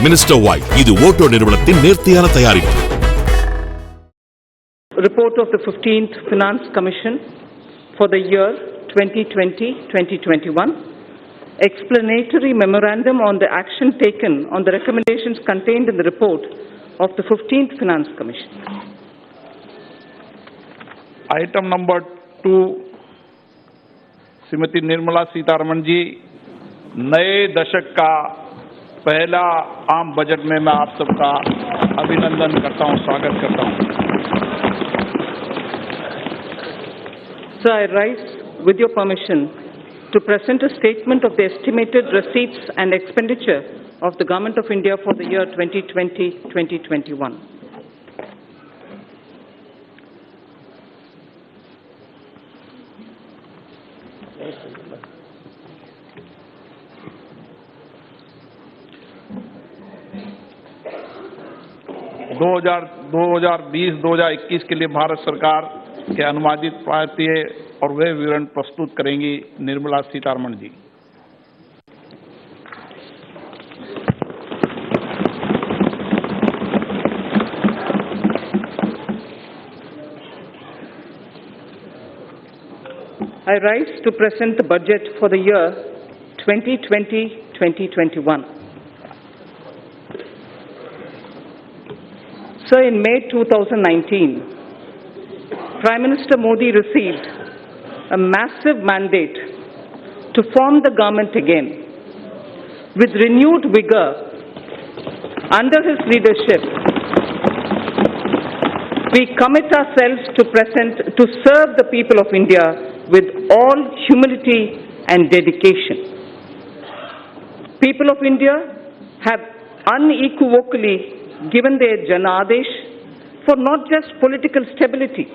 Minister white, இது Otto நிறுவனத்தின் நேர்த்தியான தயாரிப்பு. Report of the 15th Finance Commission for the year 2020-2021. Explanatory memorandum on the action taken on the recommendations contained in the report of the 15th Finance Commission. Item number 2, Shrimati Nirmala Sitharaman ji, नए दशक का पहला आम budget में मैं आप सबका अभिनंदन करता हूं, स्वागत करता हूं. Sir, I rise with your permission to present a statement of the estimated receipts and expenditure of the Government of India for the year 2020-2021. दो हजार 2021 के लिए भारत सरकार के अनुमानित प्राप्तियां और वे विवरण प्रस्तुत करेंगी Nirmala Sitharaman ji. I rise to present the budget for the year 2020-2021. Sir, in May 2019, Prime Minister Modi received a massive mandate to form the government again. With renewed vigor, under his leadership, we commit ourselves to serve the people of India with all humility and dedication. People of India have unequivocally given their Janadesh for not just political stability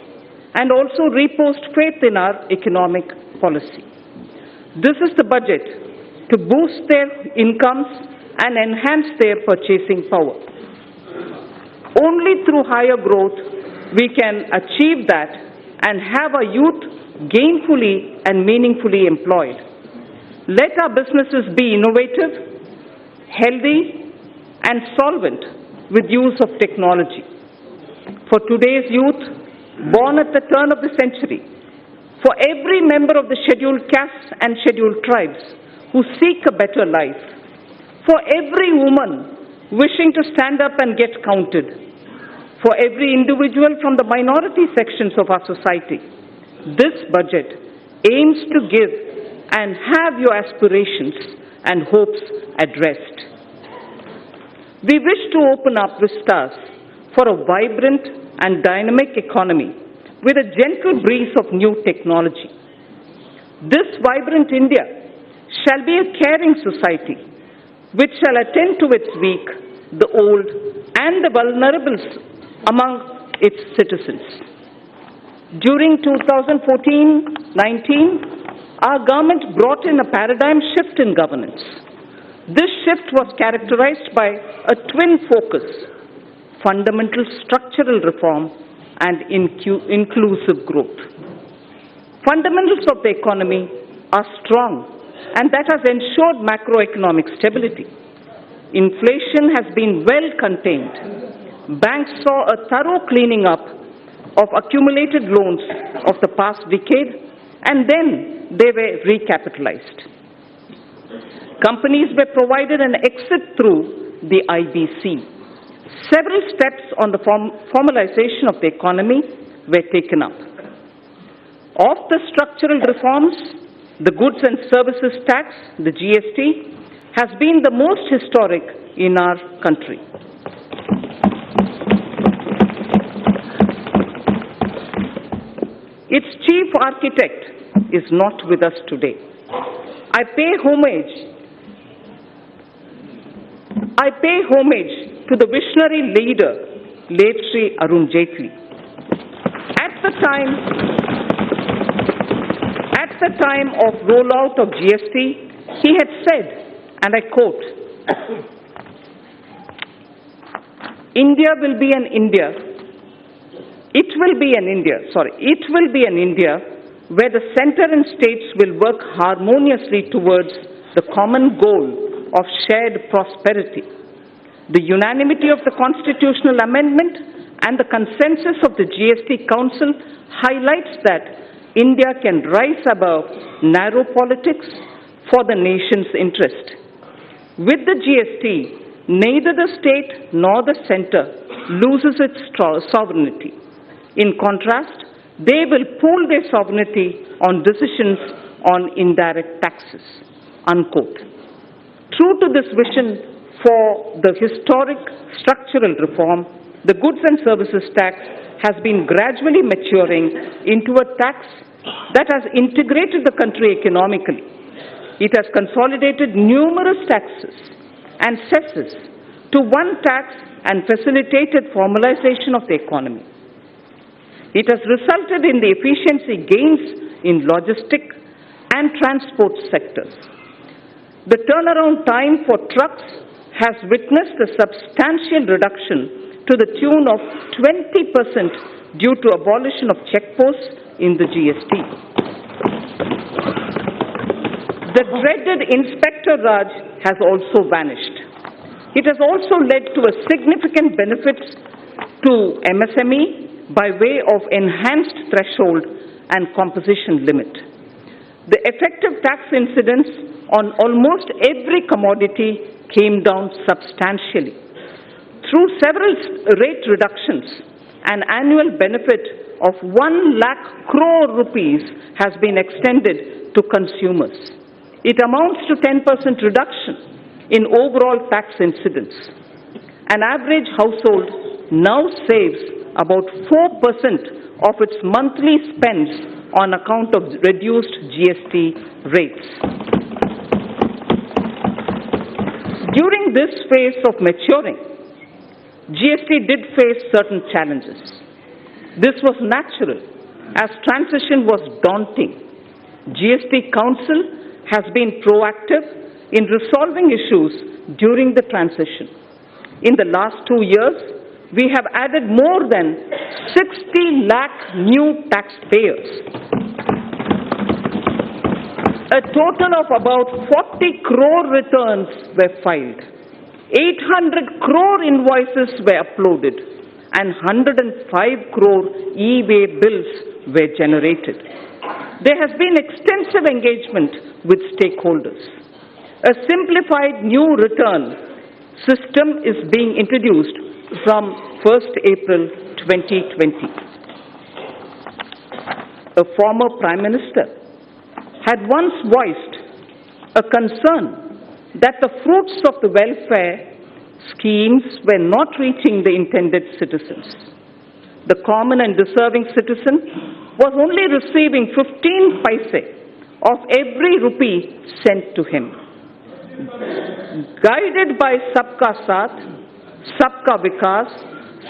and also reposed faith in our economic policy. This is the budget to boost their incomes and enhance their purchasing power. Only through higher growth we can achieve that and have our youth gainfully and meaningfully employed. Let our businesses be innovative, healthy, and solvent with use of technology. For today's youth, born at the turn of the century, for every member of the scheduled castes and scheduled tribes who seek a better life, for every woman wishing to stand up and get counted, for every individual from the minority sections of our society, this budget aims to give and have your aspirations and hopes addressed. We wish to open up vistas for a vibrant and dynamic economy with a gentle breeze of new technology. This vibrant India shall be a caring society which shall attend to its weak, the old, and the vulnerable among its citizens. During 2014-19, our government brought in a paradigm shift in governance. This shift was characterized by a twin focus: fundamental structural reform and inclusive growth. Fundamentals of the economy are strong, and that has ensured macroeconomic stability. Inflation has been well contained. Banks saw a thorough cleaning up of accumulated loans of the past decade, and then they were recapitalized. Companies were provided an exit through the IBC. Several steps on the formalization of the economy were taken up. Of the structural reforms, the Goods and Services Tax, the GST, has been the most historic in our country. Its chief architect is not with us today. I pay homage to the visionary leader, late Sri Arun Jaitley. At the time of rollout of GST, he had said, and I quote, It will be an India where the center and states will work harmoniously towards the common goal of shared prosperity. The unanimity of the constitutional amendment and the consensus of the GST Council highlights that India can rise above narrow politics for the nation's interest. With the GST, neither the state nor the center loses its sovereignty. In contrast, they will pool their sovereignty on decisions on indirect taxes." Unquote. True to this vision for the historic structural reform, the goods and services tax has been gradually maturing into a tax that has integrated the country economically. It has consolidated numerous taxes and cesses to one tax and facilitated formalization of the economy. It has resulted in the efficiency gains in logistic and transport sectors. The turnaround time for trucks has witnessed a substantial reduction to the tune of 20% due to abolition of checkposts in the GST. The dreaded Inspector Raj has also vanished. It has also led to a significant benefits to MSME by way of enhanced threshold and composition limit. The effective tax incidence on almost every commodity came down substantially. Through several rate reductions, an annual benefit of 1 lakh crore rupees has been extended to consumers. It amounts to 10% reduction in overall tax incidence. An average household now saves about 4% of its monthly spends on account of reduced GST rates. During this phase of maturing, GST did face certain challenges. This was natural, as transition was daunting. GST Council has been proactive in resolving issues during the transition. In the last 2 years, we have added more than 60 lakh new taxpayers. A total of about 40 crore returns were filed. 800 crore invoices were uploaded and 105 crore e-way bills were generated. There has been extensive engagement with stakeholders. A simplified new return system is being introduced from 1st April 2020. A former Prime Minister had once voiced a concern that the fruits of the welfare schemes were not reaching the intended citizens. The common and deserving citizen was only receiving 15 paise of every rupee sent to him. Guided by Sabka Saath, Sabka Vikas,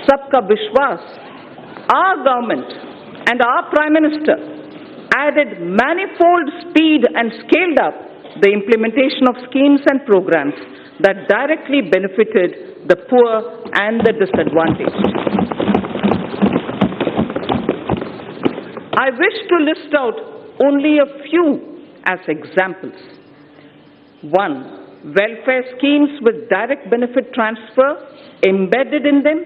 Sabka Vishwas, our government and our Prime Minister added manifold speed and scaled up the implementation of schemes and programs that directly benefited the poor and the disadvantaged. I wish to list out only a few as examples. 1. Welfare schemes with direct benefit transfer embedded in them.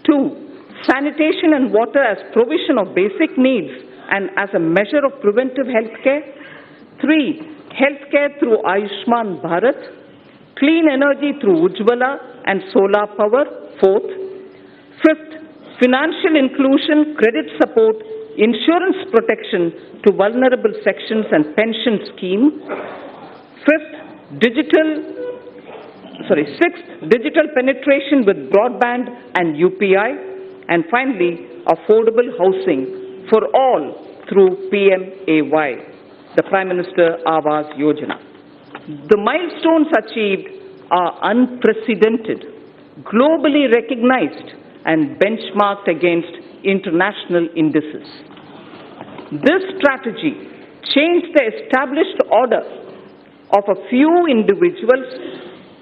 2. Sanitation and water as provision of basic needs and as a measure of preventive health care. 3. Healthcare through Ayushman Bharat. Clean energy through Ujjwala and solar power. 4th. 5th. Financial inclusion, credit support, insurance protection to vulnerable sections and pension scheme. 6th, digital penetration with broadband and UPI. And finally, affordable housing for all through PMAY, the Prime Minister Awas Yojana. The milestones achieved are unprecedented, globally recognized and benchmarked against international indices. This strategy changed the established order of a few individuals,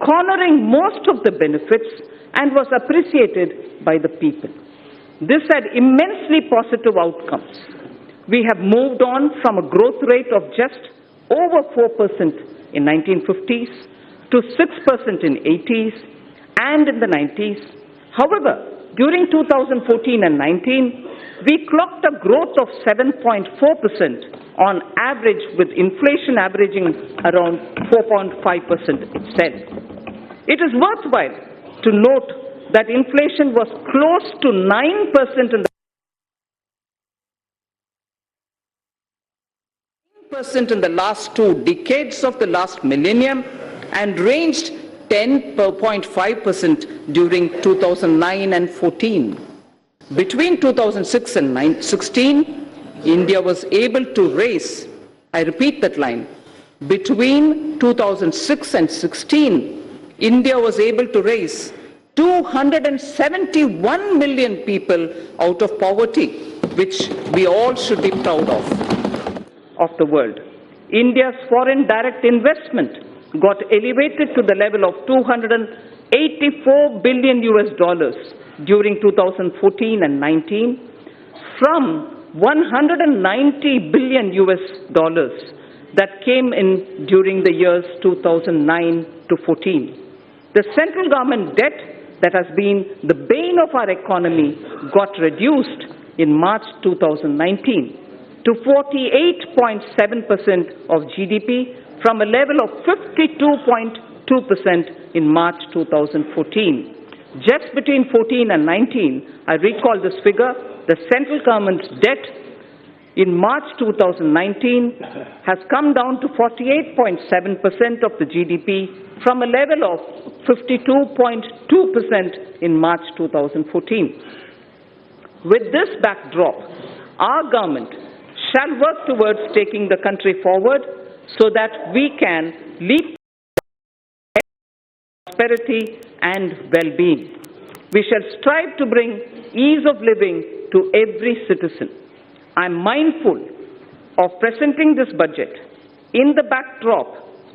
cornering most of the benefits, and was appreciated by the people. This had immensely positive outcomes. We have moved on from a growth rate of just over 4% in 1950s to 6% in 80s and in the 90s. However, during 2014 and 19, we clocked a growth of 7.4% on average, with inflation averaging around 4.5% itself. It is worthwhile to note that inflation was close to 9% in the last 2 decades of the last millennium and ranged 10.5% during 2009 and 14. Between 2006 and 16, India was able to raise, I repeat that line, between 2006 and 16, India was able to raise 271 million people out of poverty, which we all should be proud of the world. India's foreign direct investment got elevated to the level of $284 billion during 2014 and 19 from $190 billion that came in during the years 2009 to 14. The central government debt that has been the bane of our economy got reduced in March 2019 to 48.7% of GDP from a level of 52.2% in March 2014. Just between 14 and 19, I recall this figure, the central government's debt in March 2019 has come down to 48.7% of the GDP from a level of 52.2% in March 2014. With this backdrop, our government shall work towards taking the country forward so that we can leap prosperity and well-being. We shall strive to bring ease of living to every citizen. I am mindful of presenting this budget in the backdrop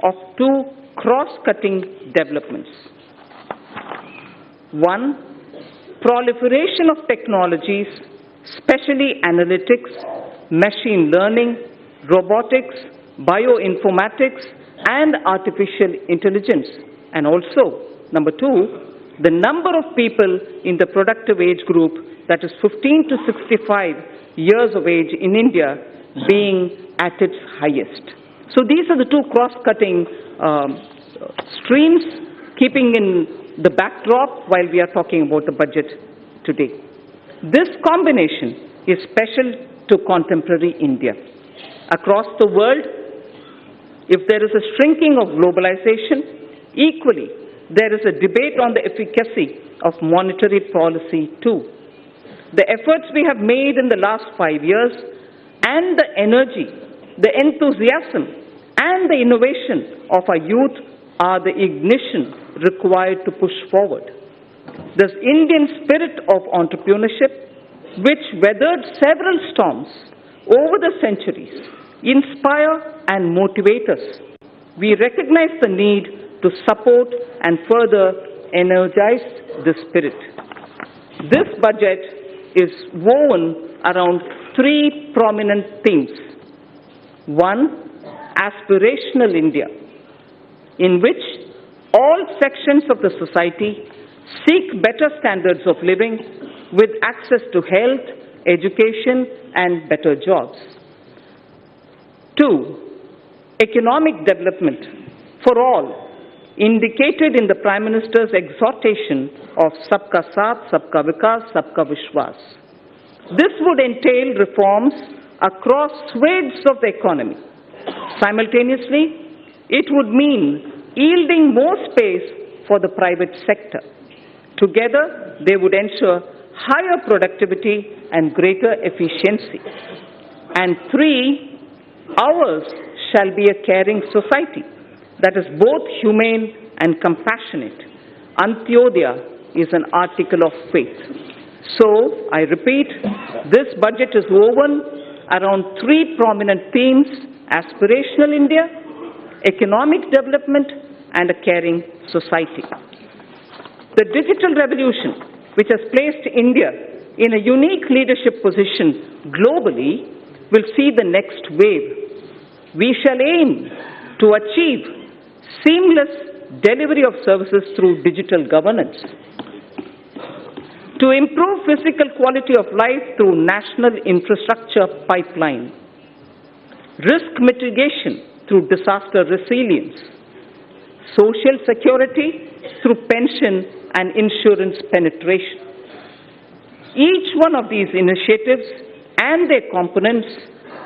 of 2 cross-cutting developments. One, proliferation of technologies, especially analytics, machine learning, robotics, bioinformatics, and artificial intelligence. And also, number 2, the number of people in the productive age group, that is 15 to 65 years of age in India, being at its highest. So these are the 2 cross-cutting streams, keeping in the backdrop while we are talking about the budget today. This combination is special to contemporary India. Across the world, if there is a shrinking of globalization, equally, there is a debate on the efficacy of monetary policy too. The efforts we have made in the last 5 years and the energy, the enthusiasm, and the innovation of our youth are the ignition required to push forward. This Indian spirit of entrepreneurship, which weathered several storms over the centuries, inspire and motivate us. We recognize the need to support and further energize this spirit. This budget is woven around 3 prominent themes. One, Aspirational India, in which all sections of the society seek better standards of living with access to health, education, and better jobs. 2, economic development for all, indicated in the Prime Minister's exhortation of Sabka Saath, Sabka Vikas, Sabka Vishwas. This would entail reforms across swathes of the economy. Simultaneously, it would mean yielding more space for the private sector. Together, they would ensure higher productivity and greater efficiency. And 3, ours shall be a caring society that is both humane and compassionate. Antyodaya is an article of faith. So, I repeat, this budget is woven around 3 prominent themes: aspirational India, economic development, and a caring society. The digital revolution, which has placed India in a unique leadership position globally, will see the next wave. We shall aim to achieve seamless delivery of services through digital governance, to improve physical quality of life through national infrastructure pipeline, risk mitigation through disaster resilience, social security through pension and insurance penetration. Each one of these initiatives and their components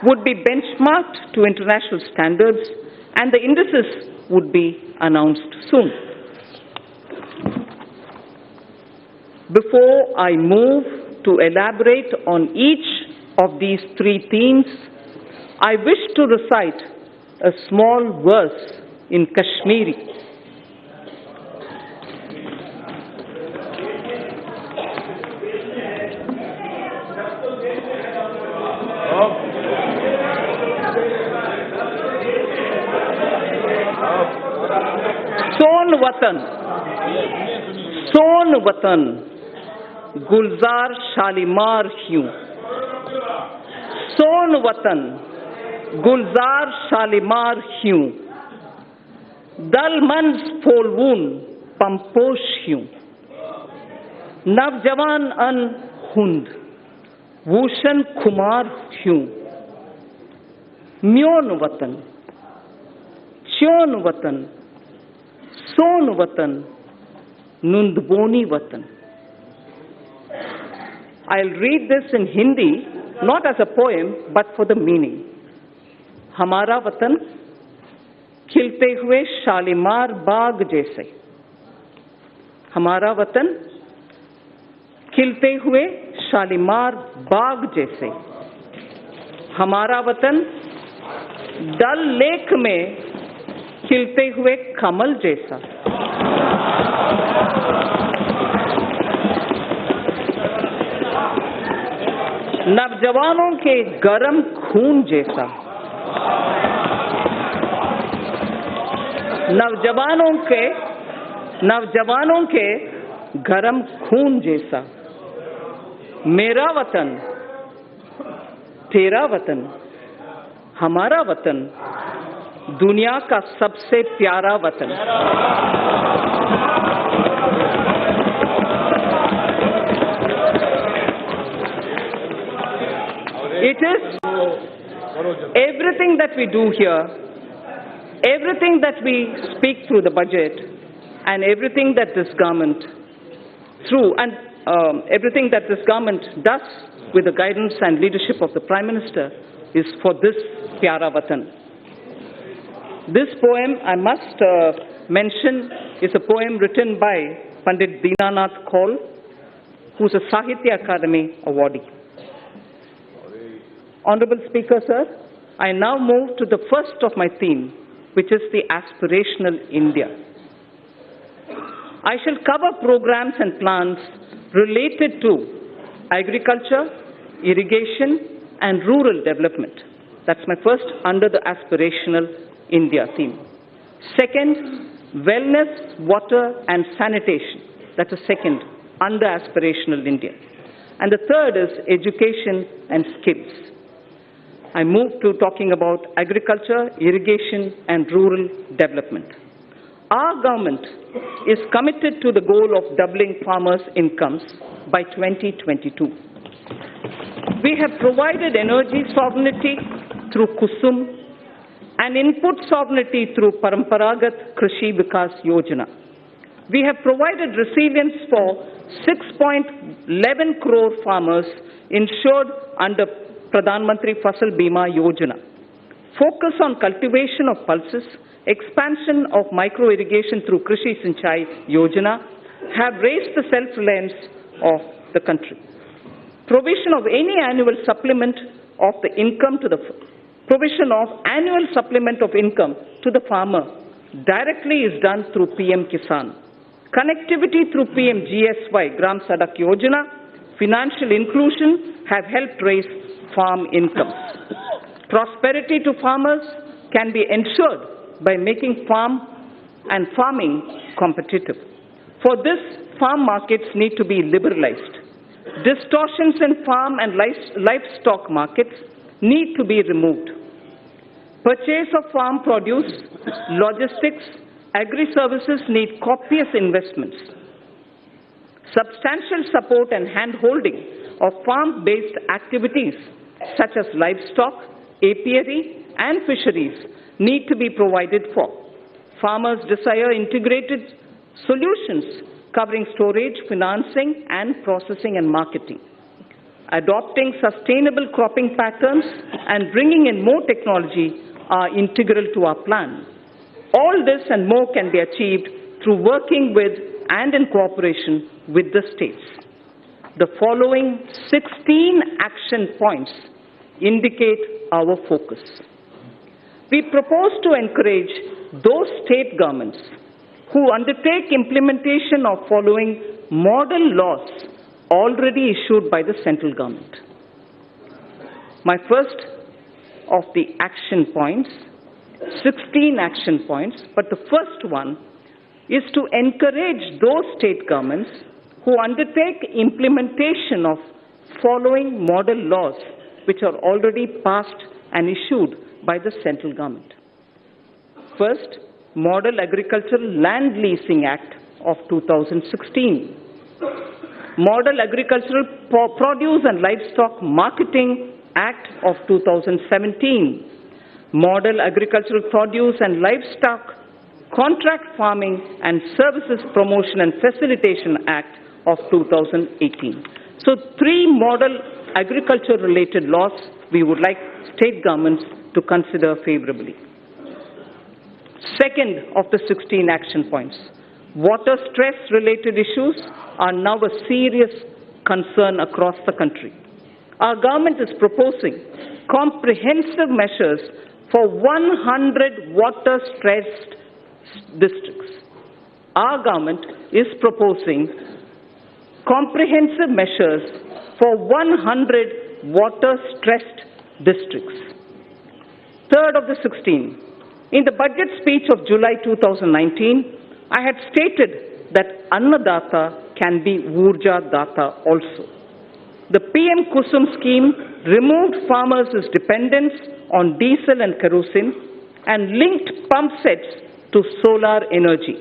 would be benchmarked to international standards, and the indices would be announced soon. Before I move to elaborate on each of these three themes, I wish to recite a small verse in Kashmiri. सोन वतन गुलजार शालीमार ह्यूं, सोन वतन गुलजार शालीमार ह्यूं, दल मंज फोलवून पंपोश ह्यूं, नवजवान अन हुंद वूशन खुमार ह्यूं, म्योन वतन च्योन वतन सोन वतन Nundboni Vatan. I'll read this in Hindi, not as a poem, but for the meaning. Hamara Vatan, खिलते हुए शालीमार बाग जैसे. हमारा वतन खिलते हुए शालीमार बाग जैसे. हमारा वतन डल लेक में खिलते हुए कमल जैसा. नवजवानों के गरम खून जैसा. नवजवानों के गरम खून जैसा. मेरा वतन, तेरा वतन, हमारा वतन, दुनिया का सबसे प्यारा वतन. It is everything that we do here, everything that we speak through the budget, and everything that this government everything that this government does with the guidance and leadership of the Prime Minister is for this Pyara Vatan. This poem, I must mention, is a poem written by Pandit Dinanath Kaul, who's a Sahitya Academy awardee. Honorable Speaker, sir, I now move to the first of my theme, which is the Aspirational India. I shall cover programs and plans related to agriculture, irrigation, and rural development. That's my first under the Aspirational India theme. Second, wellness, water, and sanitation. That's the second under Aspirational India. And the third is education and skills. I move to talking about agriculture, irrigation, and rural development. Our government is committed to the goal of doubling farmers' incomes by 2022. We have provided energy sovereignty through Kusum and input sovereignty through Paramparagat Krishi Vikas Yojana. We have provided resilience for 6.11 crore farmers insured under Pradhan Mantri Fasal Bima Yojana. Focus on cultivation of pulses, expansion of micro-irrigation through Krishi Sinchai Yojana have raised the self-reliance of the country. Provision of any annual supplement of the income to the farmer directly is done through PM Kisan. Connectivity through PM GSY, Gram Sadak Yojana, financial inclusion have helped raise farm incomes. Prosperity to farmers can be ensured by making farming competitive. For this, farm markets need to be liberalized. Distortions in farm and livestock markets need to be removed. Purchase of farm produce, logistics, Agri-services need copious investments, substantial support and hand-holding of farm-based activities such as livestock, apiary and fisheries need to be provided for. Farmers desire integrated solutions covering storage, financing and processing and marketing. Adopting sustainable cropping patterns and bringing in more technology are integral to our plan. All this and more can be achieved through working with and in cooperation with the states. The following 16 action points indicate our focus. We propose to encourage those state governments who undertake implementation of following model laws already issued by the central government. My first of the action points, 16 action points, but the first one is to encourage those state governments who undertake implementation of following model laws which are already passed and issued by the central government. First, Model Agricultural Land Leasing Act of 2016. Model Agricultural Produce and Livestock Marketing Act of 2017. Model Agricultural Produce and Livestock Contract Farming and Services Promotion and Facilitation Act of 2018. So 3 model agriculture-related laws we would like state governments to consider favorably. Second of the 16 action points, water stress-related issues are now a serious concern across the country. Our government is proposing comprehensive measures for 100 water-stressed districts. Our government is proposing comprehensive measures for 100 water-stressed districts. Third of the 16, in the budget speech of July 2019, I had stated that Annadata can be Urja Data also. The PM Kusum scheme removed farmers' dependence on diesel and kerosene and linked pump sets to solar energy.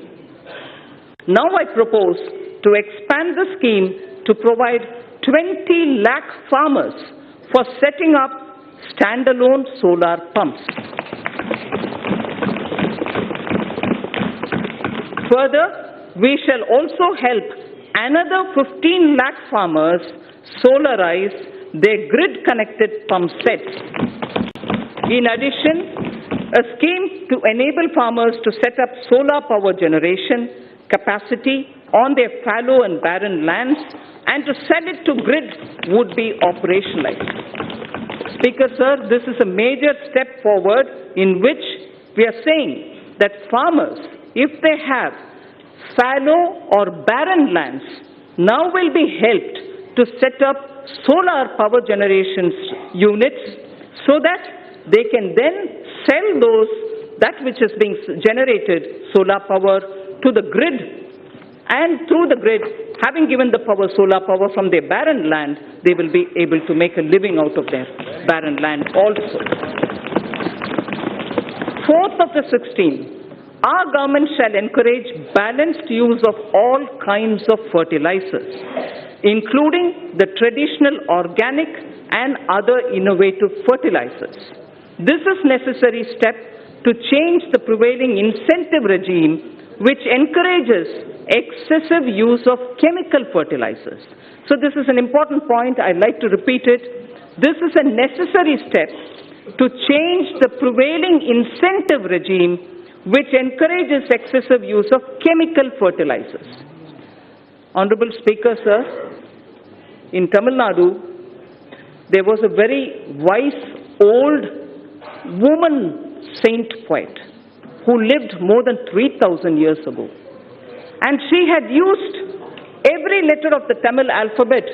Now I propose to expand the scheme to provide 20 lakh farmers for setting up standalone solar pumps. Further, we shall also help another 15 lakh farmers solarize their grid-connected pump sets. In addition, a scheme to enable farmers to set up solar power generation capacity on their fallow and barren lands and to sell it to grid would be operationalized. Speaker, sir, this is a major step forward in which we are saying that farmers, if they have fallow or barren lands, now will be helped to set up solar power generation units so that they can then sell that which is being generated, solar power, to the grid, and through the grid, having given the solar power from their barren land, they will be able to make a living out of their barren land also. Fourth of the 16, our government shall encourage balanced use of all kinds of fertilizers, including the traditional organic and other innovative fertilizers. This is a necessary step to change the prevailing incentive regime which encourages excessive use of chemical fertilizers. So this is an important point. I'd like to repeat it. This is a necessary step to change the prevailing incentive regime which encourages excessive use of chemical fertilizers. Honorable Speaker, sir, in Tamil Nadu, there was a very wise old woman saint poet who lived more than 3,000 years ago. And she had used every letter of the Tamil alphabet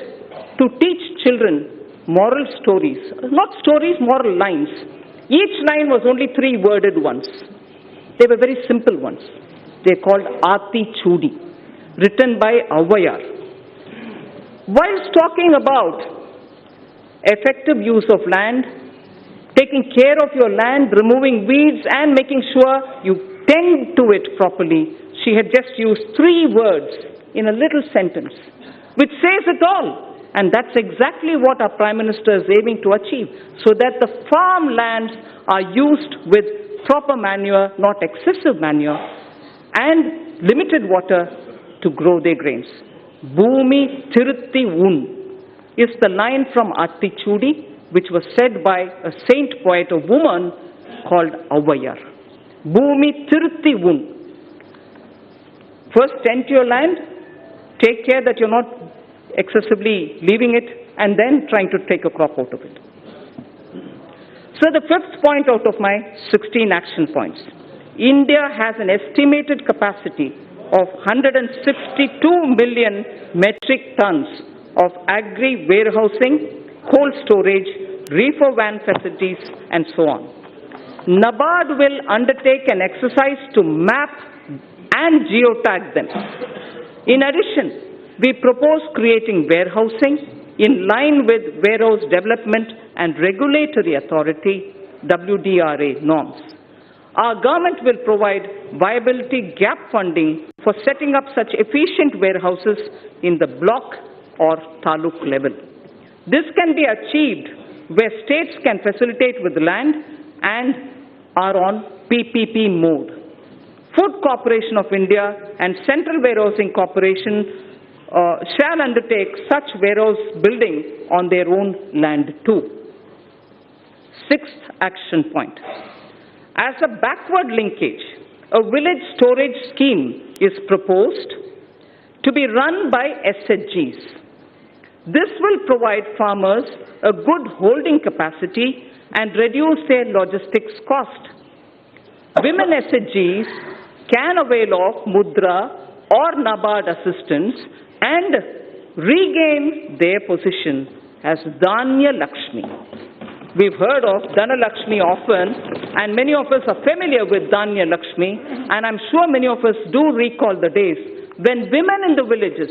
to teach children moral stories. Not stories, moral lines. Each line was only 3-worded ones. They were very simple ones. They are called Aati Chudi, written by Avvayar. Whilst talking about effective use of land, taking care of your land, removing weeds and making sure you tend to it properly, she had just used 3 words in a little sentence, which says it all. And that's exactly what our Prime Minister is aiming to achieve, so that the farmlands are used with proper manure, not excessive manure, and limited water to grow their grains. Bhumi Tirutti Un is the line from Attichudi, which was said by a saint poet, a woman called Avvayar. Bhumi Tirutti Un. First, tend to your land, take care that you're not excessively leaving it, and then trying to take a crop out of it. So the 5th point out of my 16 action points. India has an estimated capacity of 162 million metric tons of agri-warehousing, cold storage, reefer van facilities, and so on. NABARD will undertake an exercise to map and geotag them. In addition, we propose creating warehousing in line with Warehouse Development and Regulatory Authority WDRA norms. Our government will provide viability gap funding for setting up such efficient warehouses in the block or taluk level. This can be achieved where states can facilitate with land and are on PPP mode. Food Corporation of India and Central Warehousing Corporation shall undertake such warehouse building on their own land too. 6th action point. As a backward linkage, a village storage scheme is proposed to be run by SHGs. This will provide farmers a good holding capacity and reduce their logistics cost. Women SHGs can avail of Mudra or NABARD assistance and regain their position as Dhanya Lakshmi. We've heard of Dhana Lakshmi often, and many of us are familiar with Dhanya Lakshmi, and I'm sure many of us do recall the days when women in the villages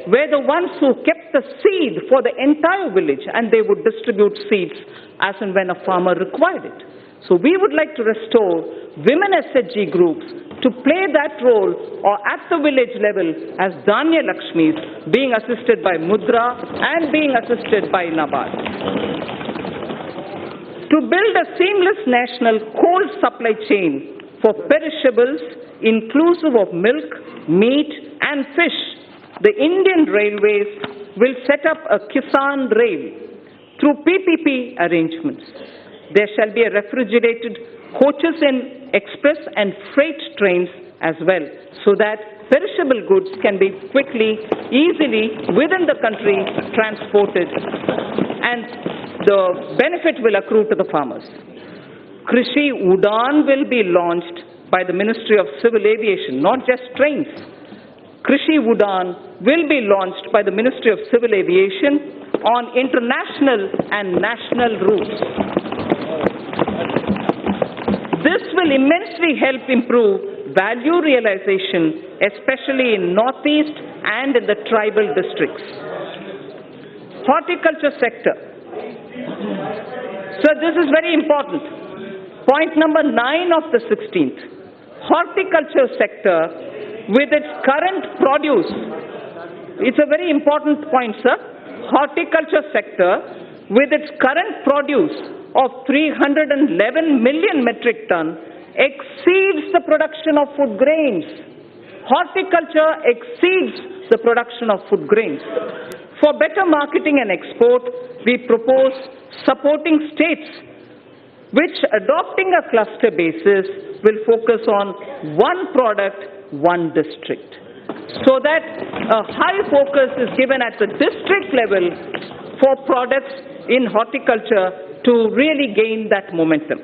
were the ones who kept the seed for the entire village, and they would distribute seeds as and when a farmer required it. So we would like to restore women SHG groups to play that role or at the village level as Dhanya Lakshmis, being assisted by Mudra and being assisted by NABARD. To build a seamless national cold supply chain for perishables inclusive of milk, meat and fish, the Indian Railways will set up a Kisan Rail through PPP arrangements. There shall be a refrigerated coaches in express and freight trains as well, so that perishable goods can be quickly, easily within the country transported, and the benefit will accrue to the farmers. Krishi Udan will be launched by the Ministry of Civil Aviation, not just trains. Krishi Udan will be launched by the Ministry of Civil Aviation on international and national routes. This will immensely help improve value realization, especially in Northeast and in the tribal districts. Horticulture sector. So this is very important. Point number 9 of the 16th. Horticulture sector with its current produce. It's a very important point, sir. Horticulture sector with its current produce of 311 million metric ton exceeds the production of food grains. Horticulture exceeds the production of food grains. For better marketing and export, we propose supporting states which, adopting a cluster basis, will focus on one product, one district, so that a high focus is given at the district level for products in horticulture to really gain that momentum.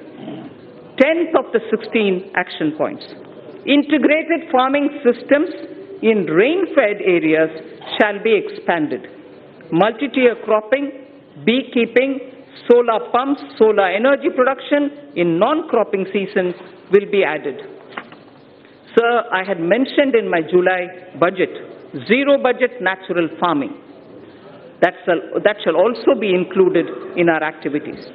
10th of the 16 action points. Integrated farming systems in rain-fed areas shall be expanded. Multi-tier cropping, beekeeping, solar pumps, solar energy production in non-cropping season will be added. Sir, I had mentioned in my July budget, zero budget natural farming. That shall also be included in our activities.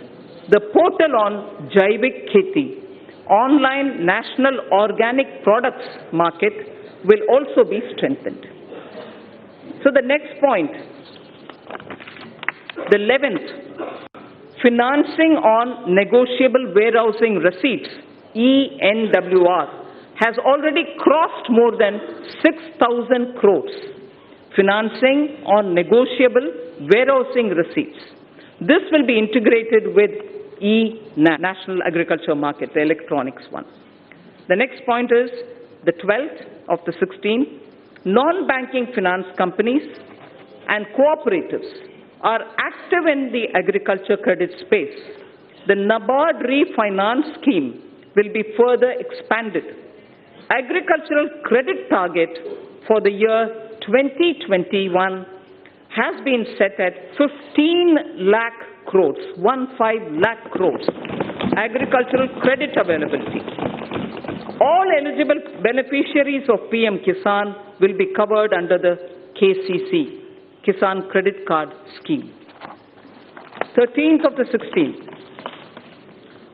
The portal on Jaivik Kheti online national organic products market will also be strengthened. So the next point, the 11th, financing on negotiable warehousing receipts, ENWR, has already crossed more than 6,000 crores. Financing on negotiable warehousing receipts. This will be integrated with National Agriculture Market, the electronics one. The next point is the 12th of the 16th. Non-banking finance companies and cooperatives are active in the agriculture credit space. The NABARD refinance scheme will be further expanded. Agricultural credit target for the year 2021 has been set at 15 lakh crores, 15 lakh crores, agricultural credit availability. All eligible beneficiaries of PM Kisan will be covered under the KCC, Kisan Credit Card Scheme. 13th of the 16th.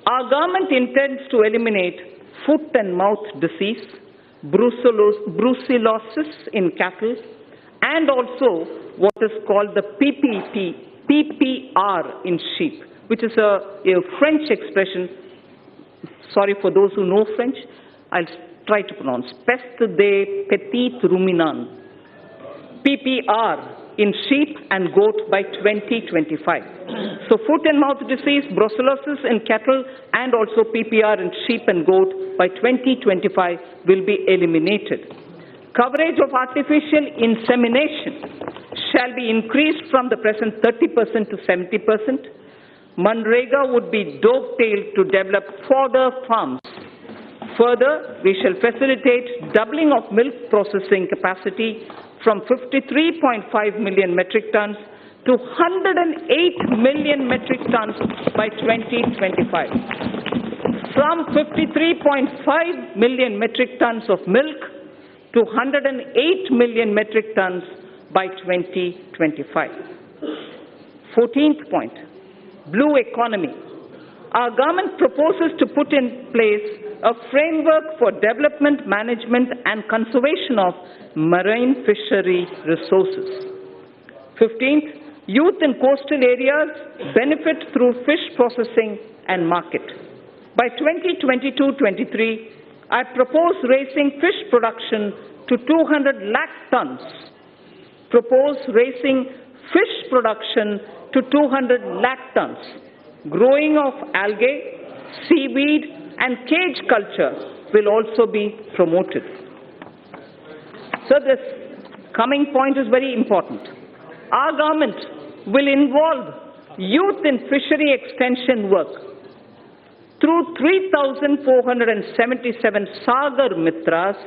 Our government intends to eliminate foot and mouth disease, brucellosis in cattle, and also what is called the PPR in sheep, which is a French expression. Sorry for those who know French, I'll try to pronounce. Peste des petits ruminants. PPR in sheep and goat by 2025. So foot and mouth disease, brucellosis in cattle, and also PPR in sheep and goat by 2025 will be eliminated. Coverage of artificial insemination shall be increased from the present 30% to 70%. Manrega would be dovetailed to develop fodder farms. Further, we shall facilitate doubling of milk processing capacity from 53.5 million metric tons to 108 million metric tons by 2025. From 53.5 million metric tons of milk to 108 million metric tons by 2025. 14th point, blue economy. Our government proposes to put in place a framework for development, management and conservation of marine fishery resources. 15th, youth in coastal areas benefit through fish processing and market. By 2022-23, I propose raising fish production to 200 lakh tons. Propose raising fish production to 200 lakh tons. Growing of algae, seaweed and cage culture will also be promoted. So this coming point is very important. Our government will involve youth in fishery extension work through 3,477 Sagar Mitras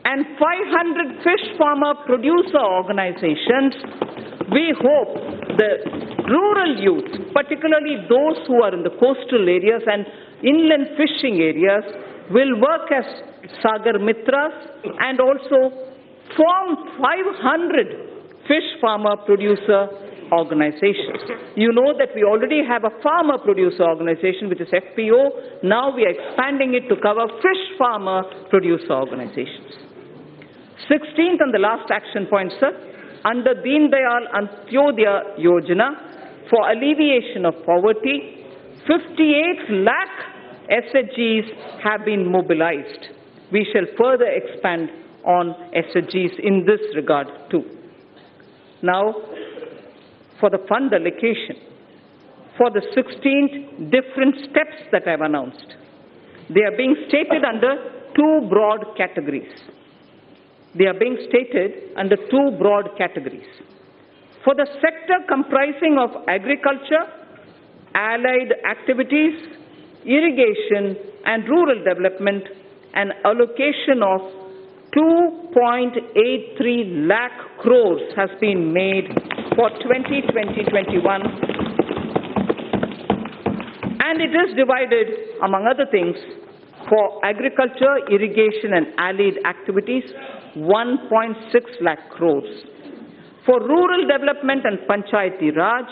and 500 fish farmer producer organizations. We hope the rural youth, particularly those who are in the coastal areas and inland fishing areas, will work as Sagar Mitras and also form 500 fish farmer producer organizations. You know that we already have a farmer producer organization, which is FPO. Now we are expanding it to cover fish farmer producer organizations. 16th and the last action point, sir. Under Deen Dayal Antyodaya Yojana, for alleviation of poverty, 58 lakh SHGs have been mobilized. We shall further expand on SHGs in this regard too. Now, for the fund allocation, for the 16 different steps that I have announced, they are being stated under two broad categories. They are being stated under two broad categories. For the sector comprising of agriculture, allied activities, irrigation and rural development, an allocation of 2.83 lakh crores has been made for 2020-21, and it is divided, among other things, for agriculture, irrigation and allied activities, 1.6 lakh crores. For rural development and Panchayati Raj,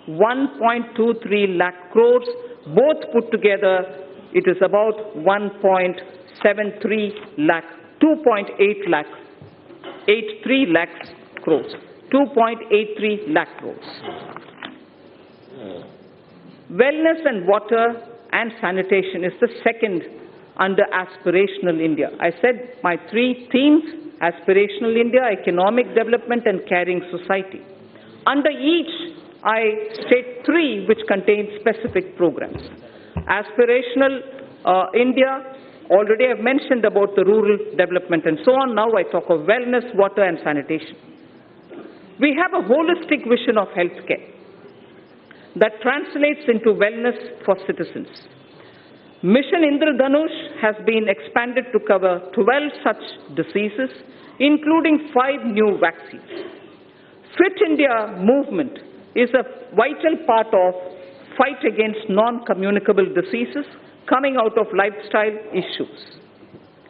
1.23 lakh crores, both put together it is about 1.73 lakh, 2.8 lakh, 83 lakhs crores, 2.83 lakh crores. Wellness and water and sanitation is the second under Aspirational India. I said my three themes: Aspirational India, economic development, and caring society. Under each, I state three which contain specific programs. Aspirational India, already I've mentioned about the rural development and so on. Now I talk of wellness, water, and sanitation. We have a holistic vision of healthcare that translates into wellness for citizens. Mission Indradhanush has been expanded to cover 12 such diseases, including 5 new vaccines. Fit India movement is a vital part of fight against non-communicable diseases coming out of lifestyle issues.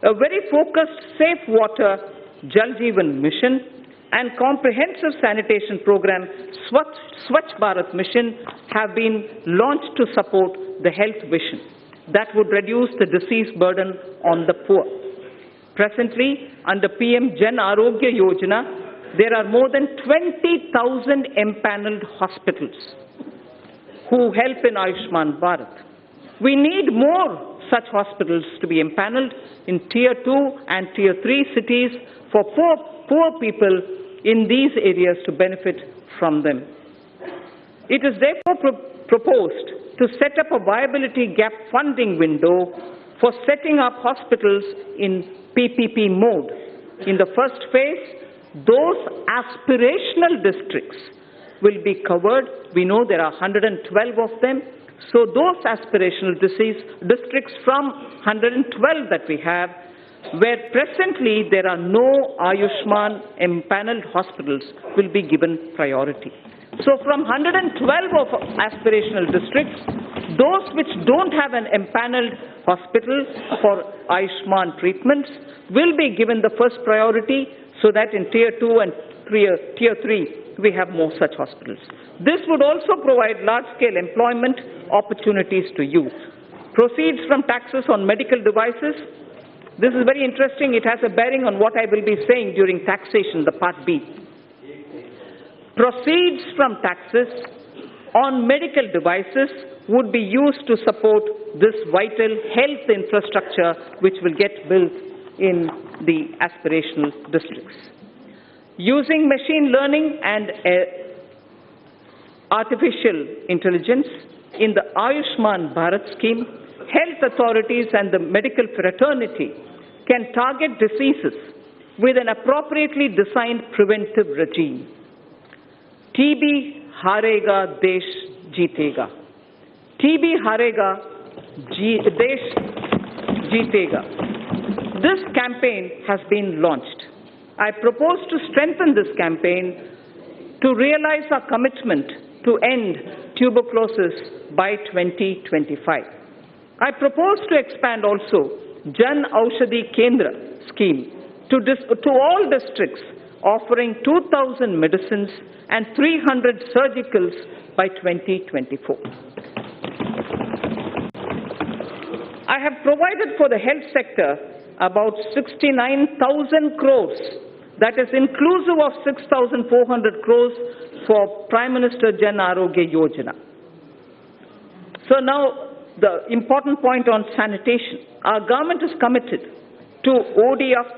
A very focused Safe Water Jal Jeevan mission and comprehensive sanitation program Swachh Bharat mission have been launched to support the health vision that would reduce the disease burden on the poor. Presently, under PM Jan Arogya Yojana, there are more than 20,000 empaneled hospitals who help in Ayushman Bharat. We need more such hospitals to be empaneled in Tier 2 and Tier 3 cities for poor people in these areas to benefit from them. It is therefore proposed to set up a viability gap funding window for setting up hospitals in PPP mode. In the first phase, those aspirational districts will be covered. We know there are 112 of them. So those aspirational districts from 112 that we have, where presently there are no Ayushman empaneled hospitals, will be given priority. So from 112 of aspirational districts, those which don't have an empaneled hospital for Ayushman treatments will be given the first priority, so that in Tier 2 and Tier 3 we have more such hospitals. This would also provide large-scale employment opportunities to youth. Proceeds from taxes on medical devices. This is very interesting. It has a bearing on what I will be saying during taxation, the Part B. Proceeds from taxes on medical devices would be used to support this vital health infrastructure which will get built in the aspirational districts. Using machine learning and artificial intelligence in the Ayushman Bharat scheme, health authorities and the medical fraternity can target diseases with an appropriately designed preventive regime. TB harega, desh jeetega. TB harega, desh jeetega. This campaign has been launched. I propose to strengthen this campaign to realize our commitment to end tuberculosis by 2025. I propose to expand also Jan Aushadhi Kendra scheme to all districts, offering 2,000 medicines and 300 surgicals by 2024. I have provided for the health sector about 69,000 crores, that is inclusive of 6,400 crores for Prime Minister Jan Arogya Yojana. So now the important point on sanitation. Our government is committed to ODF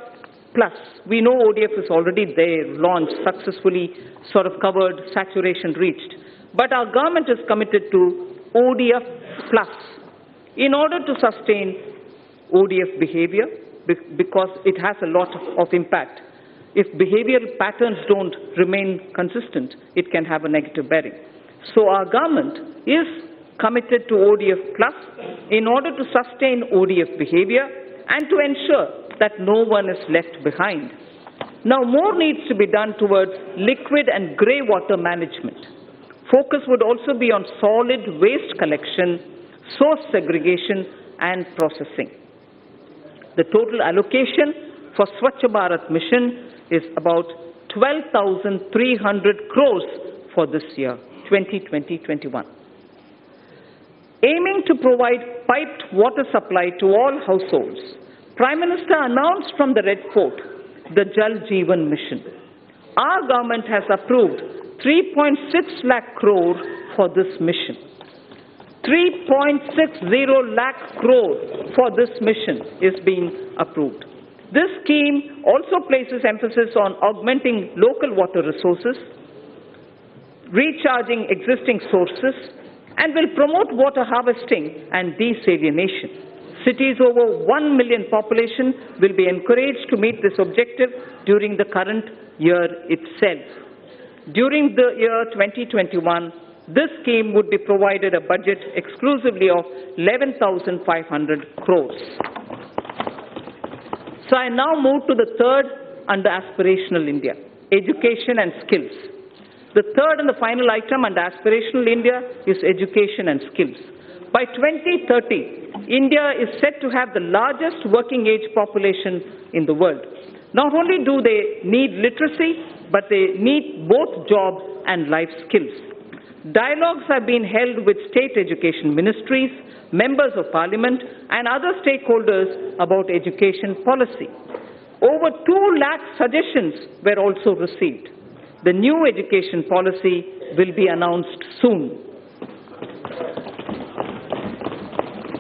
Plus. We know ODF is already there, launched, successfully sort of covered, saturation reached. But our government is committed to ODF Plus in order to sustain ODF behavior, because it has a lot of impact. If behavioral patterns don't remain consistent, it can have a negative bearing. So our government is committed to ODF Plus in order to sustain ODF behavior and to ensure that no one is left behind. Now, more needs to be done towards liquid and grey water management. Focus would also be on solid waste collection, source segregation, and processing. The total allocation for Swachh Bharat mission is about 12,300 crores for this year, 2020-21. Aiming to provide piped water supply to all households, Prime Minister announced from the Red Fort the Jal Jeevan Mission. Our government has approved 3.6 lakh crore for this mission. 3.60 lakh crore for this mission is being approved. This scheme also places emphasis on augmenting local water resources, recharging existing sources, and will promote water harvesting and desalination. Cities over 1 million population will be encouraged to meet this objective during the current year itself. During the year 2021, this scheme would be provided a budget exclusively of 11,500 crores. So I now move to the third under Aspirational India, education and skills. The third and the final item under Aspirational India is education and skills. By 2030, India is set to have the largest working age population in the world. Not only do they need literacy, but they need both job and life skills. Dialogues have been held with state education ministries, members of parliament, and other stakeholders about education policy. Over 2 lakh suggestions were also received. The new education policy will be announced soon.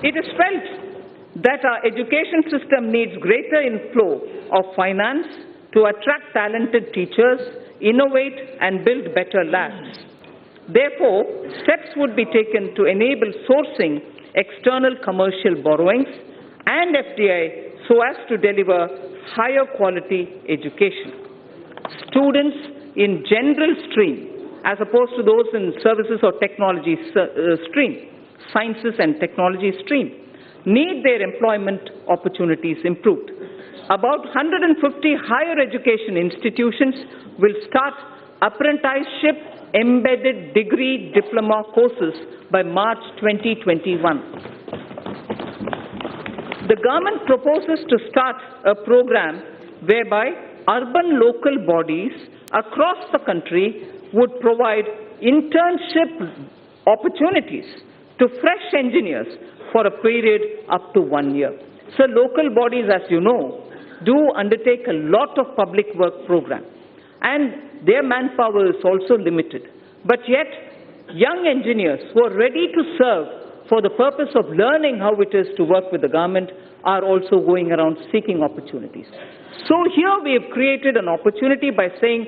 It is felt that our education system needs greater inflow of finance to attract talented teachers, innovate, and build better labs. Therefore, steps would be taken to enable sourcing external commercial borrowings and FDI so as to deliver higher quality education. Students in general stream, as opposed to those in services or technology stream, sciences and technology stream, need their employment opportunities improved. About 150 higher education institutions will start apprenticeship embedded degree diploma courses by March 2021. The government proposes to start a program whereby urban local bodies across the country would provide internship opportunities to fresh engineers for a period up to 1 year. So local bodies, as you know, do undertake a lot of public work program, and their manpower is also limited. But yet, young engineers who are ready to serve for the purpose of learning how it is to work with the government are also going around seeking opportunities. So here we have created an opportunity by saying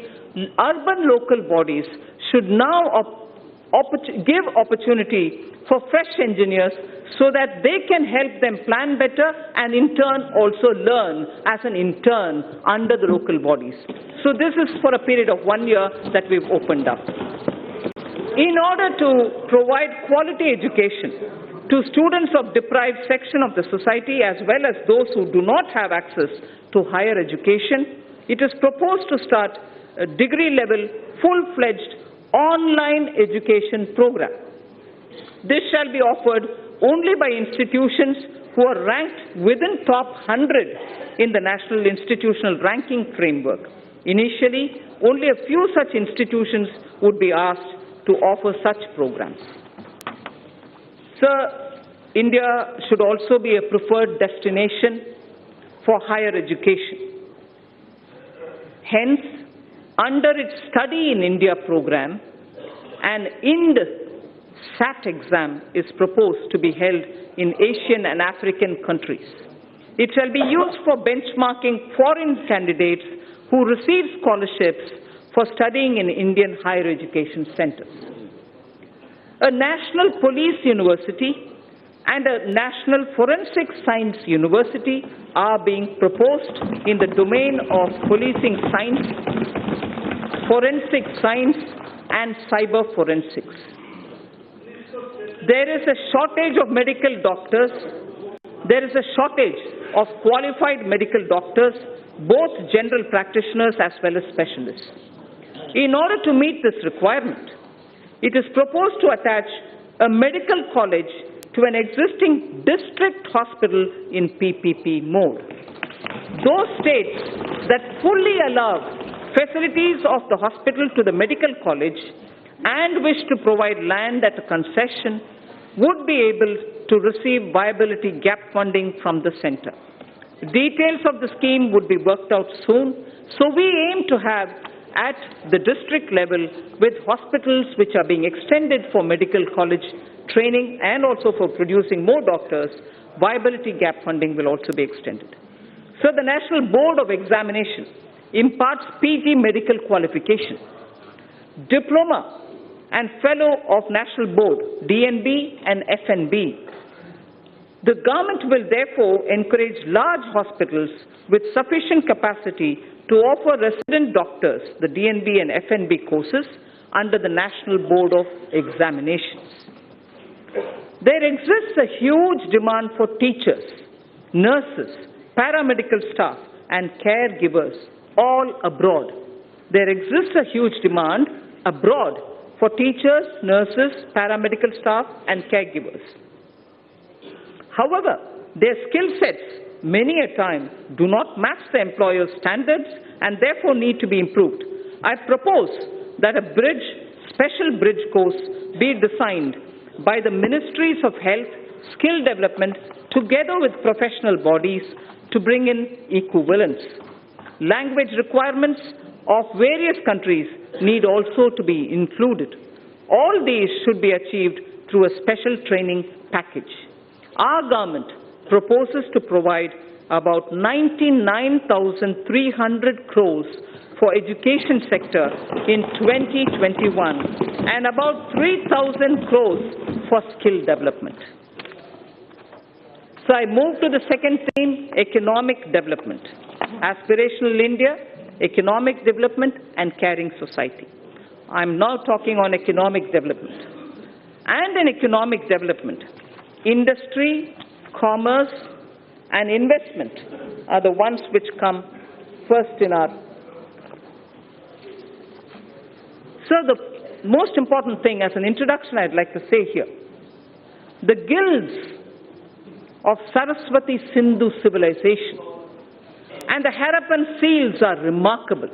urban local bodies should now give opportunity for fresh engineers so that they can help them plan better and in turn also learn as an intern under the local bodies. So this is for a period of 1 year that we've opened up. In order to provide quality education to students of deprived section of the society as well as those who do not have access to higher education, it is proposed to start a degree-level, full-fledged online education program. This shall be offered only by institutions who are ranked within top 100 in the National Institutional Ranking Framework. Initially, only a few such institutions would be asked to offer such programs. Sir, India should also be a preferred destination for higher education. Hence, under its Study in India program, an IND-SAT exam is proposed to be held in Asian and African countries. It shall be used for benchmarking foreign candidates who receive scholarships for studying in Indian higher education centers. A National Police University and a National Forensic Science University are being proposed in the domain of policing science, forensic science, and cyber forensics. There is a shortage of medical doctors. There is a shortage of qualified medical doctors, both general practitioners as well as specialists. In order to meet this requirement, it is proposed to attach a medical college to an existing district hospital in PPP mode. Those states that fully allow facilities of the hospital to the medical college and wish to provide land at a concession would be able to receive viability gap funding from the centre. Details of the scheme would be worked out soon, so we aim to have at the district level, with hospitals which are being extended for medical college training and also for producing more doctors, viability gap funding will also be extended. So the National Board of Examination imparts PG medical qualification, diploma and fellow of National Board, DNB and FNB. The government will therefore encourage large hospitals with sufficient capacity to offer resident doctors the DNB and FNB courses under the National Board of Examinations. There exists a huge demand for teachers, nurses, paramedical staff and caregivers all abroad. There exists a huge demand abroad for teachers, nurses, paramedical staff and caregivers. However, their skill sets many a time do not match the employer's standards and therefore need to be improved. I propose that a special bridge course be designed by the Ministries of Health, Skill Development, together with professional bodies to bring in equivalence. Language requirements of various countries need also to be included. All these should be achieved through a special training package. Our government proposes to provide about 99,300 crores for education sector in 2021 and about 3,000 crores for skill development. So I move to the second theme, economic development. Aspirational India, economic development and caring society. I'm now talking on economic development. And in economic development, industry, commerce and investment are the ones which come first in our. So the most important thing as an introduction I'd like to say here, the guilds of Saraswati Sindhu civilization and the Harappan seals are remarkable.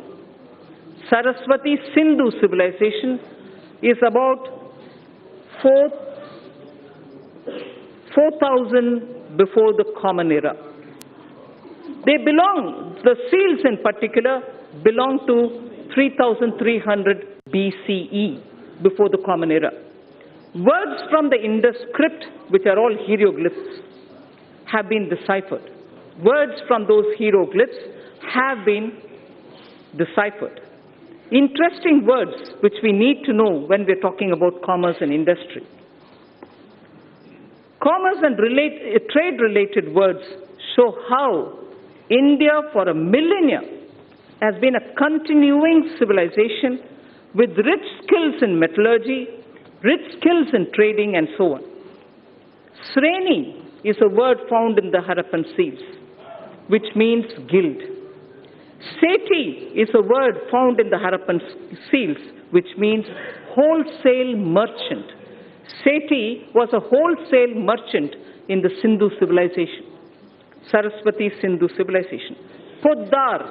Saraswati Sindhu civilization is about 4,000 before the Common Era. The seals in particular belong to 3,300 BCE, before the Common Era. Words from the Indus script, which are all hieroglyphs, have been deciphered. Words from those hieroglyphs have been deciphered. Interesting words which we need to know when we're talking about commerce and industry. Commerce and trade-related words show how India for a millennia has been a continuing civilization with rich skills in metallurgy, rich skills in trading and so on. Sreni is a word found in the Harappan seals, which means guild. Seti is a word found in the Harappan seals, which means wholesale merchant. Seti was a wholesale merchant in the Sindhu civilization, Saraswati Sindhu civilization. Poddar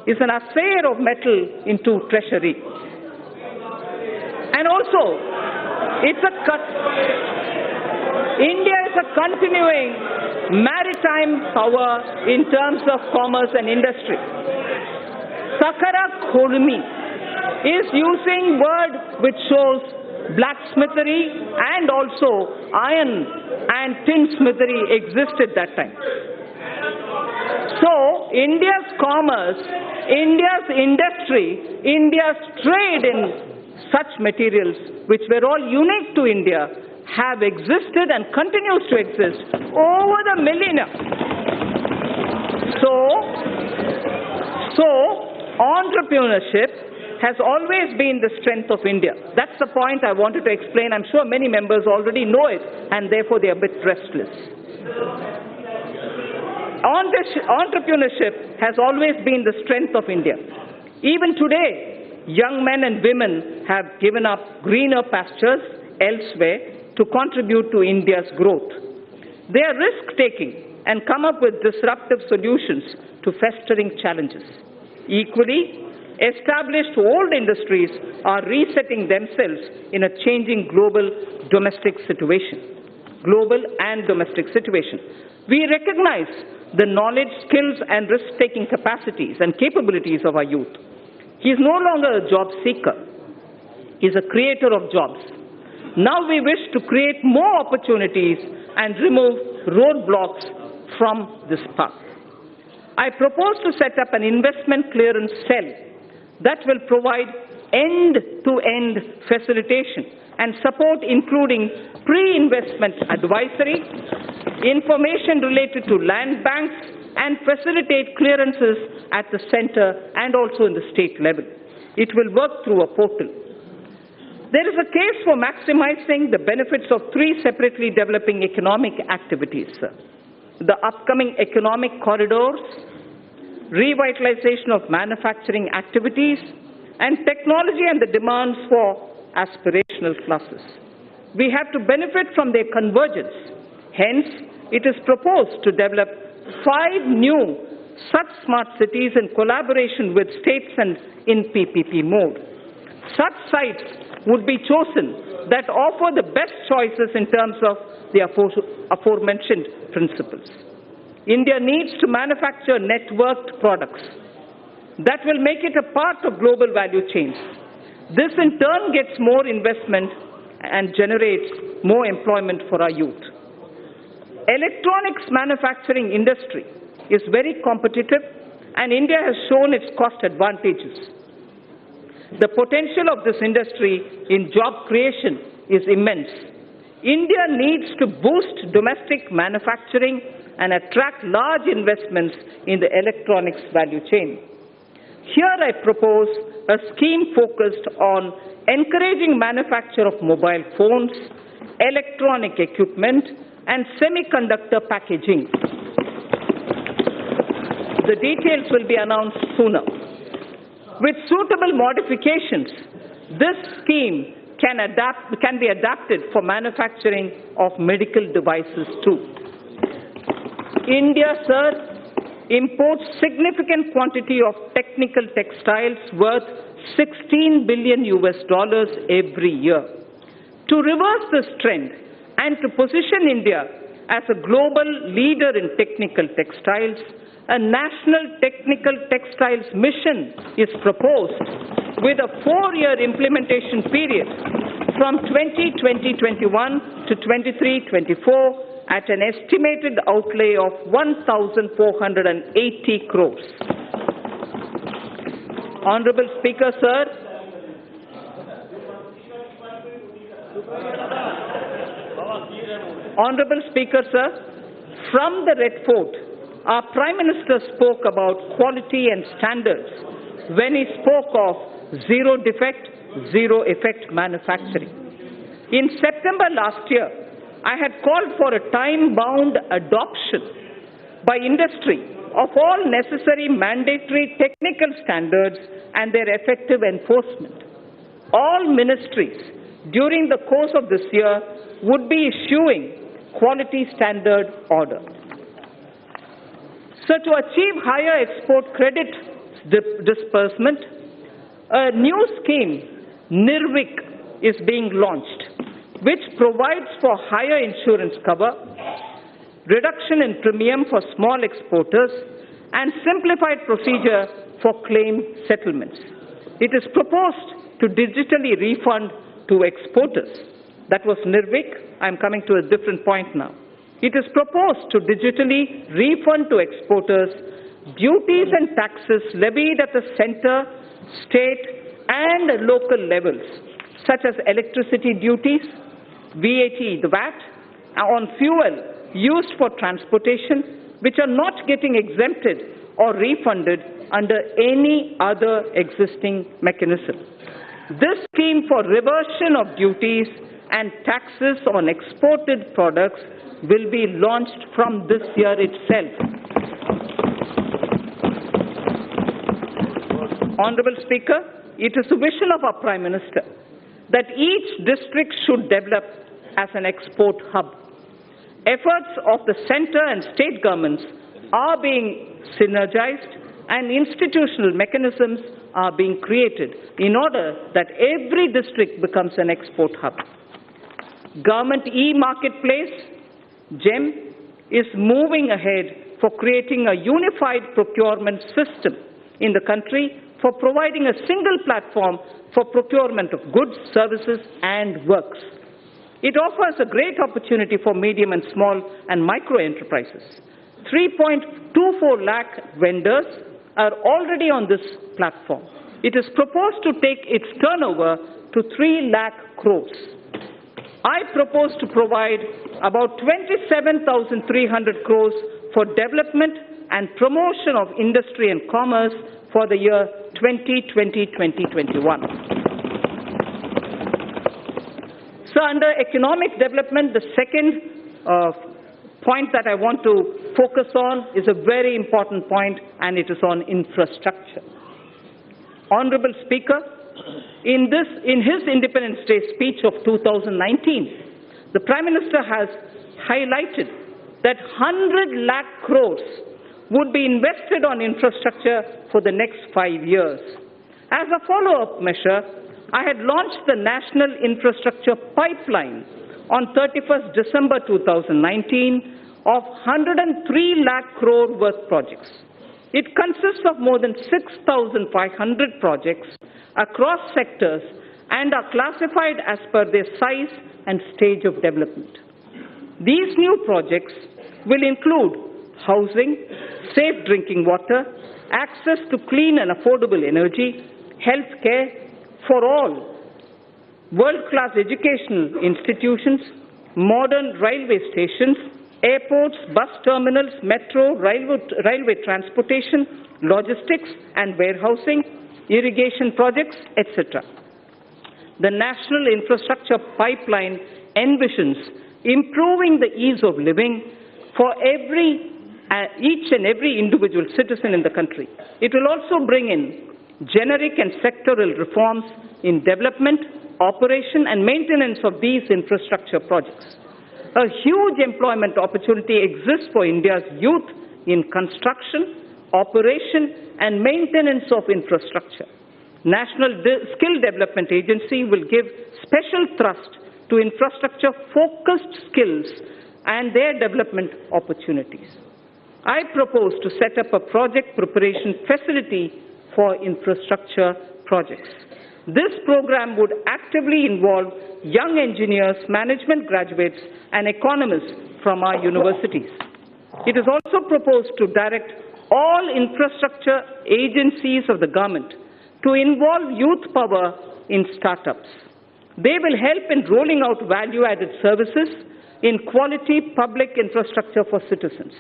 is an assayer of metal into treasury. And also, India is a continuing maritime power in terms of commerce and industry. Sakara Khodmi is using word which shows blacksmithery and also iron and tinsmithery existed that time. So, India's commerce, India's industry, India's trade in such materials, which were all unique to India, have existed and continues to exist over the millennia. So entrepreneurship has always been the strength of India. That's the point I wanted to explain. I'm sure many members already know it, and therefore they are a bit restless. Entrepreneurship has always been the strength of India. Even today, young men and women have given up greener pastures elsewhere to contribute to India's growth. They are risk-taking and come up with disruptive solutions to festering challenges. Equally, established old industries are resetting themselves in a changing global domestic situation. global and domestic situation. We recognize the knowledge, skills, and risk-taking capacities and capabilities of our youth. He is no longer a job seeker. He is a creator of jobs. Now we wish to create more opportunities and remove roadblocks from this path. I propose to set up an investment clearance cell that will provide end-to-end facilitation and support, including pre-investment advisory, information related to land banks, and facilitate clearances at the center and also in the state level. It will work through a portal. There is a case for maximizing the benefits of three separately developing economic activities: the upcoming economic corridors, revitalization of manufacturing activities, and technology and the demands for aspirational classes. We have to benefit from their convergence. Hence, it is proposed to develop 5 new such smart cities in collaboration with states and in PPP mode. Such sites would be chosen that offer the best choices in terms of the aforementioned principles. India needs to manufacture networked products that will make it a part of global value chains. This in turn gets more investment and generates more employment for our youth. Electronics manufacturing industry is very competitive, and India has shown its cost advantages. The potential of this industry in job creation is immense. India needs to boost domestic manufacturing and attract large investments in the electronics value chain. Here I propose a scheme focused on encouraging manufacture of mobile phones, electronic equipment, and semiconductor packaging. The details will be announced sooner. With suitable modifications, this scheme can be adapted for manufacturing of medical devices too. India, sir, imports significant quantity of technical textiles worth $16 billion every year. To reverse this trend and to position India as a global leader in technical textiles, a national technical textiles mission is proposed with a 4-year implementation period from 2020-21 to 23-24 at an estimated outlay of 1,480 crores. Honorable Speaker, sir, Honorable Speaker, sir, from the Red Fort, our Prime Minister spoke about quality and standards when he spoke of zero defect, zero effect manufacturing. In September last year, I had called for a time-bound adoption by industry of all necessary mandatory technical standards and their effective enforcement. All ministries during the course of this year would be issuing quality standard order. So to achieve higher export credit disbursement, a new scheme, NIRVIC, is being launched, which provides for higher insurance cover, reduction in premium for small exporters, and simplified procedure for claim settlements. It is proposed to digitally refund to exporters. That was NIRVIC. I'm coming to a different point now. It is proposed to digitally refund to exporters duties and taxes levied at the center, state, and local levels, such as electricity duties, VAT, the VAT, on fuel used for transportation, which are not getting exempted or refunded under any other existing mechanism. This scheme for reversion of duties and taxes on exported products will be launched from this year itself. Honorable Speaker, it is the vision of our Prime Minister that each district should develop as an export hub. Efforts of the center and state governments are being synergized and institutional mechanisms are being created in order that every district becomes an export hub. Government e-marketplace, GEM, is moving ahead for creating a unified procurement system in the country for providing a single platform for procurement of goods, services, and works. It offers a great opportunity for medium and small and micro enterprises. 3.24 lakh vendors are already on this platform. It is proposed to take its turnover to 3 lakh crores. I propose to provide about 27,300 crores for development and promotion of industry and commerce for the year 2020-2021. So under economic development, the second point that I want to focus on is a very important point, and it is on infrastructure. Honorable Speaker, in his Independence Day speech of 2019, the Prime Minister has highlighted that 100 lakh crores would be invested on infrastructure for the next 5 years. As a follow-up measure, I had launched the National Infrastructure Pipeline on 31st December 2019 of 103 lakh crore worth projects. It consists of more than 6,500 projects across sectors and are classified as per their size and stage of development. These new projects will include housing, safe drinking water, access to clean and affordable energy, health care for all, world-class educational institutions, modern railway stations, airports, bus terminals, metro, railway transportation, logistics and warehousing, irrigation projects, etc. The National Infrastructure Pipeline envisions improving the ease of living for each and every individual citizen in the country. It will also bring in generic and sectoral reforms in development, operation and maintenance of these infrastructure projects. A huge employment opportunity exists for India's youth in construction, operation and maintenance of infrastructure. National Skill Development Agency will give special thrust to infrastructure-focused skills and their development opportunities. I propose to set up a project preparation facility for infrastructure projects. This program would actively involve young engineers, management graduates, and economists from our universities. It is also proposed to direct all infrastructure agencies of the government to involve youth power in startups. They will help in rolling out value-added services in quality public infrastructure for citizens.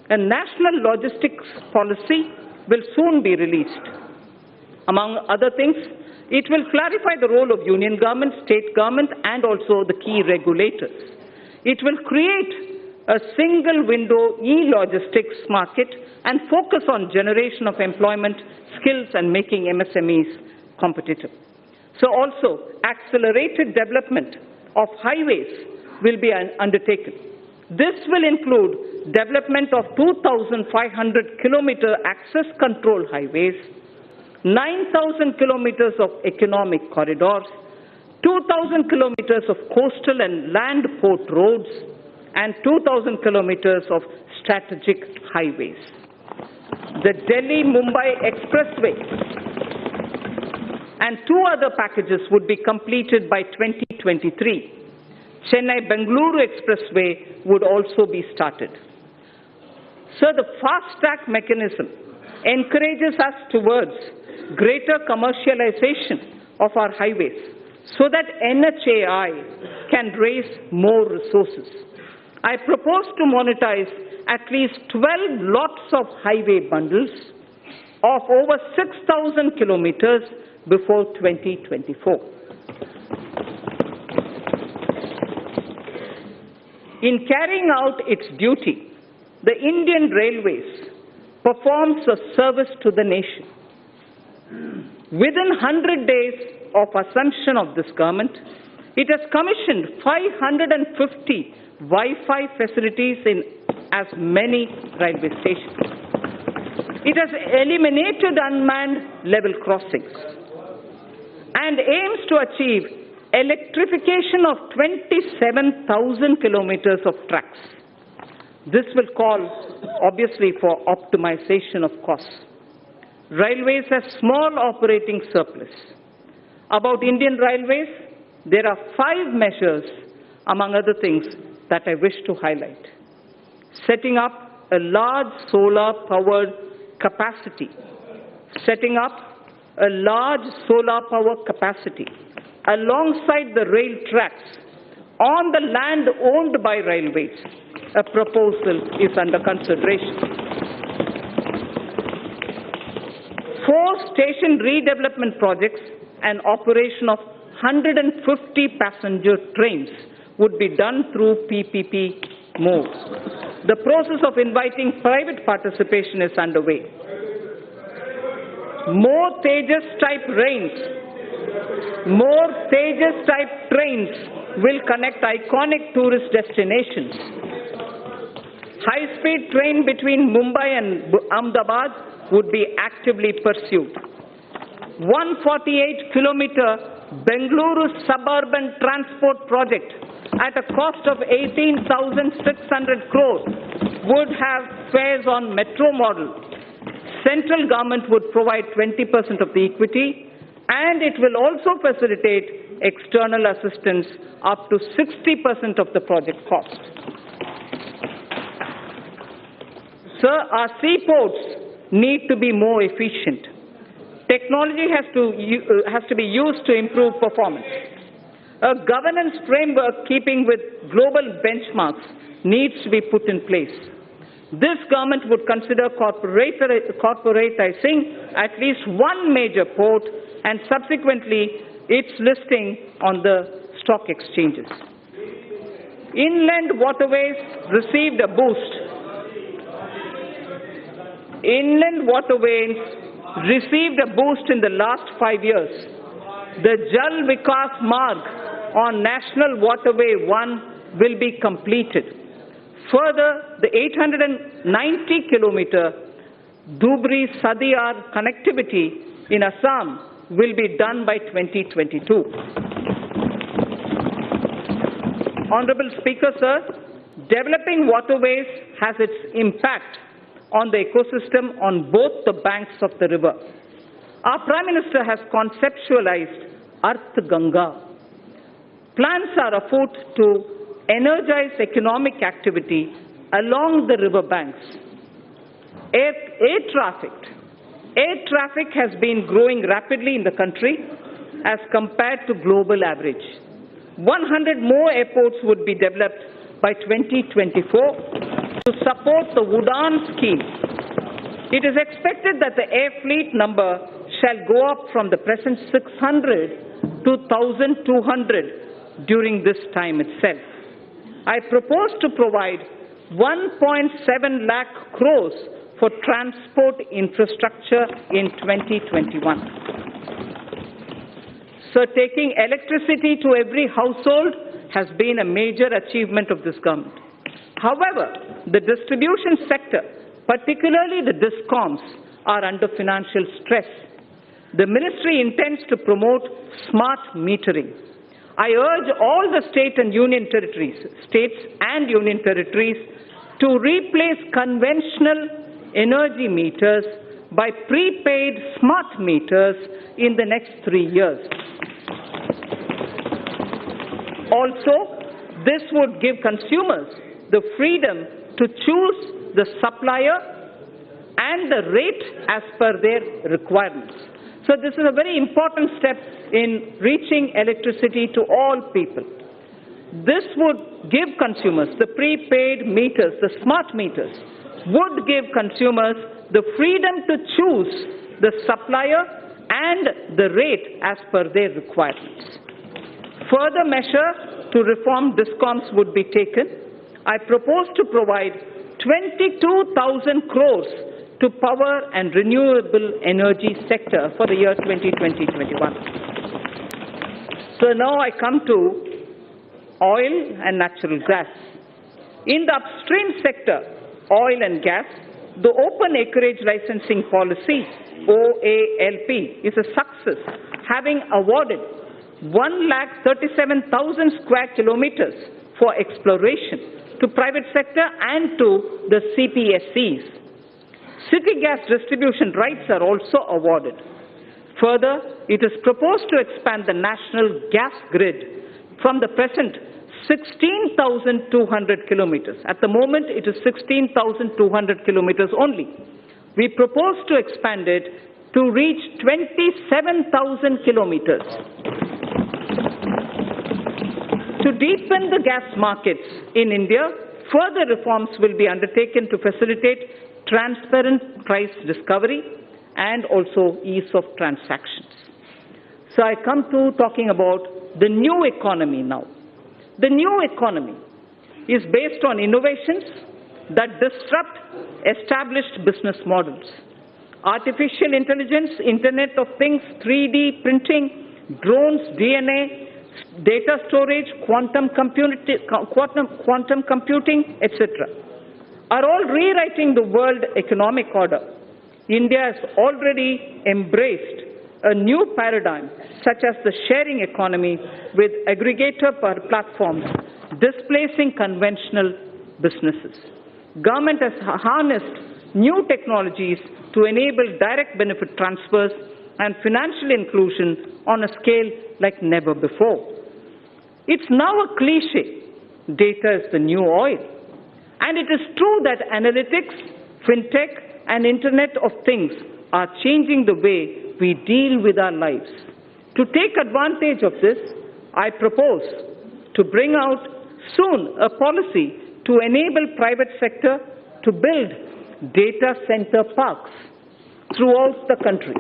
A national logistics policy will soon be released. Among other things, it will clarify the role of union government, state government, and also the key regulators. It will create a single window e-logistics market and focus on generation of employment, skills, and making MSMEs competitive. So also, accelerated development of highways will be undertaken. This will include development of 2,500 kilometer access control highways, 9,000 kilometers of economic corridors, 2,000 kilometers of coastal and land port roads, and 2,000 kilometers of strategic highways. The Delhi-Mumbai Expressway and 2 other packages would be completed by 2023. Chennai-Bengaluru Expressway would also be started. So the fast-track mechanism encourages us towards greater commercialization of our highways so that NHAI can raise more resources. I propose to monetize at least 12 lots of highway bundles of over 6,000 kilometers before 2024. In carrying out its duty, the Indian Railways performs a service to the nation. Within 100 days of assumption of this government, it has commissioned 550 Wi-Fi facilities in as many railway stations. It has eliminated unmanned level crossings and aims to achieve electrification of 27,000 kilometers of tracks. This will call, obviously, for optimization of costs. Railways have small operating surplus. About Indian Railways, there are 5 measures, among other things, that I wish to highlight. Setting up a large solar-powered capacity. Setting up a large solar power capacity alongside the rail tracks on the land owned by railways. A proposal is under consideration. 4 station redevelopment projects and operation of 150 passenger trains would be done through PPP mode. The process of inviting private participation is underway. More Tejas-type trains will connect iconic tourist destinations. High-speed train between Mumbai and Ahmedabad would be actively pursued. 148-kilometer Bengaluru suburban transport project at a cost of 18,600 crores would have fares on metro model. Central government would provide 20% of the equity, and it will also facilitate external assistance up to 60% of the project cost. Sir, our seaports need to be more efficient. Technology has to be used to improve performance. A governance framework keeping with global benchmarks needs to be put in place. This government would consider corporatizing at least one major port and subsequently its listing on the stock exchanges. Inland waterways received a boost. Inland waterways received a boost in the last 5 years. The Jal Vikas Marg on National Waterway 1 will be completed. Further, the 890-kilometer Dhubri-Sadiyar connectivity in Assam will be done by 2022. Honorable Speaker, sir, developing waterways has its impact on the ecosystem on both the banks of the river. Our Prime Minister has conceptualized Arth Ganga. Plans are afoot to energize economic activity along the river banks. Air traffic has been growing rapidly in the country as compared to global average. 100 more airports would be developed by 2024 to support the Udan scheme. It is expected that the air fleet number shall go up from the present 600 to 1,200 during this time itself. I propose to provide 1.7 lakh crores for transport infrastructure in 2021. So taking electricity to every household has been a major achievement of this government. However, the distribution sector, particularly the DISCOMs, are under financial stress. The ministry intends to promote smart metering. I urge all the states and union territories to replace conventional energy meters by prepaid smart meters in the next 3 years. Also, this would give consumers the freedom to choose the supplier and the rate as per their requirements. So this is a very important step in reaching electricity to all people. This would give consumers, the prepaid meters, the smart meters, would give consumers the freedom to choose the supplier and the rate as per their requirements. Further measures to reform DISCOMs would be taken. I propose to provide 22,000 crores to power and renewable energy sector for the year 2020-21. So now I come to oil and natural gas. In the upstream sector, oil and gas, the open acreage licensing policy, OALP, is a success, having awarded 137,000 square kilometers for exploration to private sector and to the CPSEs. City gas distribution rights are also awarded. Further, it is proposed to expand the national gas grid from the present 16,200 kilometers. At the moment, it is 16,200 kilometers only. We propose to expand it to reach 27,000 kilometers. To deepen the gas markets in India, further reforms will be undertaken to facilitate transparent price discovery and also ease of transactions. So I come to talking about the new economy now. The new economy is based on innovations that disrupt established business models. Artificial intelligence, Internet of Things, 3D printing, drones, DNA, data storage, quantum computing, etc. are all rewriting the world economic order. India has already embraced a new paradigm such as the sharing economy with aggregator platforms displacing conventional businesses. Government has harnessed new technologies to enable direct benefit transfers and financial inclusion on a scale like never before. It's now a cliche, data is the new oil. And it is true that analytics, fintech, and Internet of Things are changing the way we deal with our lives. To take advantage of this, I propose to bring out soon a policy to enable private sector to build data center parks throughout the country.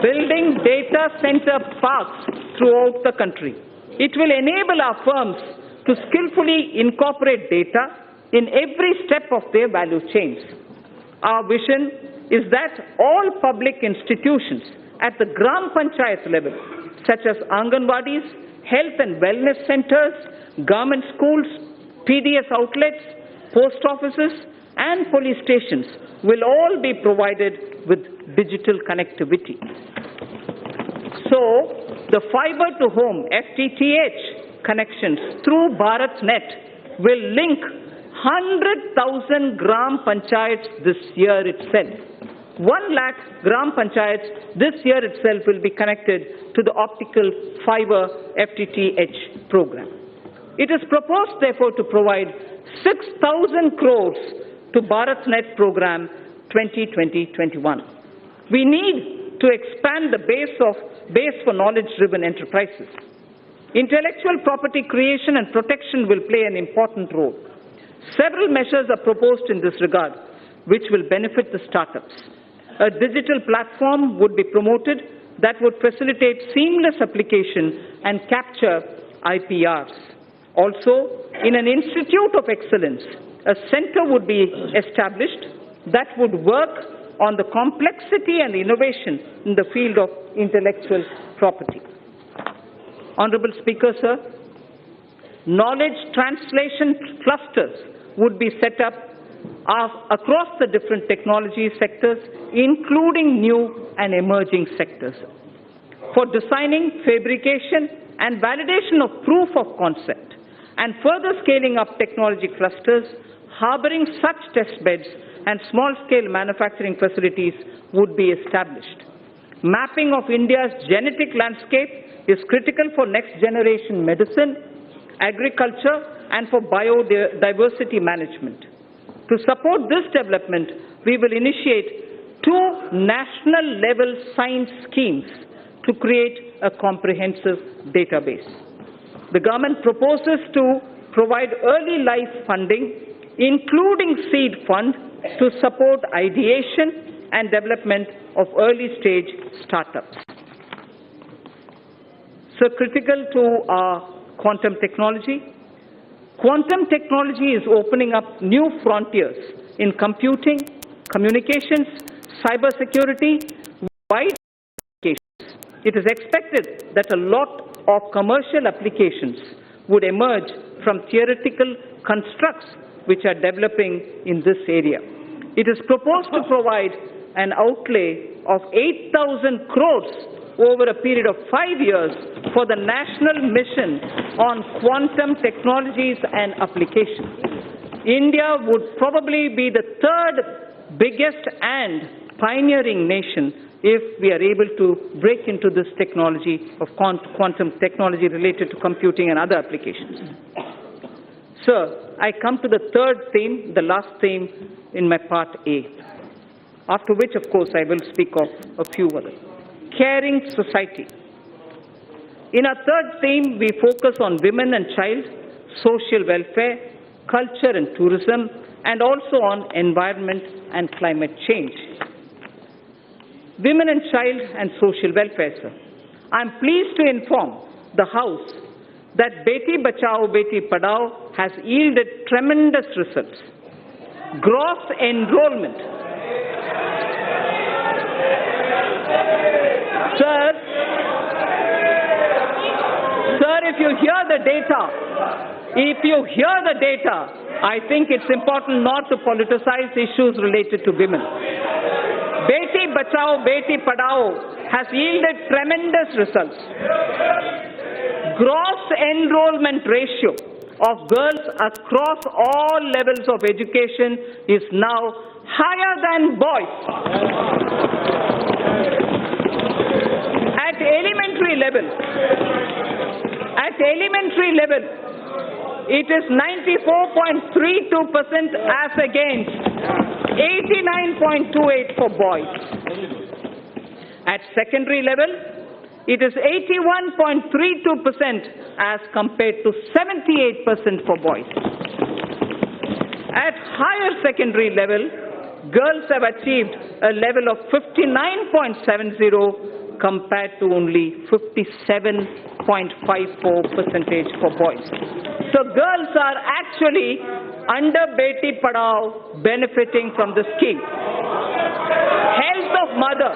Building data center parks throughout the country. It will enable our firms to skillfully incorporate data in every step of their value chains. Our vision is that all public institutions at the Gram Panchayat level, such as Anganwadis, health and wellness centers, government schools, PDS outlets, post offices, and police stations will all be provided with digital connectivity. So, the fiber to home FTTH connections through BharatNet will link 100,000 Gram Panchayats this year itself. 1 lakh Gram Panchayats this year itself will be connected to the optical fiber FTTH program. It is proposed, therefore, to provide 6,000 crores to BharatNet program 2020-21. We need to expand the base for knowledge-driven enterprises. Intellectual property creation and protection will play an important role. Several measures are proposed in this regard, which will benefit the startups. A digital platform would be promoted that would facilitate seamless application and capture IPRs. Also, in an institute of excellence, a center would be established that would work on the complexity and innovation in the field of intellectual property. Honorable Speaker, sir, knowledge translation clusters would be set up across the different technology sectors, including new and emerging sectors, for designing, fabrication, and validation of proof of concept, and further scaling up technology clusters, harboring such test beds and small-scale manufacturing facilities would be established. Mapping of India's genetic landscape is critical for next-generation medicine, agriculture, and for biodiversity management. To support this development, we will initiate 2 national-level science schemes to create a comprehensive database. The government proposes to provide early life funding, including seed fund, to support ideation and development of early-stage startups. So critical to our quantum technology. Quantum technology is opening up new frontiers in computing, communications, cybersecurity, wide applications. It is expected that a lot of commercial applications would emerge from theoretical constructs which are developing in this area. It is proposed to provide an outlay of 8,000 crores over a period of 5 years for the National Mission on Quantum Technologies and Applications. India would probably be the third biggest and pioneering nation if we are able to break into this technology of quantum technology related to computing and other applications. Sir, I come to the third theme, the last theme in my part A, after which, of course, I will speak of a few others. Caring society. In our third theme, we focus on women and child, social welfare, culture and tourism, and also on environment and climate change. Women and child and social welfare, sir. I am pleased to inform the House that Beti Bachao, Beti Padhao has yielded tremendous results. Gross enrollment. Sir, if you hear the data, I think it's important not to politicize issues related to women. Beti Bachao, Beti Padhao has yielded tremendous results. Gross enrollment ratio of girls across all levels of education is now higher than boys. At elementary level, it is 94.32% as against 89.28% for boys. At secondary level, it is 81.32% as compared to 78% for boys. At higher secondary level, girls have achieved a level of 59.70% compared to only 57.54% for boys. So girls are actually under Beti Padhao benefiting from the scheme. Health of mother.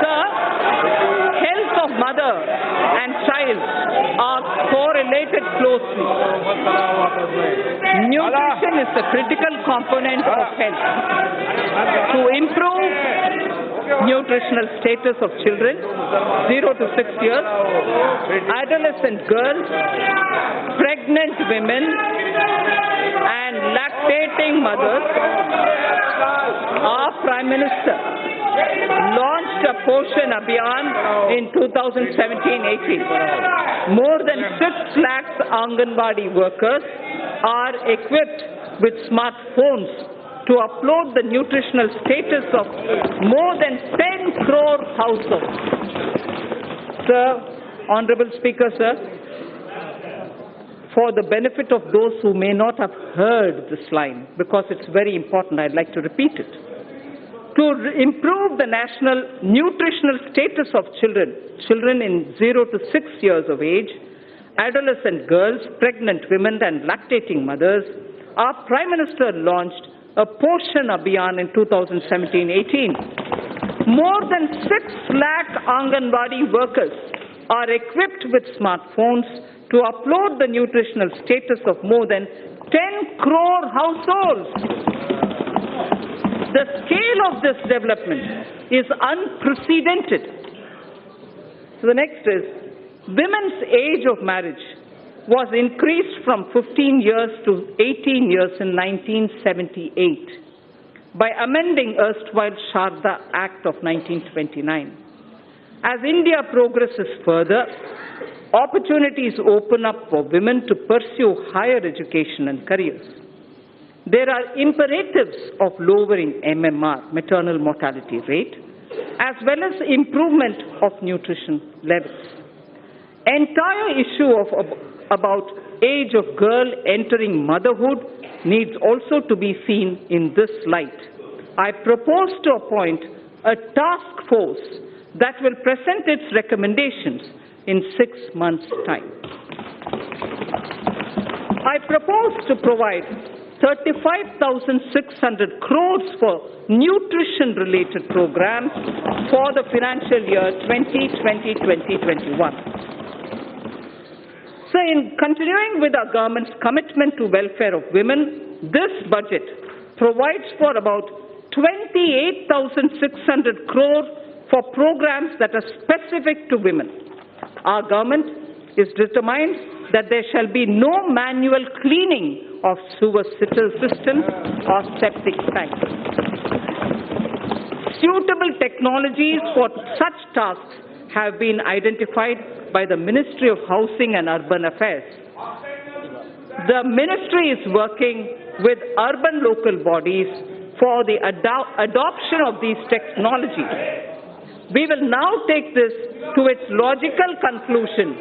Sir, health of mother and child are correlated closely. Nutrition is the critical component of health. To improve nutritional status of children 0 to 6 years, adolescent girls, pregnant women, and lactating mothers, our Prime Minister launched a Poshan Abhiyan in 2017-18. More than 6 lakhs Anganwadi workers are equipped with smartphones to upload the nutritional status of more than 10 crore households. Sir, Honorable Speaker, sir, for the benefit of those who may not have heard this line, because it's very important, I'd like to repeat it. To improve the national nutritional status of children in 0 to 6 years of age, adolescent girls, pregnant women and lactating mothers, our Prime Minister launched a Poshan Abhiyan in 2017-18. More than 6 lakh Anganwadi workers are equipped with smartphones to upload the nutritional status of more than 10 crore households. The scale of this development is unprecedented. So the next is, women's age of marriage was increased from 15 years to 18 years in 1978 by amending erstwhile Sharda Act of 1929. As India progresses further, opportunities open up for women to pursue higher education and careers. There are imperatives of lowering MMR, maternal mortality rate, as well as improvement of nutrition levels. Entire issue about age of girl entering motherhood needs also to be seen in this light. I propose to appoint a task force that will present its recommendations in 6 months' time. I propose to provide 35,600 crores for nutrition-related programs for the financial year 2020-2021. So in continuing with our government's commitment to welfare of women, this budget provides for about 28,600 crore for programs that are specific to women. Our government is determined that there shall be no manual cleaning of sewer systems or septic tanks. Suitable technologies for such tasks have been identified by the Ministry of Housing and Urban Affairs. The ministry is working with urban local bodies for the adoption of these technologies. We will now take this to its logical conclusion.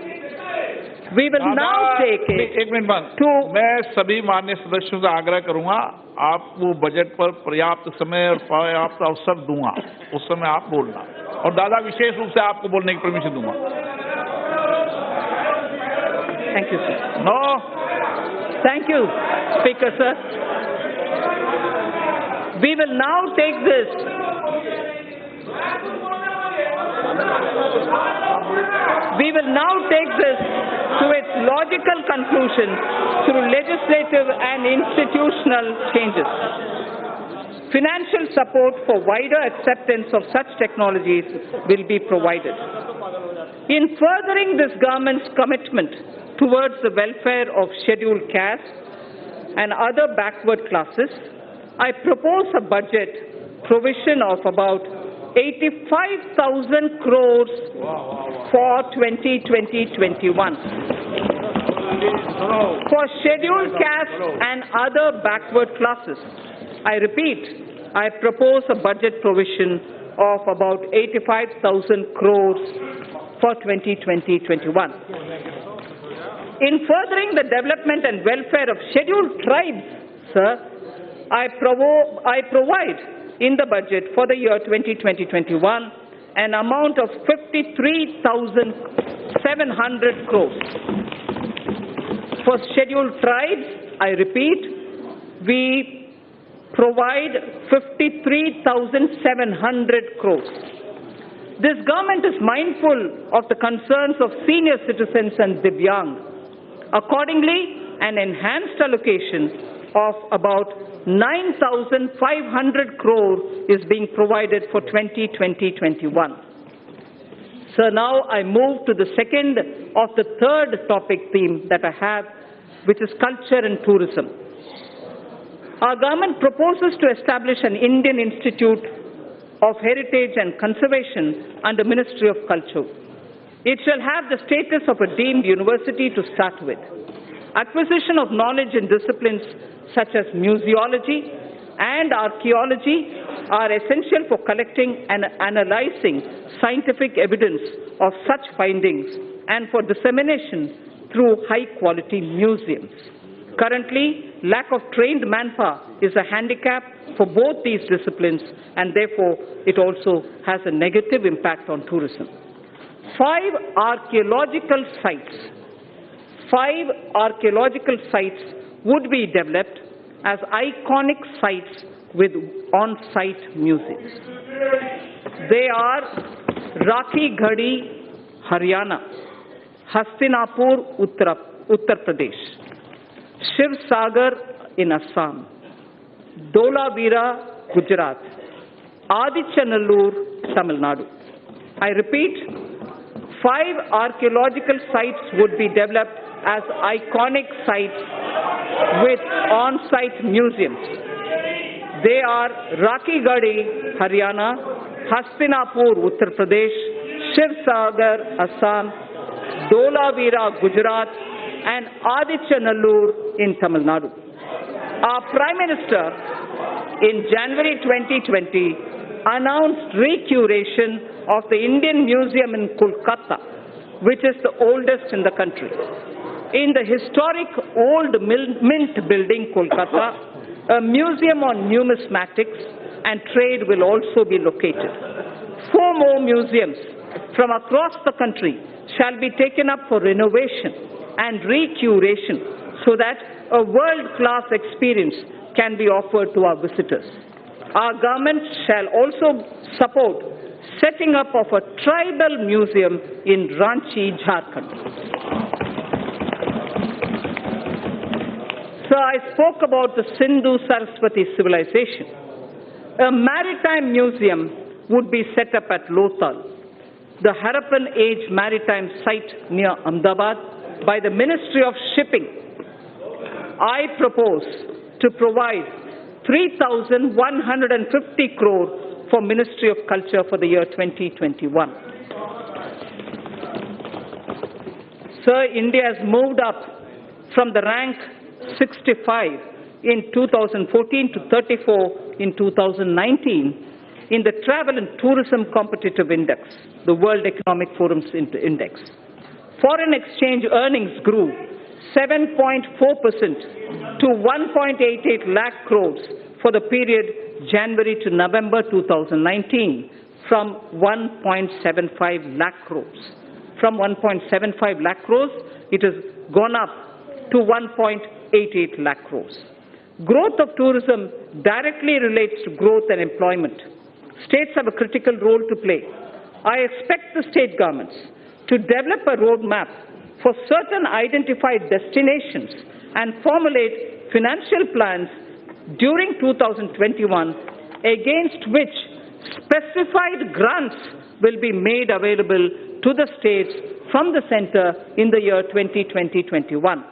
We will now take it एक minute बंद to मैं सभी माननीय सदस्यों से आग्रह करूंगा आपको बजट पर पर्याप्त समय और पर्याप्त अवसर दूंगा उस समय आप बोलना और दादा विशेष रूप से आपको बोलने की परमिशन दूंगा Thank you, sir. No Thank you, Speaker, sir. We will now take this to its logical conclusion through legislative and institutional changes. Financial support for wider acceptance of such technologies will be provided. In furthering this government's commitment towards the welfare of scheduled castes and other backward classes, I propose a budget provision of about 85,000 crores for 2020-21 for scheduled castes and other backward classes. I repeat, I propose a budget provision of about 85,000 crores for 2020-21. In furthering the development and welfare of scheduled tribes, sir, I provide in the budget for the year 2020-21 an amount of 53,700 crores. For scheduled tribes, I repeat, we provide 53,700 crores. This government is mindful of the concerns of senior citizens and Divyang. Accordingly, an enhanced allocation of about 9,500 crore is being provided for 2020-21. So now I move to the second of the third topic theme that I have, which is culture and tourism. Our government proposes to establish an Indian Institute of Heritage and Conservation under Ministry of Culture. It shall have the status of a deemed university to start with. Acquisition of knowledge in disciplines such as museology and archaeology are essential for collecting and analyzing scientific evidence of such findings and for dissemination through high-quality museums. Currently, lack of trained manpower is a handicap for both these disciplines, and therefore it also has a negative impact on tourism. 5 archaeological sites would be developed as iconic sites with on-site museums. They are Rakhi Ghadi, Haryana; Hastinapur, Uttar Pradesh; Shiv Sagar in Assam; Dholavira, Gujarat; Adichanallur, Tamil Nadu. I repeat, 5 archaeological sites would be developed as iconic sites with on-site museums. They are Rakhi Ghadi, Haryana; Hastinapur, Uttar Pradesh; Shiv Sagar, Assam; Dholavira, Gujarat; and Adichanallur in Tamil Nadu. Our Prime Minister in January 2020 announced recuration of the Indian Museum in Kolkata, which is the oldest in the country. In the historic old Mint building, Kolkata, a museum on numismatics and trade will also be located. 4 more museums from across the country shall be taken up for renovation and recuration so that a world-class experience can be offered to our visitors. Our government shall also support setting up of a tribal museum in Ranchi, Jharkhand. So I spoke about the Sindhu-Saraswati civilization. A maritime museum would be set up at Lothal, the Harappan Age maritime site near Ahmedabad, by the Ministry of Shipping. I propose to provide 3,150 crore for Ministry of Culture for the year 2021. Sir, India has moved up from the rank 65 in 2014 to 34 in 2019 in the Travel and Tourism Competitive Index, the World Economic Forum's index. Foreign exchange earnings grew 7.4% to 1.88 lakh crores for the period January to November 2019 from 1.75 lakh crores. From 1.75 lakh crores, it has gone up to 1.88 lakh crores. Growth of tourism directly relates to growth and employment. States have a critical role to play. I expect the state governments to develop a roadmap for certain identified destinations and formulate financial plans during 2021 against which specified grants will be made available to the states from the centre in the year 2020-21.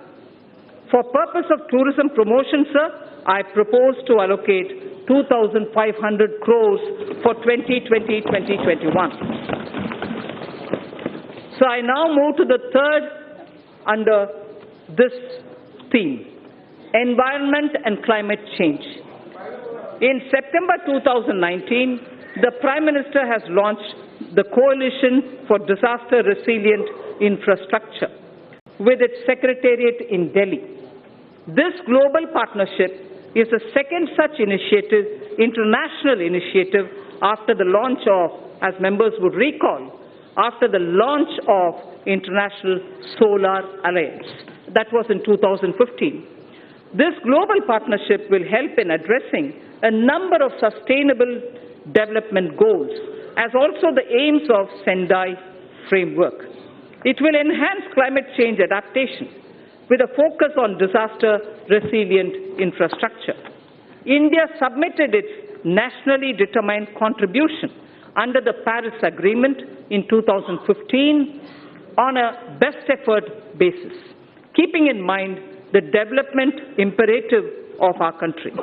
For purpose of tourism promotion, sir, I propose to allocate 2,500 crores for 2020-2021. So I now move to the third under this theme, environment and climate change. In September 2019, the Prime Minister has launched the Coalition for Disaster Resilient Infrastructure with its secretariat in Delhi. This global partnership is the second such initiative, international initiative, after the launch of, as members would recall, after the launch of International Solar Alliance. That was in 2015. This global partnership will help in addressing a number of sustainable development goals, as also the aims of Sendai framework. It will enhance climate change adaptation with a focus on disaster-resilient infrastructure. India submitted its nationally determined contribution under the Paris Agreement in 2015 on a best effort basis, keeping in mind the development imperative of our country.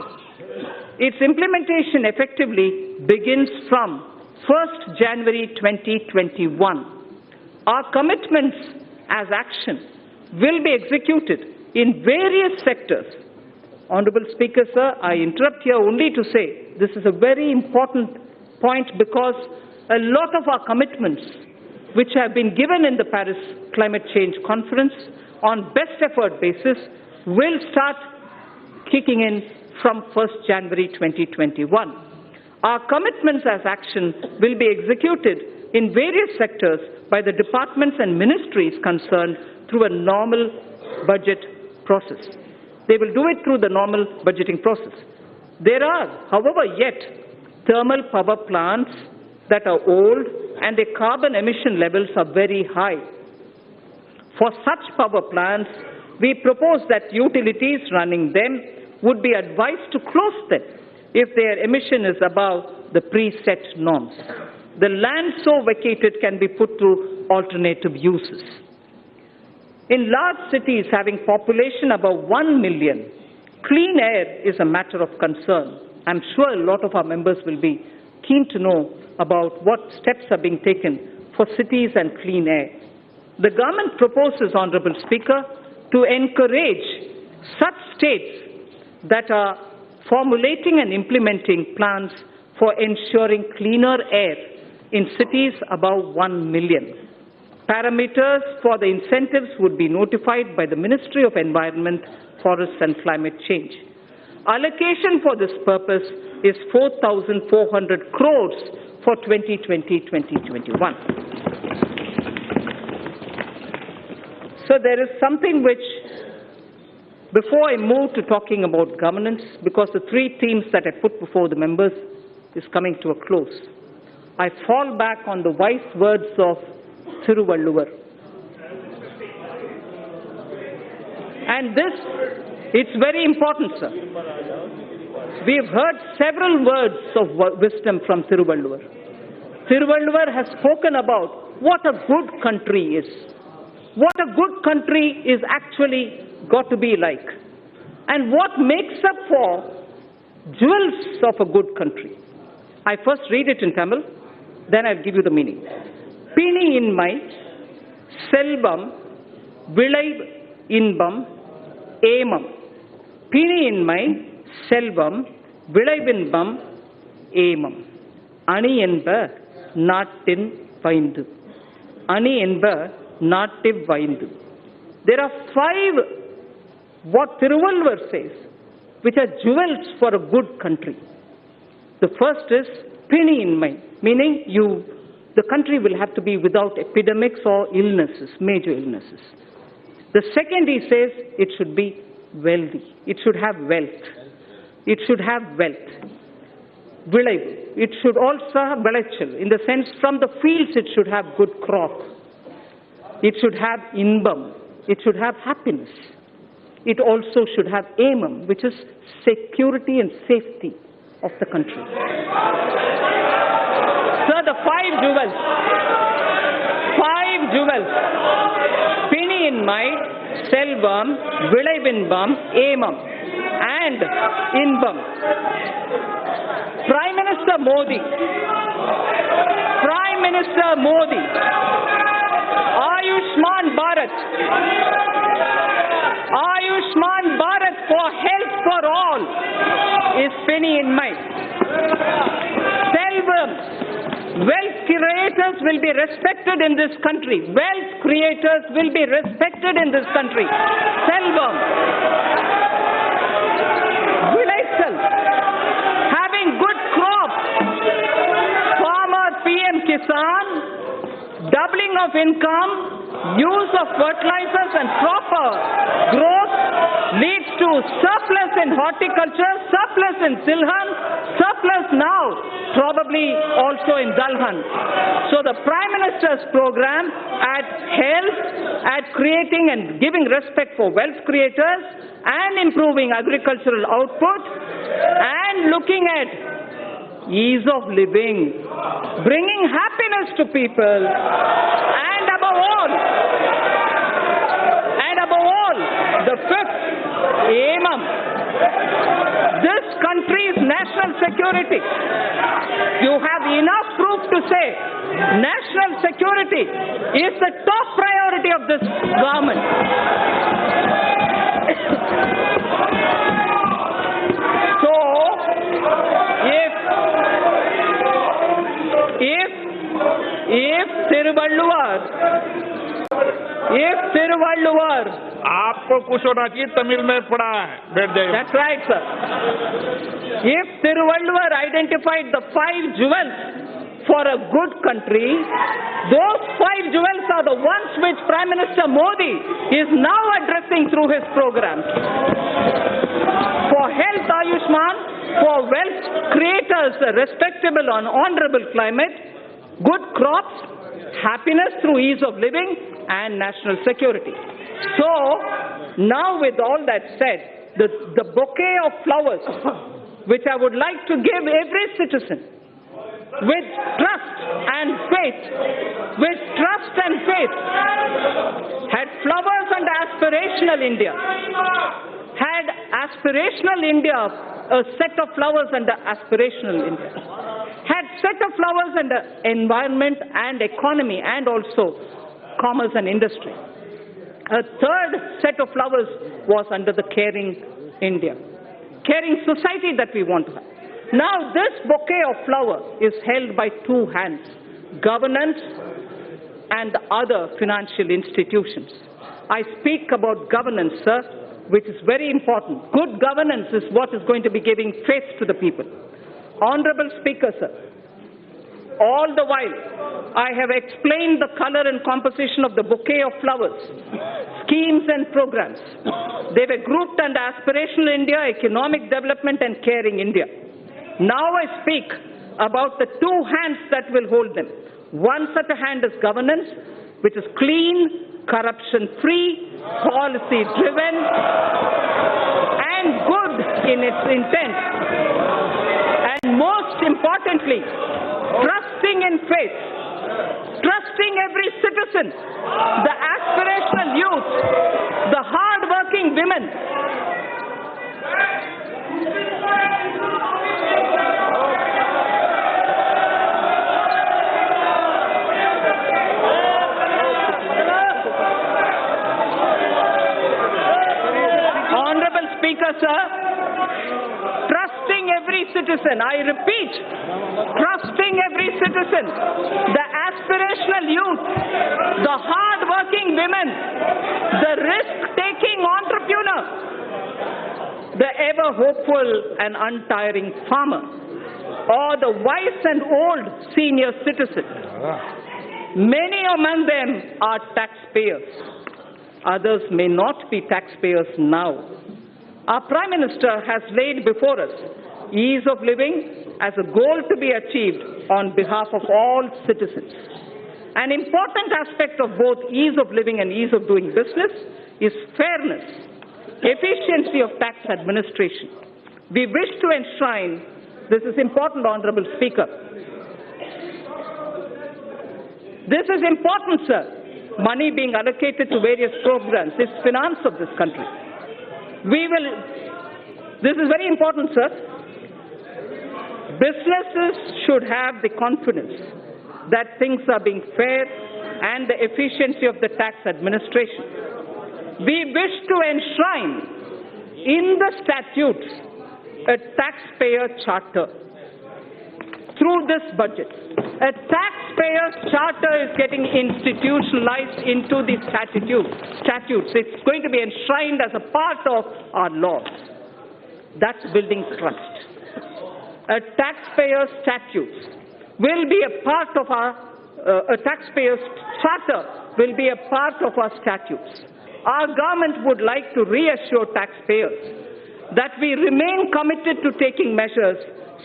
Its implementation effectively begins from 1st January 2021. Our commitments as action will be executed in various sectors. Honourable Speaker, sir, I interrupt here only to say this is a very important point because a lot of our commitments which have been given in the Paris Climate Change Conference on best effort basis will start kicking in from 1st January 2021. Our commitments as action will be executed in various sectors by the departments and ministries concerned through a normal budget process. They will do it through the normal budgeting process. There are, however, yet thermal power plants that are old and their carbon emission levels are very high. For such power plants, we propose that utilities running them would be advised to close them if their emission is above the preset norms. The land so vacated can be put to alternative uses. In large cities having population above 1 million, clean air is a matter of concern. I'm sure a lot of our members will be keen to know about what steps are being taken for cities and clean air. The government proposes, Honourable Speaker, to encourage such states that are formulating and implementing plans for ensuring cleaner air in cities above 1 million. Parameters for the incentives would be notified by the Ministry of Environment, Forests and Climate Change. Allocation for this purpose is 4,400 crores for 2020-2021. So there is something which, before I move to talking about governance, because the three themes that I put before the members is coming to a close, I fall back on the wise words of Thiruvalluvar. And this It's very important, sir. We've heard several words of wisdom from Thiruvalluvar. Thiruvalluvar has spoken about what a good country is. What a good country is actually got to be like. And what makes up for jewels of a good country. I first read it in Tamil, then I'll give you the meaning. Pini inmai, selvam, vilai inbam, emam. Pini inmai, selvam, vilai inbam, emam. Ani enba nattin vaindu. Ani enba nattiv vaindu. There are 5 what Thiruvalluvar says, which are jewels for a good country. The first is pini inmai, meaning the country will have to be without epidemics or illnesses, major illnesses. The second, he says, it should be wealthy. It should have wealth. It should have wealth. Vilai. It should also have velachal. In the sense, from the fields, it should have good crop. It should have inbam. It should have happiness. It also should have emam, which is security and safety of the country. Sir, the 5 jewels. 5 jewels. Pini inmai, selvam, vilai inbam, emam, and inbam. Prime Minister Modi. Prime Minister Modi. Ayushman Bharat. Ayushman Bharat for health for all is penny in mind. Selvam, wealth creators will be respected in this country. Wealth creators will be respected in this country. Selvam. Vilaichal, having good crops. Farmer PM Kisan, doubling of income, use of fertilizers and proper growth leads to surplus in horticulture, surplus in Silhan, surplus now probably also in Dalhan. So the Prime Minister's program at health, at creating and giving respect for wealth creators and improving agricultural output and looking at ease of living, bringing happiness to people, and above all, the 5th, emam, this country's national security. You have enough proof to say national security is the top priority of this government. So, if Thiruvalluvar, आपको कुछ होना चाहिए, तमिल में पढ़ा है, बैठ जाइए. That's right, sir. If Thiruvalluvar identified the 5 jewels for a good country, those 5 jewels are the ones which Prime Minister Modi is now addressing through his program. For health, Ayushman, for wealth creators, a respectable and honorable climate, good crops, happiness through ease of living, and national security. So, now with all that said, the bouquet of flowers, which I would like to give every citizen, with trust and faith, had flowers under Aspirational India, had Aspirational India, a set of flowers under Aspirational India, had set of flowers under environment and economy and also commerce and industry. A third set of flowers was under the Caring India, caring society that we want to have. Now this bouquet of flowers is held by 2 hands, governance and other financial institutions. I speak about governance, sir, which is very important. Good governance is what is going to be giving faith to the people. Honorable Speaker, sir, all the while I have explained the color and composition of the bouquet of flowers, schemes and programs. They were grouped under Aspirational India, Economic Development and Caring India. Now I speak about the 2 hands that will hold them. One such a hand is governance, which is clean, corruption-free, policy-driven, and good in its intent. And most importantly, trusting in faith, trusting every citizen, the aspirational youth, the hard-working women. Honorable Speaker, sir, trusting every citizen, I repeat, trusting every citizen, the aspirational youth, the hard-working women, the risk-taking entrepreneur, the ever-hopeful and untiring farmer, or the wise and old senior citizen. Many among them are taxpayers. Others may not be taxpayers now. Our Prime Minister has laid before us ease of living as a goal to be achieved on behalf of all citizens. An important aspect of both ease of living and ease of doing business is fairness, efficiency of tax administration. We wish to enshrine, this is important, Honorable Speaker. This is important, sir. Money being allocated to various programs is finance of this country. This is very important, sir. Businesses should have the confidence that things are being fair and the efficiency of the tax administration. We wish to enshrine in the statutes a taxpayer charter. Through this budget, a taxpayer charter is getting institutionalized into the statutes. It's going to be enshrined as a part of our laws. That's building trust. A taxpayer statute will be a part of a taxpayer charter will be a part of our statutes. Our government would like to reassure taxpayers that we remain committed to taking measures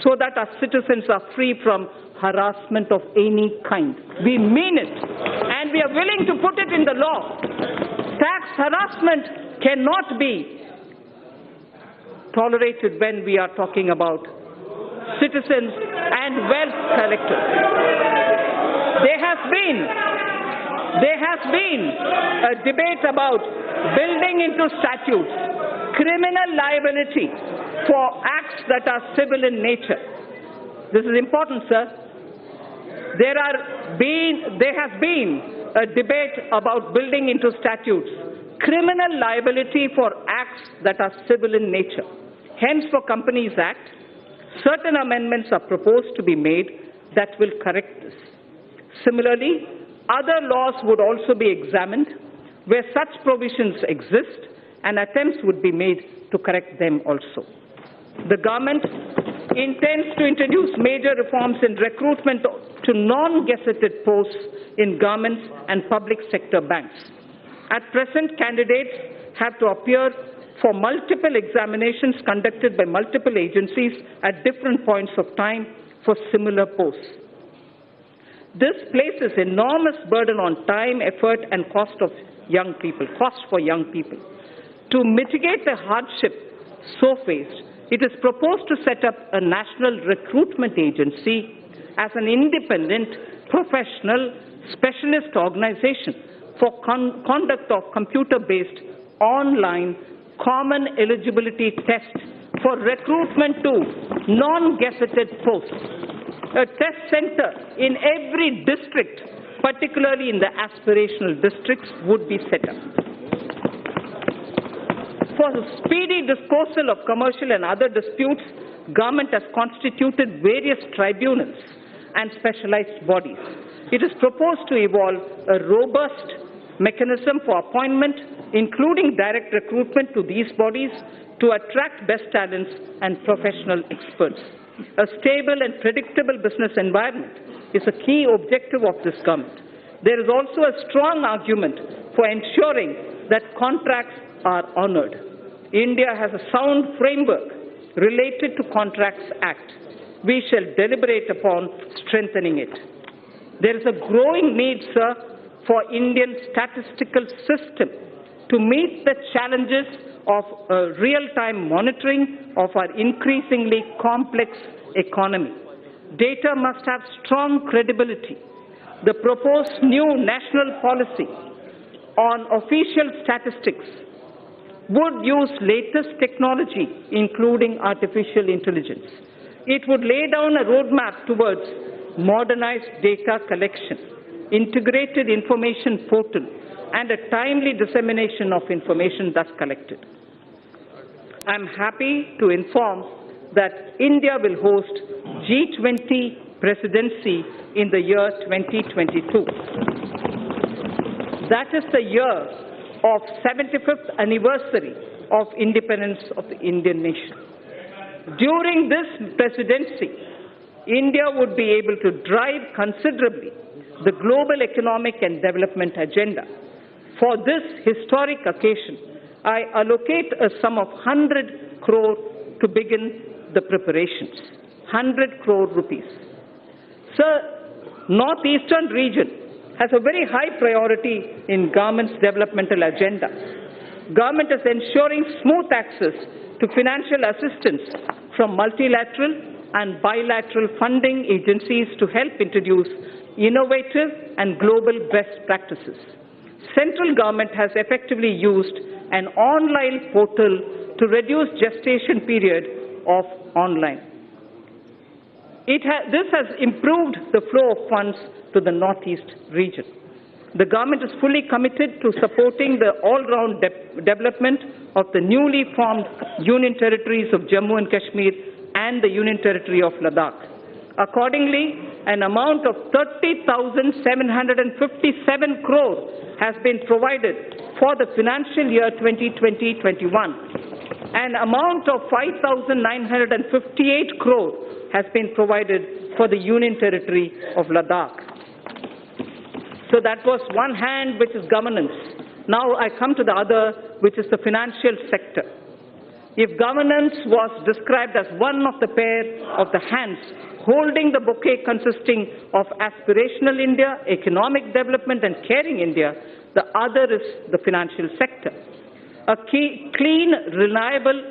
so that our citizens are free from harassment of any kind. We mean it, and we are willing to put it in the law. Tax harassment cannot be tolerated when we are talking about citizens and wealth collectors. There has been a debate about building into statutes criminal liability for acts that are civil in nature. This is important, sir. There has been a debate about building into statutes criminal liability for acts that are civil in nature. Hence, for Companies Act, certain amendments are proposed to be made that will correct this. Similarly, other laws would also be examined where such provisions exist, and attempts would be made to correct them also. The government intends to introduce major reforms in recruitment to non-gazetted posts in governments and public sector banks. At present, candidates have to appear for multiple examinations conducted by multiple agencies at different points of time for similar posts. This places enormous burden on time, effort, and cost for young people. To mitigate the hardship so faced, it is proposed to set up a national recruitment agency as an independent, professional, specialist organization for conduct of computer-based online common eligibility test for recruitment to non-gazetted posts. A test center in every district, particularly in the aspirational districts, would be set up. For the speedy disposal of commercial and other disputes, government has constituted various tribunals and specialized bodies. It is proposed to evolve a robust mechanism for appointment, including direct recruitment to these bodies to attract best talents and professional experts. A stable and predictable business environment is a key objective of this government. There is also a strong argument for ensuring that contracts are honored. India has a sound framework related to Contracts Act. We shall deliberate upon strengthening it. There is a growing need, sir, for Indian statistical system to meet the challenges of real-time monitoring of our increasingly complex economy. Data must have strong credibility. The proposed new national policy on official statistics would use latest technology, including artificial intelligence. It would lay down a roadmap towards modernized data collection, integrated information portal, and a timely dissemination of information thus collected. I am happy to inform that India will host G20 presidency in the year 2022. That is the year of 75th anniversary of independence of the Indian nation. During this presidency, India would be able to drive considerably the global economic and development agenda. For this historic occasion, I allocate a sum of 100 crore to begin the preparations. 100 crore rupees. Sir, Northeastern region has a very high priority in government's developmental agenda. Government is ensuring smooth access to financial assistance from multilateral and bilateral funding agencies to help introduce innovative and global best practices. Central government has effectively used an online portal to reduce gestation period of online. This has improved the flow of funds to the Northeast region. The government is fully committed to supporting the all-round development of the newly formed Union Territories of Jammu and Kashmir and the Union Territory of Ladakh. Accordingly, an amount of 30,757 crore has been provided for the financial year 2020-21. An amount of 5,958 crore has been provided for the Union Territory of Ladakh. So that was one hand, which is governance. Now I come to the other, which is the financial sector. If governance was described as one of the pair of the hands holding the bouquet consisting of aspirational India, economic development and caring India, the other is the financial sector. A clean, reliable,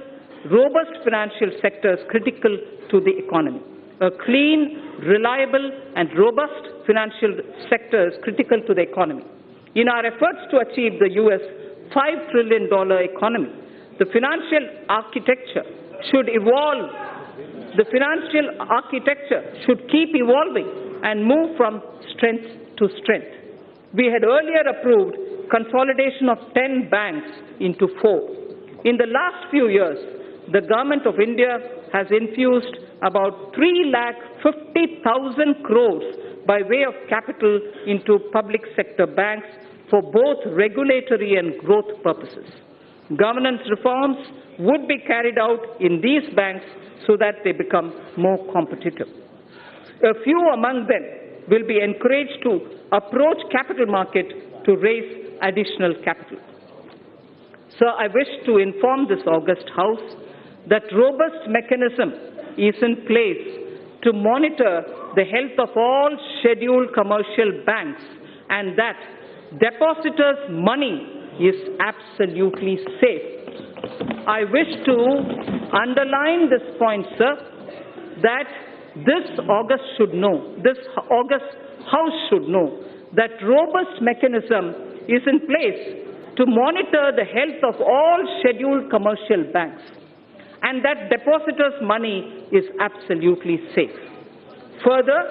robust financial sector is critical to the economy. A clean, reliable and robust financial sector is critical to the economy. In our efforts to achieve the US $5 trillion economy, the financial architecture should evolve. The financial architecture should keep evolving and move from strength to strength. We had earlier approved consolidation of 10 banks into 4. In the last few years, the Government of India has infused about 3,50,000 crores by way of capital into public sector banks for both regulatory and growth purposes. Governance reforms would be carried out in these banks so that they become more competitive. A few among them will be encouraged to approach capital market to raise additional capital. So I wish to inform this august House that robust mechanism is in place to monitor the health of all scheduled commercial banks and that depositors' money is absolutely safe. I wish to underline this point, sir, that this August House should know that robust mechanism is in place to monitor the health of all scheduled commercial banks and that depositors' money is absolutely safe. Further,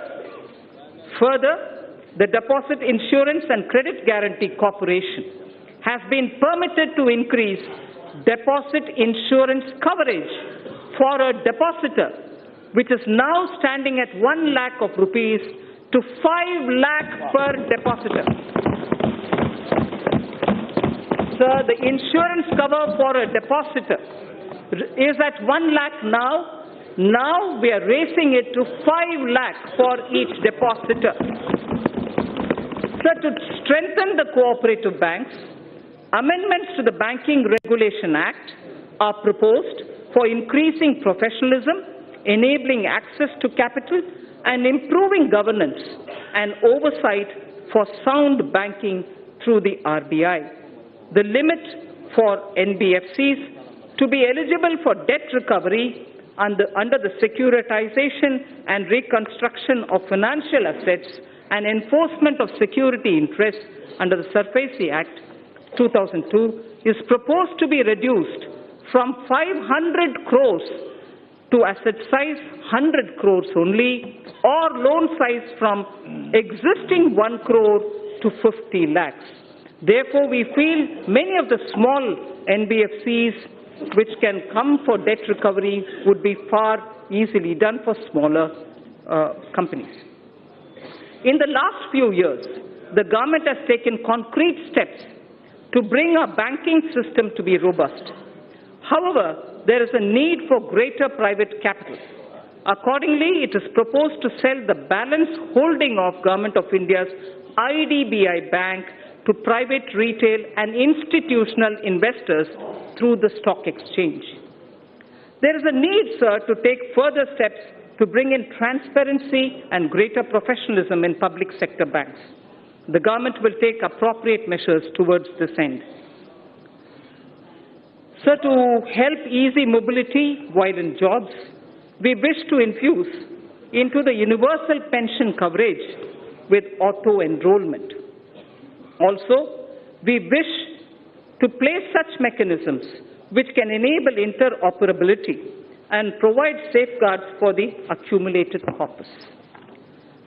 the Deposit Insurance and Credit Guarantee Corporation has been permitted to increase deposit insurance coverage for a depositor, which is now standing at 1 lakh of rupees to 5 lakh per depositor. Sir, the insurance cover for a depositor is at 1 lakh now. Now we are raising it to 5 lakh for each depositor. Sir, to strengthen the cooperative banks, amendments to the Banking Regulation Act are proposed for increasing professionalism, enabling access to capital, and improving governance and oversight for sound banking through the RBI. The limit for NBFCs to be eligible for debt recovery under the Securitization and Reconstruction of Financial Assets and Enforcement of Security Interests under the SARFAESI Act 2002 is proposed to be reduced from 500 crores to asset size 100 crores only, or loan size from existing 1 crore to 50 lakhs. Therefore, we feel many of the small NBFCs which can come for debt recovery would be far easily done for smaller companies. In the last few years, the government has taken concrete steps to bring our banking system to be robust. However, there is a need for greater private capital. Accordingly, it is proposed to sell the balance holding of Government of India's IDBI Bank to private, retail and institutional investors through the stock exchange. There is a need, sir, to take further steps to bring in transparency and greater professionalism in public sector banks. The government will take appropriate measures towards this end. Sir, to help easy mobility while in jobs, we wish to infuse into the universal pension coverage with auto-enrollment. Also, we wish to place such mechanisms which can enable interoperability and provide safeguards for the accumulated corpus.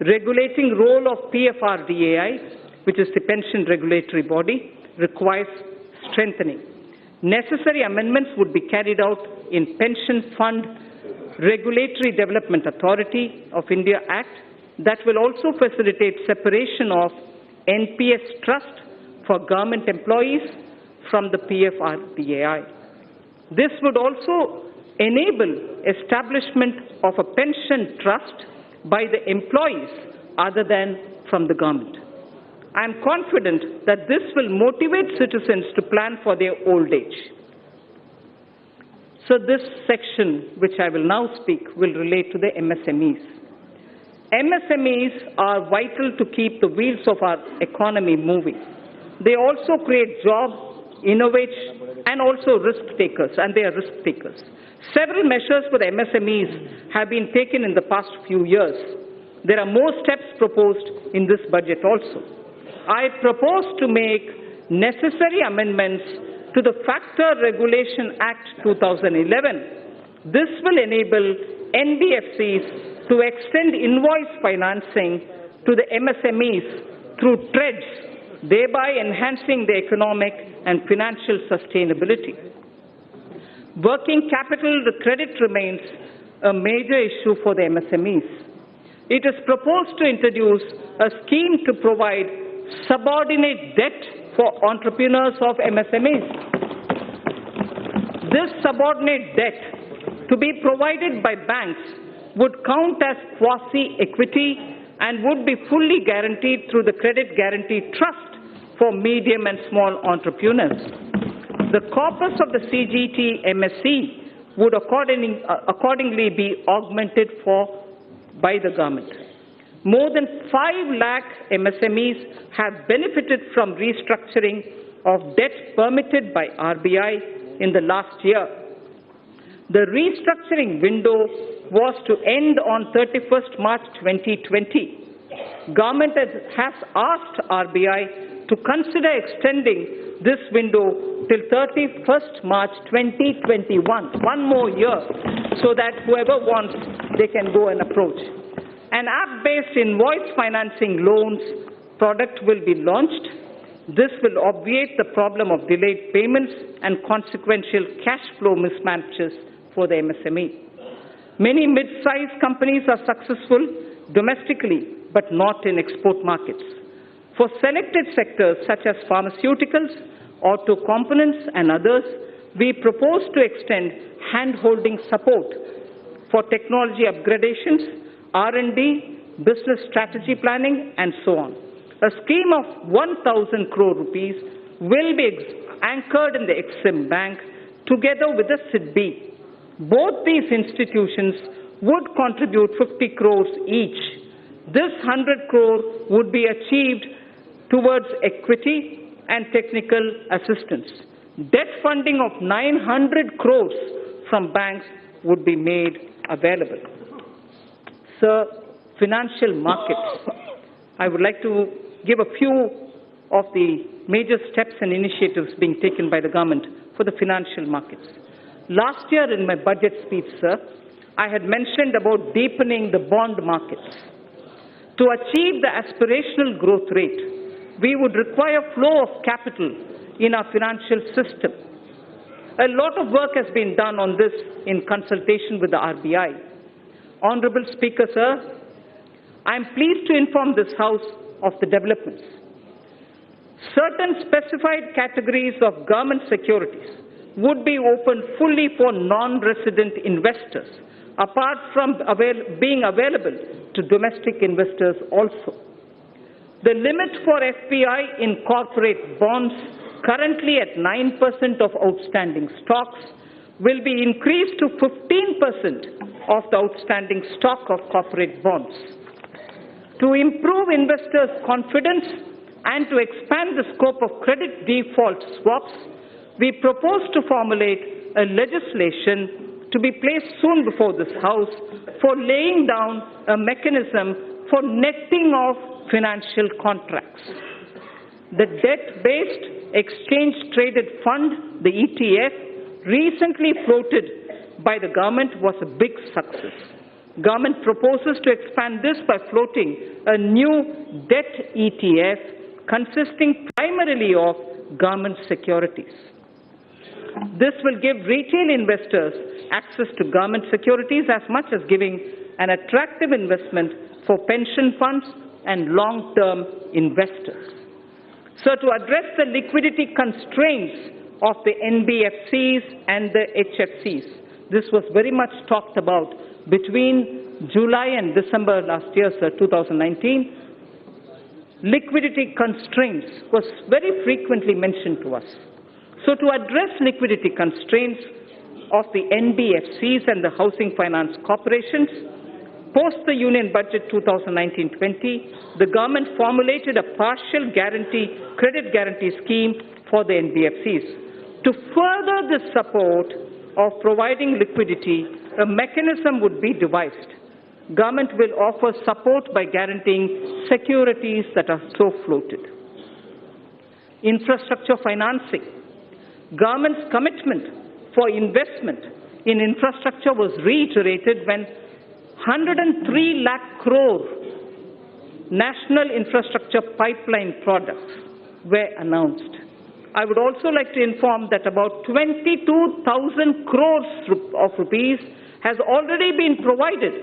Regulating role of PFRDAI, which is the pension regulatory body, requires strengthening. Necessary amendments would be carried out in Pension Fund Regulatory Development Authority of India Act that will also facilitate separation of NPS trust for government employees from the PFRDAI. This would also enable establishment of a pension trust by the employees other than from the government. I am confident that this will motivate citizens to plan for their old age. So this section, which I will now speak, will relate to the MSMEs. MSMEs are vital to keep the wheels of our economy moving. They also create jobs, innovate, and also risk takers, and they are risk takers. Several measures for the MSMEs have been taken in the past few years. There are more steps proposed in this budget also. I propose to make necessary amendments to the Factor Regulation Act 2011. This will enable NBFCs to extend invoice financing to the MSMEs through TREDS, thereby enhancing the economic and financial sustainability. Working capital credit remains a major issue for the MSMEs. It is proposed to introduce a scheme to provide subordinate debt for entrepreneurs of MSMEs. This subordinate debt to be provided by banks would count as quasi-equity and would be fully guaranteed through the Credit Guarantee Trust for medium and small entrepreneurs. The corpus of the CGT MSC would accordingly be augmented by the government. More than 5 lakh MSMEs have benefited from restructuring of debt permitted by RBI in the last year. The restructuring window was to end on 31st March 2020. Government has asked RBI to consider extending this window till 31st March 2021, one more year, so that whoever wants, they can go and approach. An app-based invoice financing loans product will be launched. This will obviate the problem of delayed payments and consequential cash flow mismatches for the MSME. Many mid-sized companies are successful domestically, but not in export markets. For selected sectors such as pharmaceuticals, auto components and others, we propose to extend hand-holding support for technology upgradations, R&D, business strategy planning, and so on. A scheme of 1,000 crore rupees will be anchored in the Exim Bank together with the SIDBI. Both these institutions would contribute 50 crores each. This 100 crore would be achieved towards equity and technical assistance. Debt funding of 900 crores from banks would be made available. Sir, financial markets. I would like to give a few of the major steps and initiatives being taken by the government for the financial markets. Last year in my budget speech, sir, I had mentioned about deepening the bond markets. To achieve the aspirational growth rate, we would require flow of capital in our financial system. A lot of work has been done on this in consultation with the RBI. Honorable Speaker, sir, I am pleased to inform this House of the developments. Certain specified categories of government securities would be opened fully for non-resident investors, apart from being available to domestic investors also. The limit for FPI in corporate bonds, currently at 9% of outstanding stocks, will be increased to 15% of the outstanding stock of corporate bonds. To improve investors' confidence and to expand the scope of credit default swaps, we propose to formulate a legislation to be placed soon before this House for laying down a mechanism for netting of financial contracts. The debt-based exchange-traded fund, the ETF, recently floated by the government was a big success. Government proposes to expand this by floating a new debt ETF consisting primarily of government securities. This will give retail investors access to government securities as much as giving an attractive investment for pension funds and long-term investors. So to address the liquidity constraints of the NBFCs and the HFCs, this was very much talked about between July and December last year, sir, 2019. Liquidity constraints was very frequently mentioned to us. So to address liquidity constraints of the NBFCs and the housing finance corporations, post the Union Budget 2019-20, the government formulated a partial credit guarantee scheme for the NBFCs. To further the support of providing liquidity, a mechanism would be devised. Government will offer support by guaranteeing securities that are so floated. Infrastructure financing. Government's commitment for investment in infrastructure was reiterated when 103 lakh crore national infrastructure pipeline projects were announced. I would also like to inform that about 22,000 crores of rupees has already been provided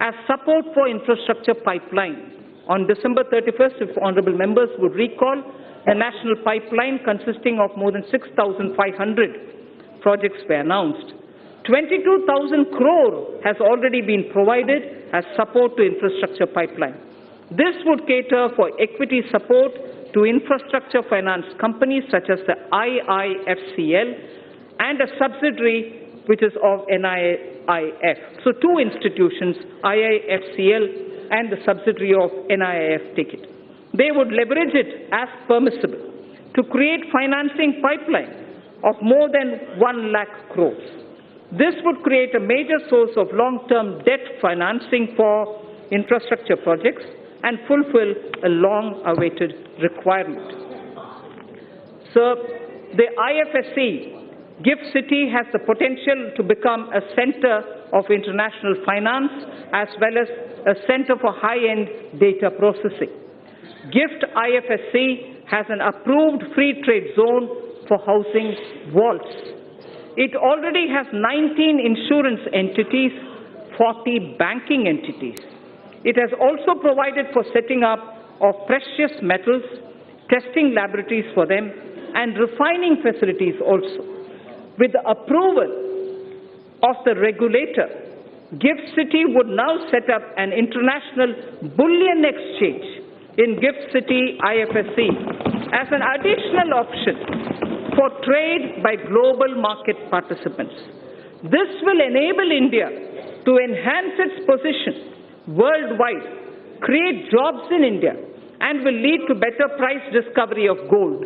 as support for infrastructure pipeline. On December 31st, if honorable members would recall, the national pipeline consisting of more than 6,500 projects were announced. 22,000 crore has already been provided as support to infrastructure pipeline. This would cater for equity support to infrastructure finance companies such as the IIFCL and a subsidiary which is of NIIF. So two institutions, IIFCL and the subsidiary of NIIF, take it. They would leverage it as permissible to create financing pipeline of more than 1 lakh crores. This would create a major source of long-term debt financing for infrastructure projects and fulfill a long-awaited requirement. So, the IFSC, GIFT City, has the potential to become a center of international finance as well as a center for high-end data processing. GIFT IFSC has an approved free trade zone for housing vaults. It already has 19 insurance entities, 40 banking entities. It has also provided for setting up of precious metals, testing laboratories for them, and refining facilities also. With the approval of the regulator, GIFT City would now set up an international bullion exchange in GIFT City IFSC as an additional option for trade by global market participants. This will enable India to enhance its position worldwide, create jobs in India, and will lead to better price discovery of gold.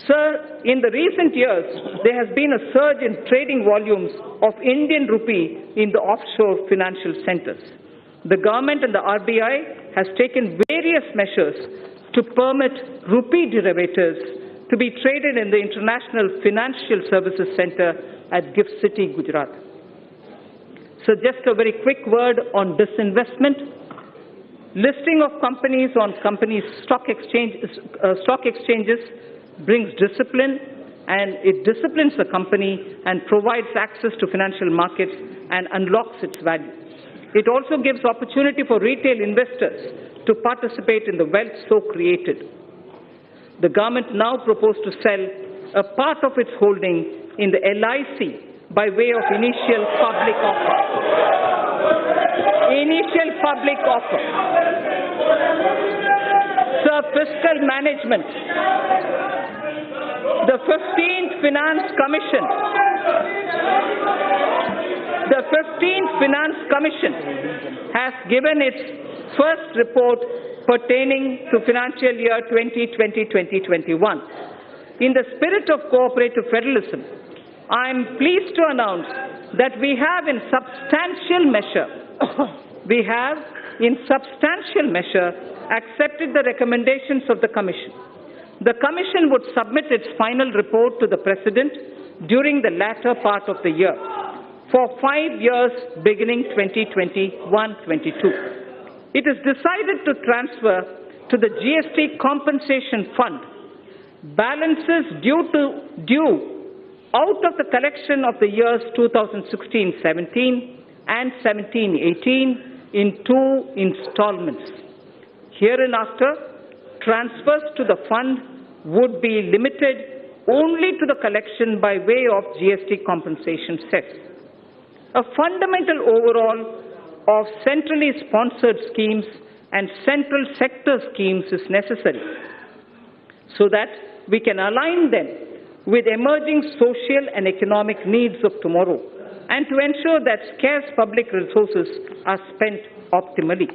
Sir, in the recent years, there has been a surge in trading volumes of Indian rupee in the offshore financial centers. The government and the RBI has taken various measures to permit rupee derivatives to be traded in the International Financial Services Center at Gift City, Gujarat. So just a very quick word on disinvestment. Listing of companies on companies' stock exchanges brings discipline, and it disciplines the company and provides access to financial markets and unlocks its value. It also gives opportunity for retail investors to participate in the wealth so created. The government now proposes to sell a part of its holding in the LIC by way of initial public offer. Initial public offer. Sir, fiscal management. The 15th Finance Commission. The 15th Finance Commission has given its first report pertaining to financial year 2020-2021. In the spirit of cooperative federalism, I am pleased to announce that we have in substantial measure accepted the recommendations of the Commission. The Commission would submit its final report to the President during the latter part of the year for 5 years beginning 2021-22. It is decided to transfer to the GST Compensation Fund balances due out of the collection of the years 2016-17 and 17-18 in 2 installments. Hereinafter, transfers to the fund would be limited only to the collection by way of GST compensation cess. A fundamental overhaul of centrally sponsored schemes and central sector schemes is necessary so that we can align them with emerging social and economic needs of tomorrow and to ensure that scarce public resources are spent optimally.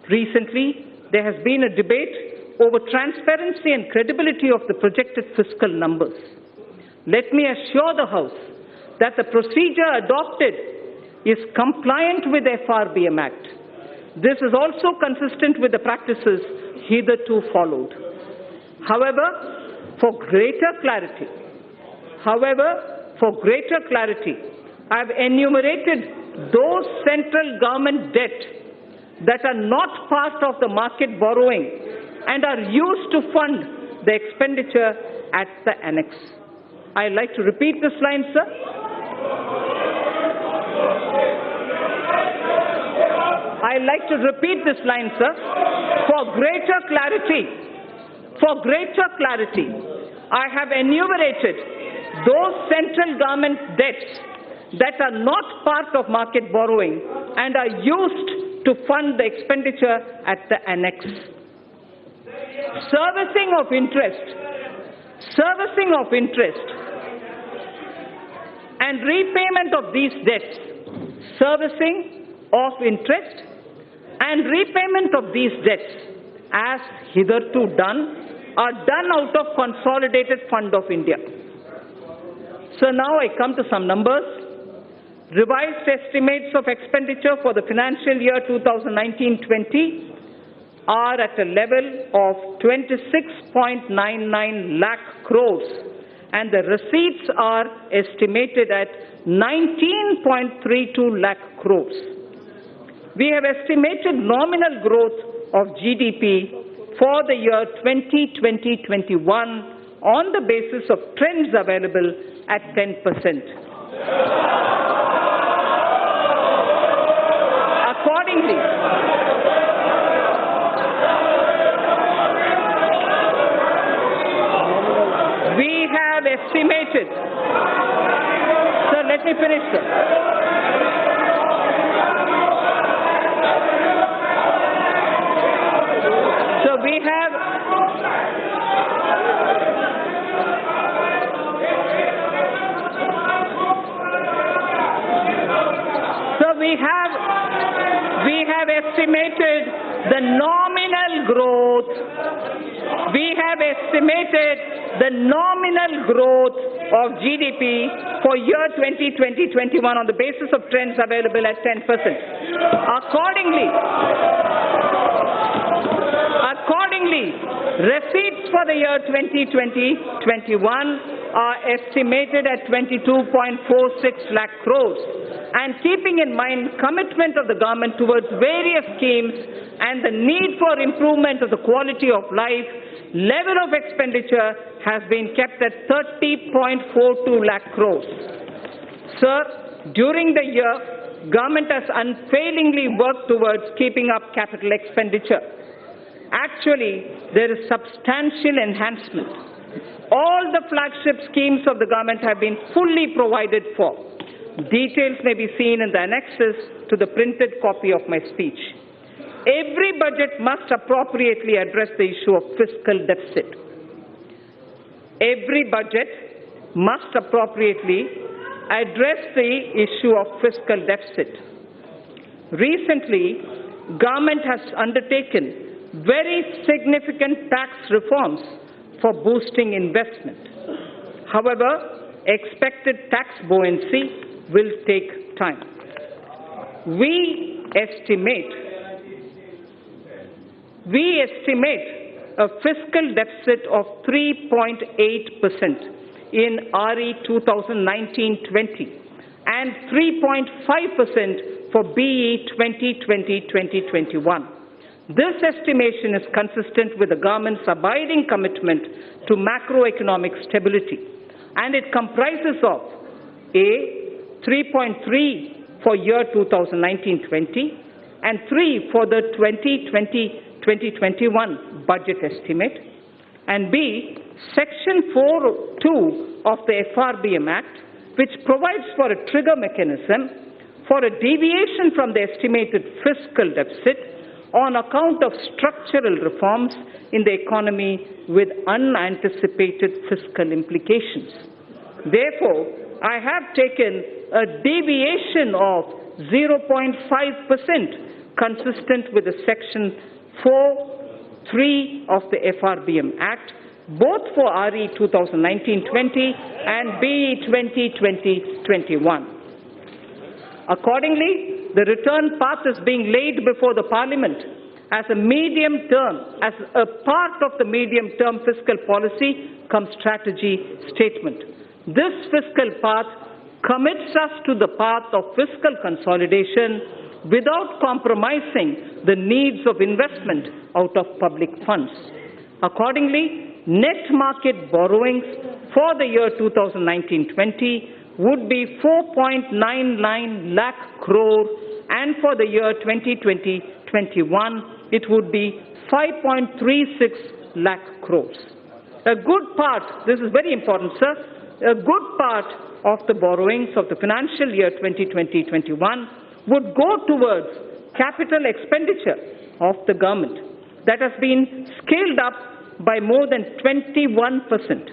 Recently, there has been a debate over transparency and credibility of the projected fiscal numbers. Let me assure the House that the procedure adopted is compliant with the FRBM Act. This is also consistent with the practices hitherto followed. However, for greater clarity, I have enumerated those central government debt that are not part of the market borrowing and are used to fund the expenditure at the annex. I'd like to repeat this line, sir. I'd like to repeat this line, sir. For greater clarity, I have enumerated those central government debts that are not part of market borrowing and are used to fund the expenditure at the annex. Servicing of interest and repayment of these debts, as hitherto done, are done out of Consolidated Fund of India. So now I come to some numbers. Revised estimates of expenditure for the financial year 2019-20 are at a level of 26.99 lakh crores and the receipts are estimated at 19.32 lakh crores. We have estimated nominal growth of GDP for the year 2020-21 on the basis of trends available at 10%. Accordingly, we have estimated, sir, let me finish, sir. So we have estimated the nominal growth, we have estimated the nominal growth of GDP for year 2020-21 on the basis of trends available at 10%. Accordingly, receipts for the year 2020-21 are estimated at 22.46 lakh crores. And keeping in mind commitment of the government towards various schemes and the need for improvement of the quality of life, level of expenditure has been kept at 30.42 lakh crores. Sir, during the year, government has unfailingly worked towards keeping up capital expenditure. Actually, there is substantial enhancement. All the flagship schemes of the government have been fully provided for. Details may be seen in the annexes to the printed copy of my speech. Every budget must appropriately address the issue of fiscal deficit. Every budget must appropriately address the issue of fiscal deficit. Recently, government has undertaken very significant tax reforms for boosting investment. However, expected tax buoyancy will take time. We estimate a fiscal deficit of 3.8% in RE 2019-20 and 3.5% for BE 2020-2021. This estimation is consistent with the government's abiding commitment to macroeconomic stability, and it comprises of A, 3.3 for year 2019-20 and 3 for the 2020-2021 budget estimate, and B, Section 4.2 of the FRBM Act, which provides for a trigger mechanism for a deviation from the estimated fiscal deficit on account of structural reforms in the economy with unanticipated fiscal implications. Therefore, I have taken a deviation of 0.5% consistent with the Section 4.3 of the FRBM Act, both for RE 2019-20 and BE 2020-21. Accordingly, the return path is being laid before the Parliament as a part of the medium-term fiscal policy cum strategy statement. This fiscal path commits us to the path of fiscal consolidation without compromising the needs of investment out of public funds. Accordingly, net market borrowings for the year 2019-20 would be 4.99 lakh crore, and for the year 2020-21 it would be 5.36 lakh crores. A good part, this is very important, sir, a good part of the borrowings of the financial year 2020-21 would go towards capital expenditure of the government that has been scaled up by more than 21%.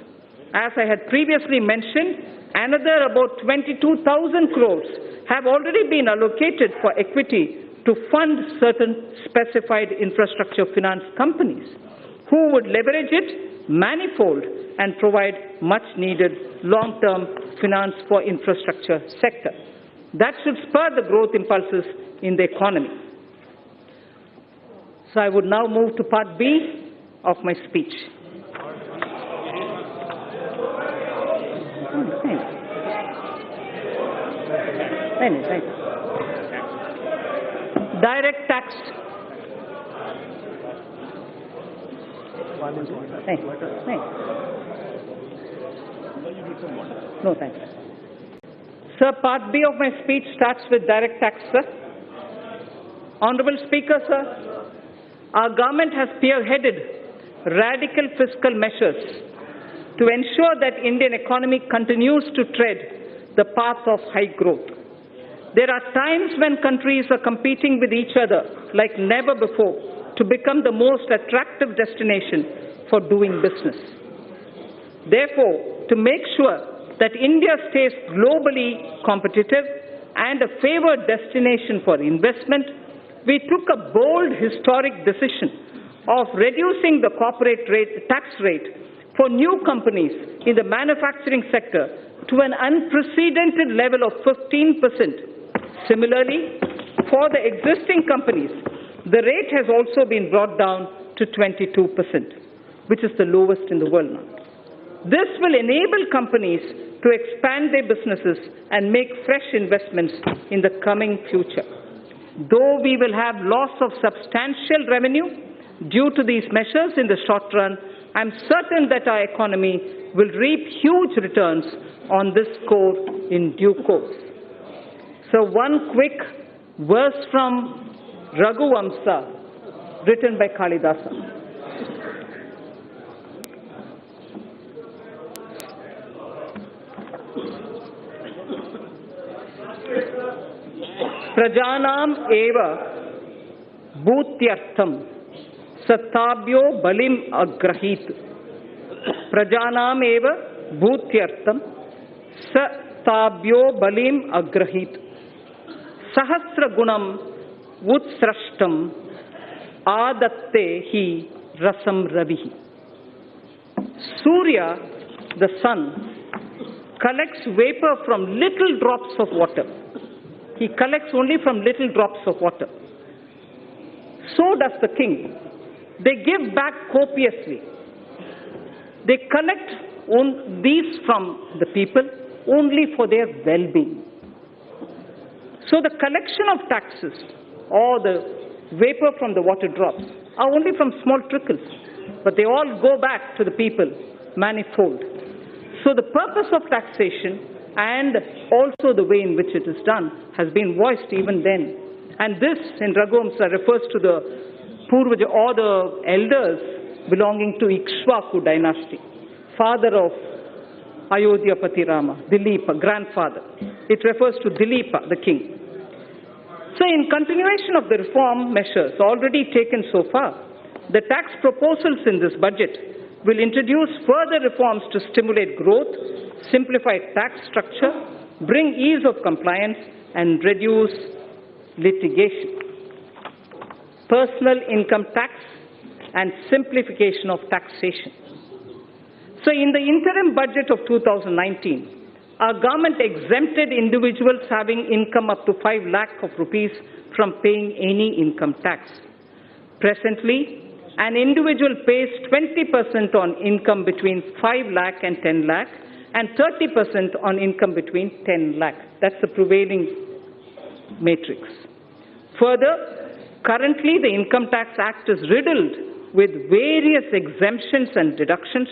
As I had previously mentioned, another about 22,000 crores have already been allocated for equity to fund certain specified infrastructure finance companies who would leverage it manifold and provide much needed long-term finance for infrastructure sector. That should spur the growth impulses in the economy. So I would now move to part B of my speech. Direct tax. No, thanks. Sir, part B of my speech starts with direct tax, sir. Honorable Speaker, sir, our government has spearheaded radical fiscal measures to ensure that Indian economy continues to tread the path of high growth. There are times when countries are competing with each other like never before to become the most attractive destination for doing business. Therefore, to make sure that India stays globally competitive and a favored destination for investment, we took a bold historic decision of reducing the corporate tax rate for new companies in the manufacturing sector to an unprecedented level of 15%. Similarly, for the existing companies, the rate has also been brought down to 22%, which is the lowest in the world now. This will enable companies to expand their businesses and make fresh investments in the coming future. Though we will have loss of substantial revenue due to these measures in the short run, I'm certain that our economy will reap huge returns on this score in due course. So one quick verse from Raghuvamsa, written by Kalidasa. Prajanam eva bhutyartham satabhyo balim agrahit. Prajanam eva bhutyartham satabhyo balim agrahit. Sahasra gunam utsrashtam adatte hi rasam ravihi. Surya, the sun, collects vapor from little drops of water. He collects only from little drops of water. So does the king. They give back copiously. They collect these from the people only for their well-being. So the collection of taxes or the vapor from the water drops are only from small trickles, but they all go back to the people manifold. So the purpose of taxation and also the way in which it is done has been voiced even then. And this, in Raghuvamsa, refers to the Purvaja or the elders belonging to Ikshvaku dynasty, father of Ayodhyapati Rama, Dilipa, grandfather. It refers to Dilipa, the king. So in continuation of the reform measures already taken so far, the tax proposals in this budget will introduce further reforms to stimulate growth, simplify tax structure, bring ease of compliance, and reduce litigation. Personal income tax and simplification of taxation. So in the interim budget of 2019, our government exempted individuals having income up to 5 lakh of rupees from paying any income tax. Presently, an individual pays 20% on income between 5 lakh and 10 lakh and 30% on income between 10 lakh. That's the prevailing matrix. Further, currently the Income Tax Act is riddled with various exemptions and deductions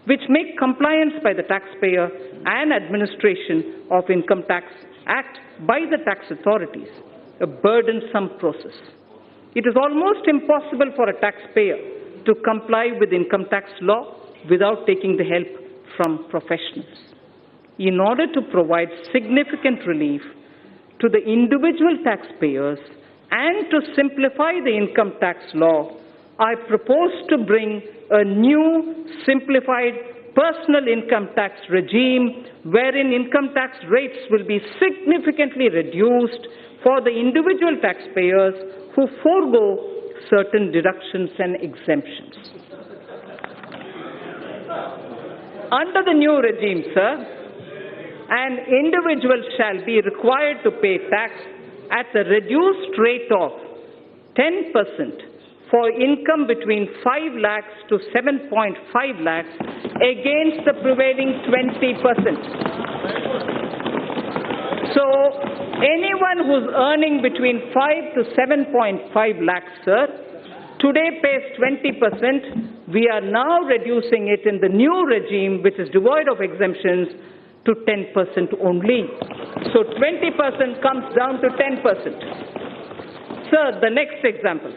which make compliance by the taxpayer and administration of Income Tax Act by the tax authorities a burdensome process. It is almost impossible for a taxpayer to comply with income tax law without taking the help from professionals. In order to provide significant relief to the individual taxpayers and to simplify the income tax law, I propose to bring a new simplified personal income tax regime wherein income tax rates will be significantly reduced for the individual taxpayers who forego certain deductions and exemptions. Under the new regime, sir, an individual shall be required to pay tax at the reduced rate of 10% for income between 5 lakhs to 7.5 lakhs against the prevailing 20%. So anyone who's earning between 5 to 7.5 lakhs, sir, today pays 20%. We are now reducing it in the new regime, which is devoid of exemptions, to 10% only. So 20% comes down to 10%. Sir, the next example.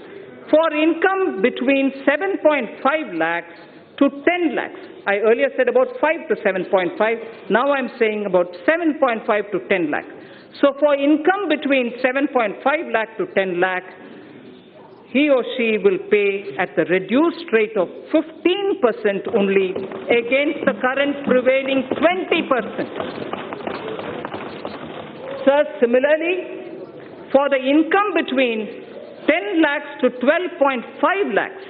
For income between 7.5 lakhs to 10 lakhs, I earlier said about 5 to 7.5, now I'm saying about 7.5 to 10 lakh. So for income between 7.5 lakh to 10 lakh, he or she will pay at the reduced rate of 15% only against the current prevailing 20%. Sir, similarly, for the income between 10 lakhs to 12.5 lakhs.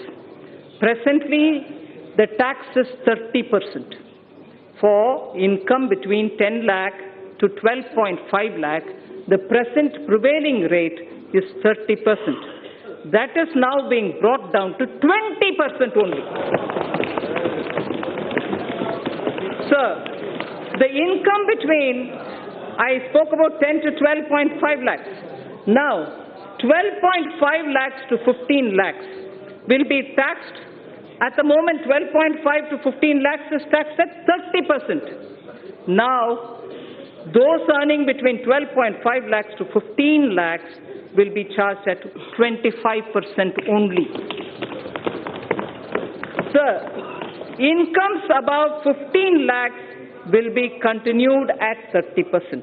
Presently, the tax is 30% for income between 10 lakh to 12.5 lakh. The present prevailing rate is 30%. That is now being brought down to 20% only. Sir, the income between, I spoke about 10 to 12.5 lakhs. Now, 12.5 lakhs to 15 lakhs will be taxed. At the moment, 12.5 to 15 lakhs is taxed at 30%. Now, those earning between 12.5 lakhs to 15 lakhs will be charged at 25% only. Sir, incomes above 15 lakhs will be continued at 30%,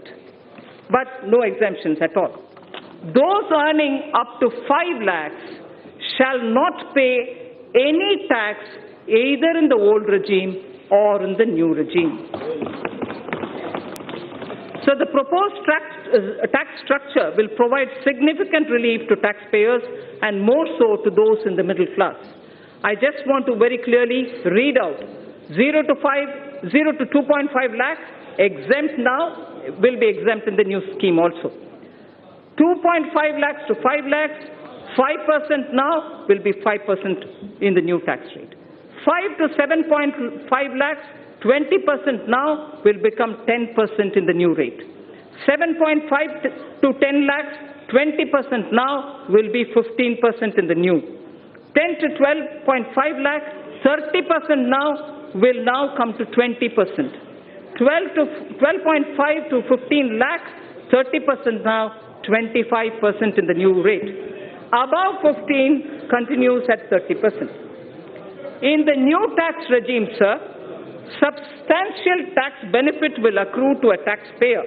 but no exemptions at all. Those earning up to 5 lakhs shall not pay any tax either in the old regime or in the new regime. So the proposed tax structure will provide significant relief to taxpayers and more so to those in the middle class. I just want to very clearly read out 0 to 2.5 lakhs exempt now, will be exempt in the new scheme also. 2.5 lakhs to 5 lakhs, 5% now will be 5% in the new tax rate. 5 to 7.5 lakhs, 20% now will become 10% in the new rate. 7.5 to 10 lakhs, 20% now will be 15% in the new. 10 to 12.5 lakhs, 30% now will now come to 20%. 12.5 to 15 lakhs, 30% now, 25% in the new rate. Above 15 continues at 30%. In the new tax regime, sir, substantial tax benefit will accrue to a taxpayer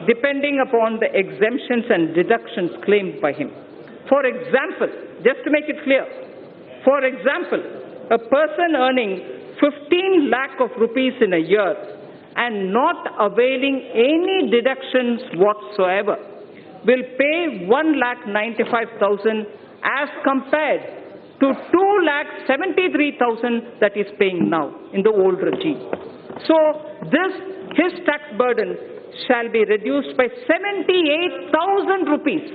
depending upon the exemptions and deductions claimed by him. For example, just to make it clear, for example, a person earning 15 lakh of rupees in a year and not availing any deductions whatsoever will pay 1,95,000 as compared to 2,73,000 that is paying now in the old regime. So his tax burden shall be reduced by 78,000 rupees.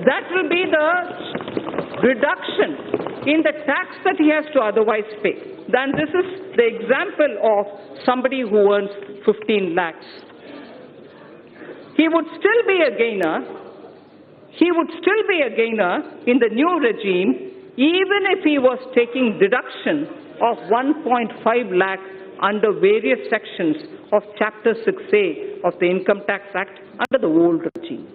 That will be the reduction in the tax that he has to otherwise pay. Then this is the example of somebody who earns 15 lakhs. He would still be a gainer. He would still be a gainer in the new regime even if he was taking deduction of 1.5 lakh under various sections of Chapter 6A of the Income Tax Act under the old regime.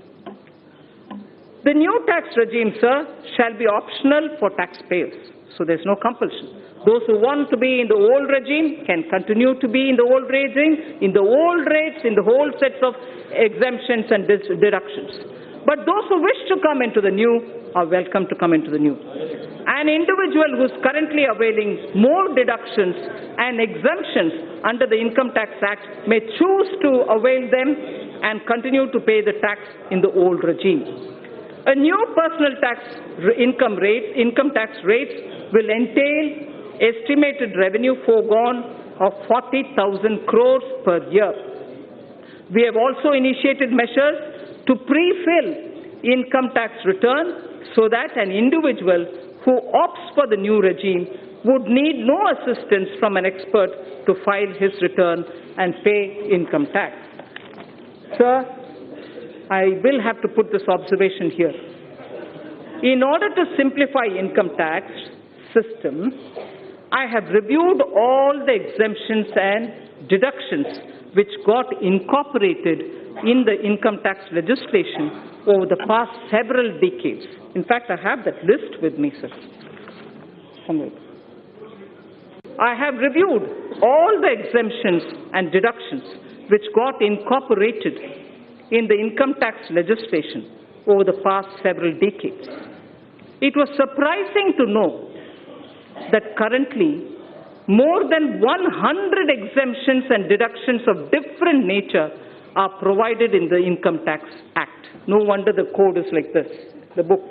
The new tax regime, sir, shall be optional for taxpayers, so there's no compulsion. Those who want to be in the old regime can continue to be in the old regime, in the old rates, in the whole sets of exemptions and deductions. But those who wish to come into the new are welcome to come into the new. An individual who is currently availing more deductions and exemptions under the Income Tax Act may choose to avail them and continue to pay the tax in the old regime. A new personal tax income tax rates will entail estimated revenue foregone of 40,000 crores per year. We have also initiated measures to pre-fill income tax return so that an individual who opts for the new regime would need no assistance from an expert to file his return and pay income tax. Sir, I will have to put this observation here. In order to simplify income tax system, I have reviewed all the exemptions and deductions which got incorporated in the income tax legislation over the past several decades. In fact, I have that list with me, sir. Somewhere. I have reviewed all the exemptions and deductions which got incorporated in the income tax legislation over the past several decades. It was surprising to know that currently more than 100 exemptions and deductions of different nature are provided in the Income Tax Act. No wonder the code is like this, the book.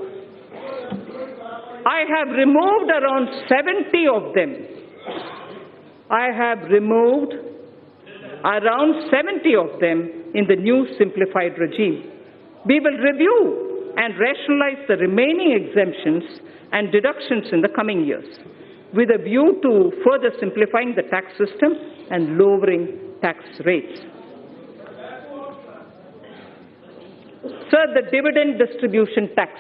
I have removed around 70 of them. I have removed around 70 of them in the new simplified regime. We will review and rationalize the remaining exemptions and deductions in the coming years, with a view to further simplifying the tax system and lowering tax rates. Sir, the Dividend Distribution Tax.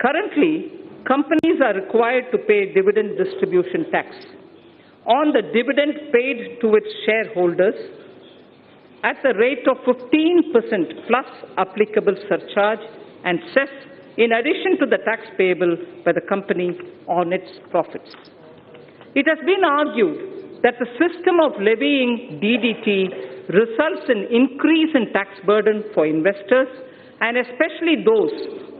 Currently, companies are required to pay Dividend Distribution Tax on the dividend paid to its shareholders at the rate of 15% plus applicable surcharge and cess, in addition to the tax payable by the company on its profits. It has been argued that the system of levying DDT results in increase in tax burden for investors, and especially those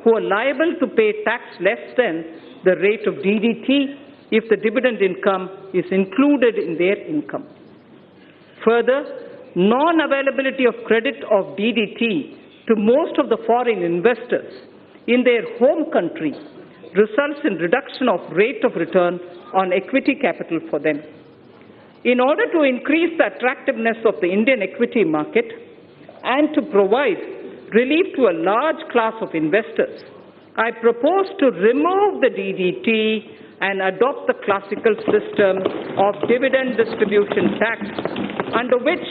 who are liable to pay tax less than the rate of DDT if the dividend income is included in their income. Further, non-availability of credit of DDT to most of the foreign investors in their home country results in reduction of rate of return on equity capital for them. In order to increase the attractiveness of the Indian equity market and to provide relief to a large class of investors, I propose to remove the DDT and adopt the classical system of dividend distribution tax, under which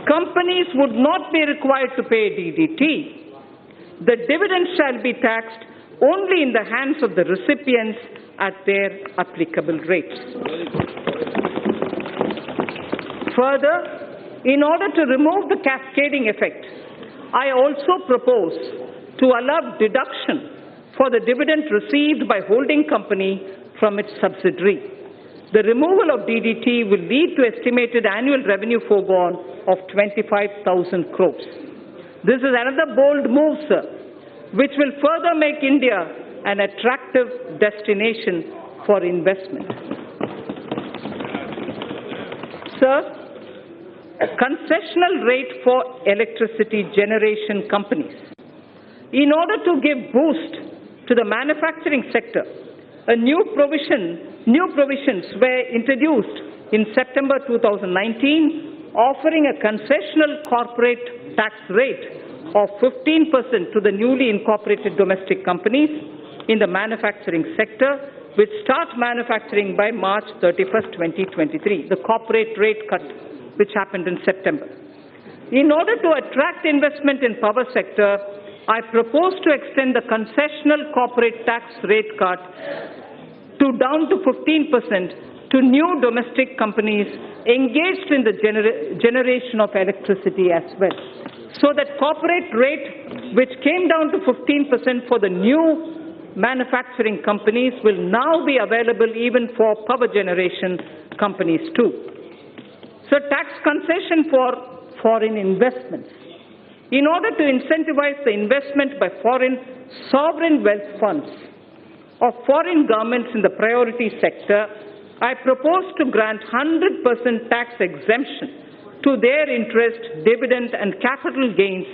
companies would not be required to pay DDT. The dividend shall be taxed only in the hands of the recipients at their applicable rates. Further, in order to remove the cascading effect, I also propose to allow deduction for the dividend received by holding company from its subsidiary. The removal of DDT will lead to estimated annual revenue foregone of 25,000 crores. This is another bold move, sir, which will further make India an attractive destination for investment. Sir, concessional rate for electricity generation companies. In order to give boost to the manufacturing sector, new provisions were introduced in September 2019, offering a concessional corporate tax rate of 15% to the newly incorporated domestic companies in the manufacturing sector, which start manufacturing by March 31st, 2023, the corporate rate cut which happened in September. In order to attract investment in power sector, I propose to extend the concessional corporate tax rate cut down to 15% to new domestic companies engaged in the generation of electricity as well. So that corporate rate, which came down to 15% for the new manufacturing companies, will now be available even for power generation companies too. So tax concession for foreign investments. In order to incentivize the investment by foreign sovereign wealth funds of foreign governments in the priority sector, I propose to grant 100% tax exemption to their interest, dividend and capital gains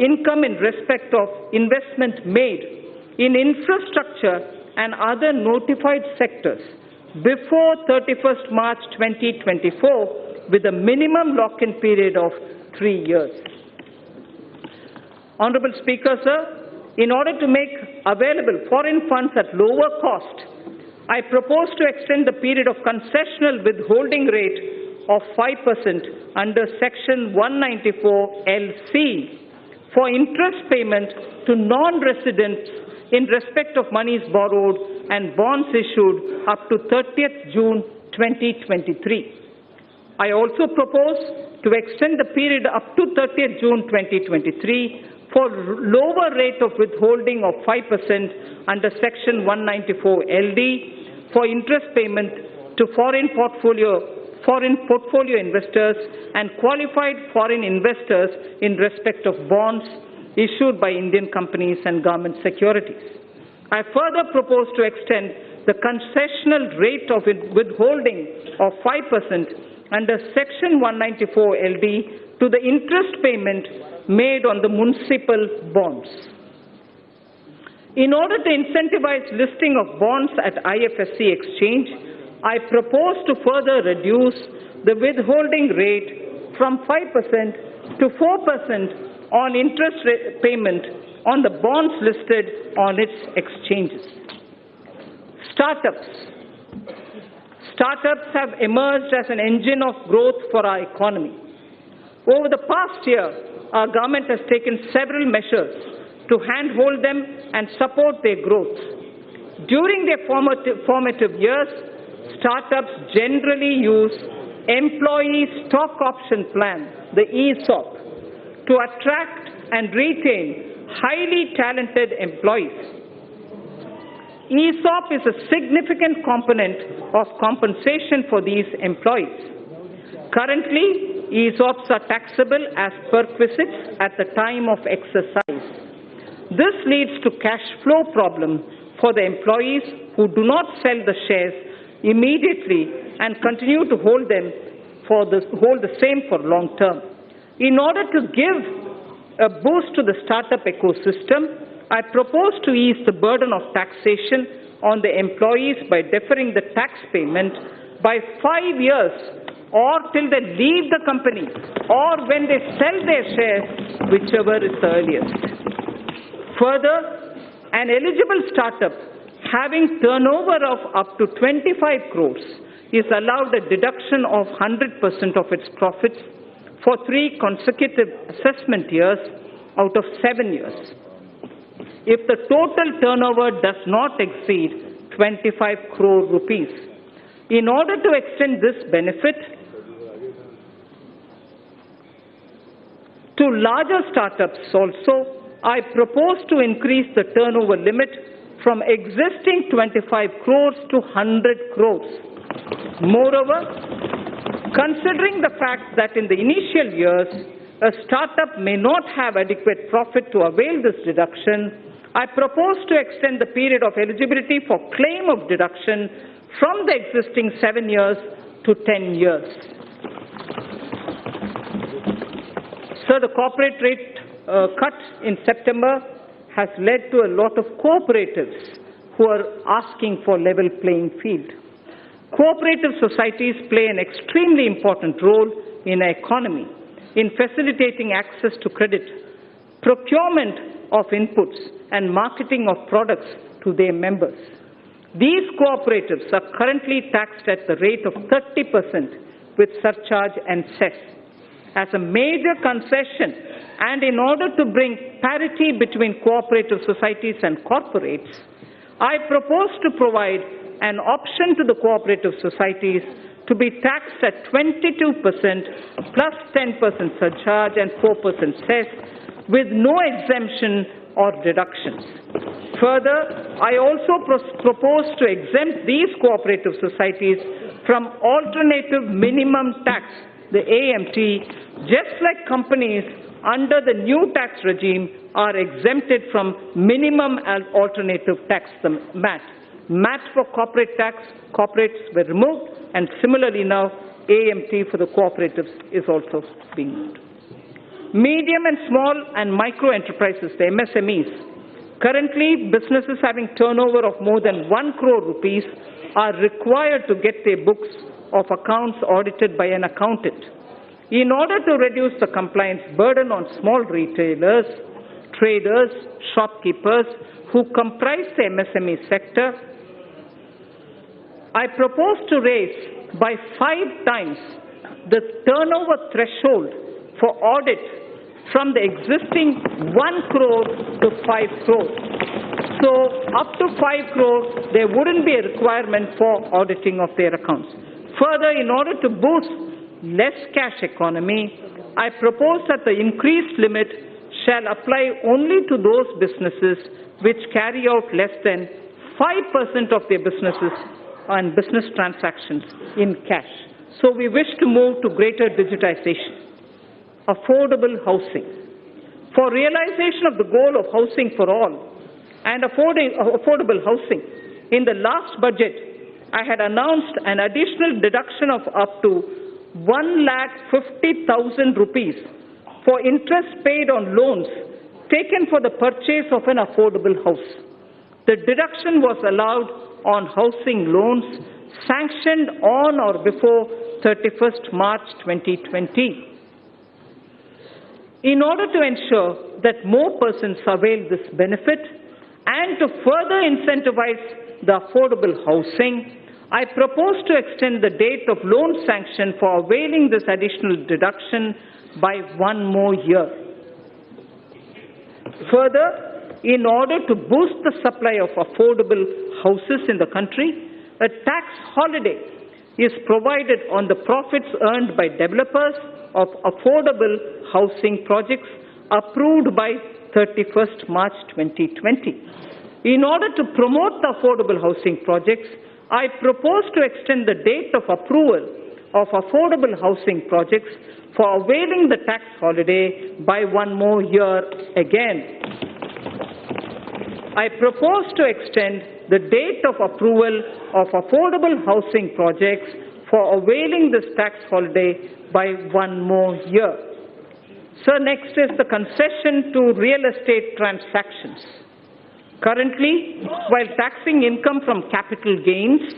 income in respect of investment made in infrastructure and other notified sectors before 31st March 2024 with a minimum lock-in period of 3 years. Honorable Speaker, sir, in order to make available foreign funds at lower cost, I propose to extend the period of concessional withholding rate of 5% under Section 194 LC for interest payment to non-residents in respect of monies borrowed and bonds issued up to 30th June 2023. I also propose to extend the period up to 30th June 2023 for lower rate of withholding of 5% under Section 194 LD for interest payment to foreign portfolio investors and qualified foreign investors in respect of bonds issued by Indian companies and government securities. I further propose to extend the concessional rate of withholding of 5% under Section 194 LD to the interest payment made on the municipal bonds. In order to incentivize listing of bonds at IFSC exchange, I propose to further reduce the withholding rate from 5% to 4% on interest payment on the bonds listed on its exchanges. Startups. Startups have emerged as an engine of growth for our economy. Over the past year, our government has taken several measures to handhold them and support their growth. During their formative years, startups generally use Employee Stock Option Plan, the ESOP, to attract and retain highly talented employees. ESOP is a significant component of compensation for these employees. Currently, ESOPs are taxable as perquisites at the time of exercise. This leads to cash flow problem for the employees who do not sell the shares immediately and continue to hold the same for long term. In order to give a boost to the startup ecosystem, I propose to ease the burden of taxation on the employees by deferring the tax payment by 5 years or till they leave the company or when they sell their shares, whichever is the earliest. Further, an eligible startup having turnover of up to 25 crores is allowed a deduction of 100% of its profits for 3 consecutive assessment years out of 7 years. If the total turnover does not exceed 25 crore rupees. In order to extend this benefit to larger startups also, I propose to increase the turnover limit from existing 25 crores to 100 crores. Moreover, considering the fact that in the initial years, a startup may not have adequate profit to avail this deduction, I propose to extend the period of eligibility for claim of deduction from the existing 7 years to 10 years. So the corporate rate cut in September has led to a lot of cooperatives who are asking for level playing field. Cooperative societies play an extremely important role in our economy in facilitating access to credit, procurement of inputs, and marketing of products to their members. These cooperatives are currently taxed at the rate of 30% with surcharge and cess. As a major concession, and in order to bring parity between cooperative societies and corporates, I propose to provide an option to the cooperative societies to be taxed at 22% plus 10% surcharge and 4% cess with no exemption or deductions. Further, I also propose to exempt these cooperative societies from alternative minimum tax, the AMT, just like companies under the new tax regime are exempted from minimum and alternative tax, the MAT. MAT for corporate tax, corporates were removed, and similarly now AMT for the cooperatives is also being moved. Medium and small and micro enterprises, the MSMEs. Currently, businesses having turnover of more than 1 crore rupees are required to get their books of accounts audited by an accountant. In order to reduce the compliance burden on small retailers, traders, shopkeepers who comprise the MSME sector, I propose to raise by 5 times the turnover threshold for audit from the existing 1 crore to 5 crore. So up to 5 crore, there wouldn't be a requirement for auditing of their accounts. Further, in order to boost less cash economy, I propose that the increased limit shall apply only to those businesses which carry out less than 5% of their businesses and business transactions in cash. So we wish to move to greater digitization. Affordable housing. For realization of the goal of housing for all and affordable housing, in the last budget, I had announced an additional deduction of up to 1,50,000 rupees for interest paid on loans taken for the purchase of an affordable house. the deduction was allowed on housing loans sanctioned on or before 31st March 2020. In order to ensure that more persons avail this benefit and to further incentivize the affordable housing, I propose to extend the date of loan sanction for availing this additional deduction by 1 more year. Further, in order to boost the supply of affordable houses in the country, a tax holiday is provided on the profits earned by developers of affordable housing projects approved by 31st March 2020. In order to promote the affordable housing projects, I propose to extend the date of approval of affordable housing projects for availing the tax holiday by 1 more year again. I propose to extend the date of approval of affordable housing projects for availing this tax holiday by 1 more year. Sir, next is the concession to real estate transactions. Currently, while taxing income from capital gains,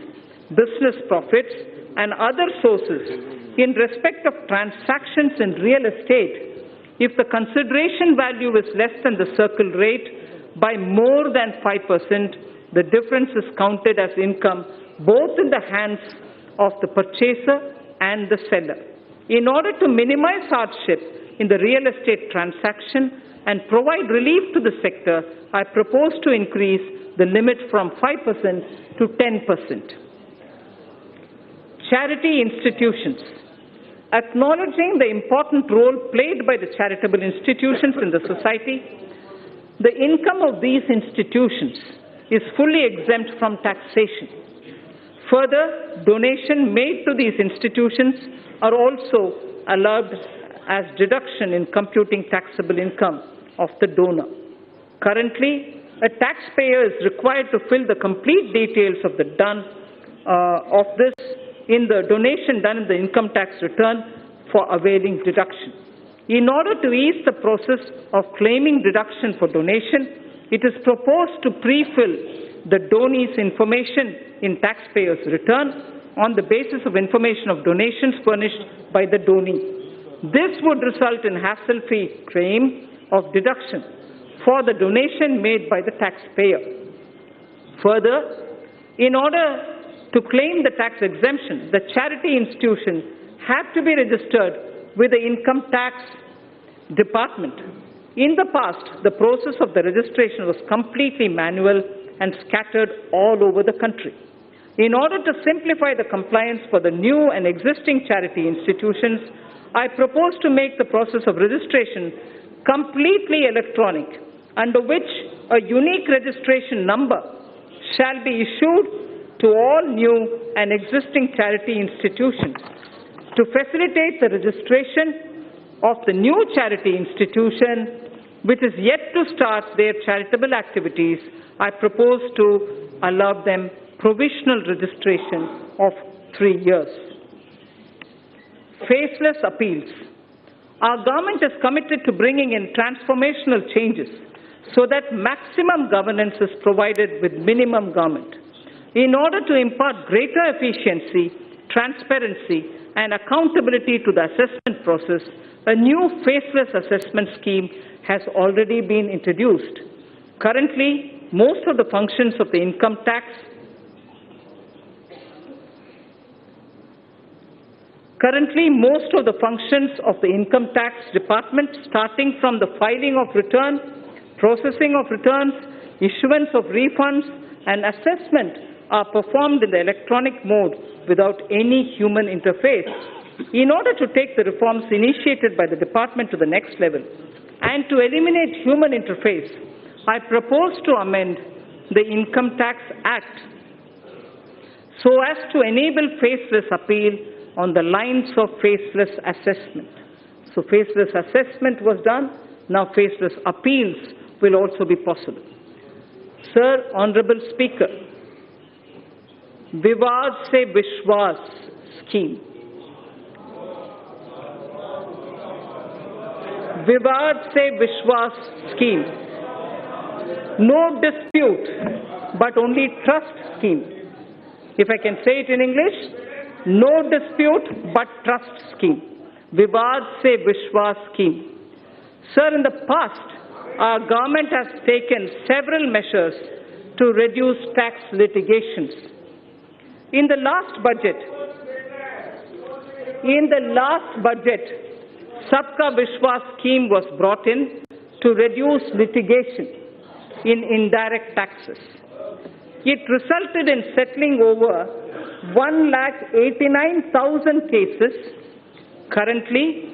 business profits, and other sources in respect of transactions in real estate, if the consideration value is less than the circle rate by more than 5%, the difference is counted as income both in the hands of the purchaser and the seller. In order to minimize hardship in the real estate transaction and provide relief to the sector, I propose to increase the limit from 5% to 10%. Charity institutions. Acknowledging the important role played by the charitable institutions in the society, the income of these institutions is fully exempt from taxation. Further, donations made to these institutions are also allowed as deduction in computing taxable income of the donor. Currently, a taxpayer is required to fill the complete details of the in the donation done in the income tax return for availing deduction. In order to ease the process of claiming deduction for donation, it is proposed to pre-fill the donee's information in taxpayer's return on the basis of information of donations furnished by the donee. This would result in hassle-free claim of deduction for the donation made by the taxpayer. Further, in order to claim the tax exemption, the charity institution had to be registered with the income tax department. In the past, the process of the registration was completely manual and scattered all over the country. In order to simplify the compliance for the new and existing charity institutions, I propose to make the process of registration completely electronic, under which a unique registration number shall be issued to all new and existing charity institutions. To facilitate the registration of the new charity institution, which is yet to start their charitable activities, I propose to allow them provisional registration of 3 years. Faceless appeals. Our government is committed to bringing in transformational changes so that maximum governance is provided with minimum government. In order to impart greater efficiency, transparency, and accountability to the assessment process, a new faceless assessment scheme has already been introduced. Currently, most of the functions of the income tax department, starting from the filing of return, processing of returns, issuance of refunds, and assessment, are performed in the electronic mode without any human interface. In order to take the reforms initiated by the department to the next level and to eliminate human interface, I propose to amend the Income Tax Act so as to enable faceless appeal on the lines of faceless assessment. So faceless assessment was done, now faceless appeals will also be possible. Sir, Honorable Speaker, Vivad se Vishwas scheme. Vivad se Vishwas scheme. No dispute but only trust scheme. If I can say it in English, no dispute but trust scheme. Vivad se Vishwas scheme. Sir, in the past, our government has taken several measures to reduce tax litigations. In the last budget, Sabka Vishwas scheme was brought in to reduce litigation in indirect taxes. It resulted in settling over 1,89,000 cases. Currently,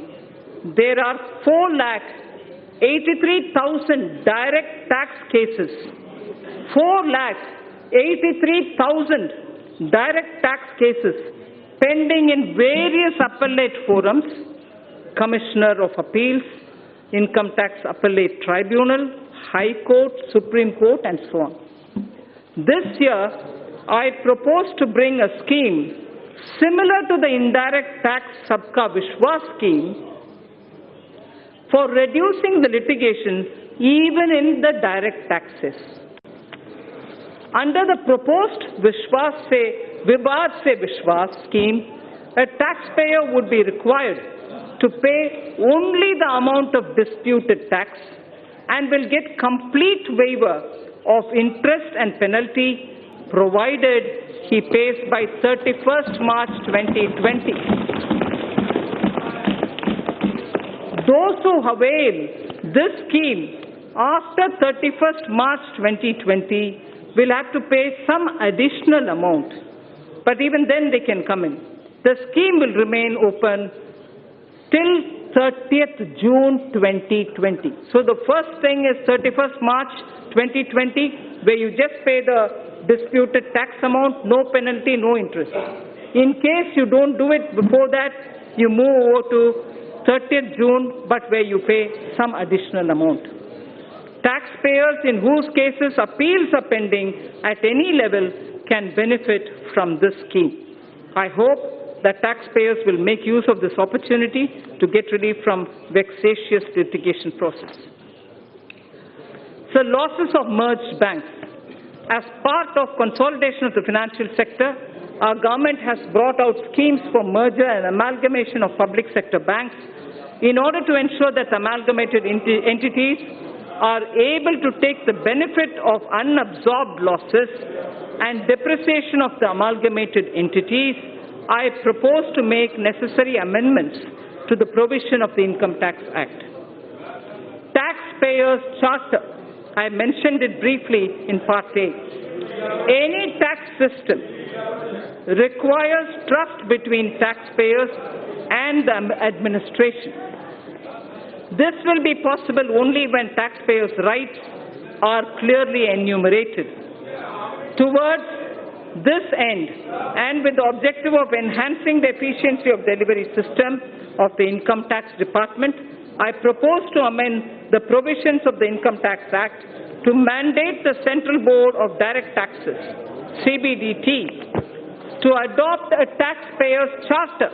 there are 4,83,000 direct tax cases. 4,83,000 direct tax cases pending in various appellate forums, Commissioner of Appeals, Income Tax Appellate Tribunal, High Court, Supreme Court, and so on. This year, I propose to bring a scheme similar to the indirect tax Sabka Vishwas scheme for reducing the litigation even in the direct taxes. Under the proposed Vivad se Vishwas scheme, a taxpayer would be required to pay only the amount of disputed tax and will get complete waiver of interest and penalty provided he pays by 31st March 2020. Those who avail this scheme after 31st March 2020 will have to pay some additional amount, but even then they can come in. The scheme will remain open till 30th June 2020. So the first thing is 31st March 2020, where you just pay the disputed tax amount, no penalty, no interest. In case you don't do it before that, you move over to 30th June, but where you pay some additional amount. Taxpayers in whose cases appeals are pending at any level can benefit from this scheme. I hope that taxpayers will make use of this opportunity to get relief from vexatious litigation process. So, losses of merged banks. As part of consolidation of the financial sector, our government has brought out schemes for merger and amalgamation of public sector banks in order to ensure that amalgamated entities are able to take the benefit of unabsorbed losses and depreciation of the amalgamated entities. I propose to make necessary amendments to the provision of the Income Tax Act. Taxpayers' Charter. I mentioned it briefly in Part A. Any tax system requires trust between taxpayers and the administration. This will be possible only when taxpayers' rights are clearly enumerated. Towards this end, and with the objective of enhancing the efficiency of delivery system of the Income Tax Department, I propose to amend the provisions of the Income Tax Act to mandate the Central Board of Direct Taxes, CBDT, to adopt a taxpayer's charter.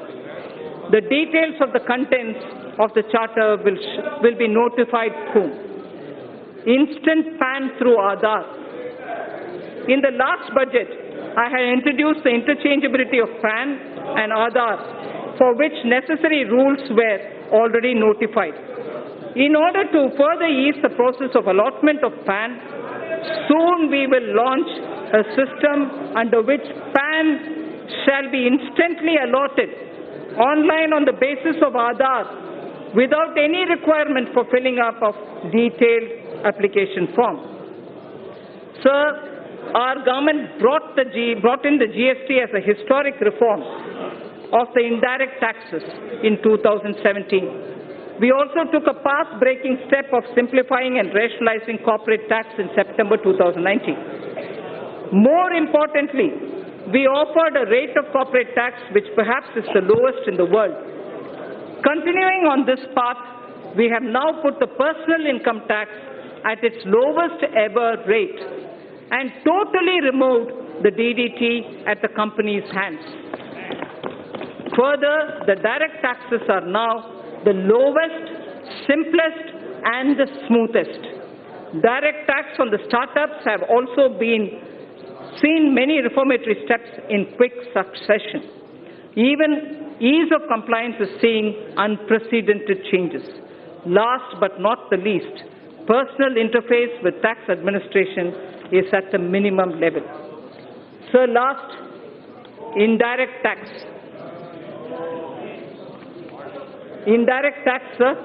The details of the contents of the charter will be notified soon. Instant PAN through Aadhaar. In the last budget, I had introduced the interchangeability of PAN and Aadhaar, for which necessary rules were already notified. In order to further ease the process of allotment of PAN, soon we will launch a system under which PAN shall be instantly allotted online on the basis of Aadhaar without any requirement for filling up of detailed application form. Sir, our government brought in the GST as a historic reform of the indirect taxes in 2017. We also took a path-breaking step of simplifying and rationalizing corporate tax in September 2019. More importantly, we offered a rate of corporate tax which perhaps is the lowest in the world. Continuing on this path, we have now put the personal income tax at its lowest ever rate and totally removed the DDT at the company's hands. Further, the direct taxes are now the lowest, simplest, and the smoothest. Direct tax on the startups have also been seen many reformatory steps in quick succession. Even ease of compliance is seeing unprecedented changes. Last but not the least, personal interface with tax administration is at the minimum level. So last, indirect tax. Indirect tax, sir.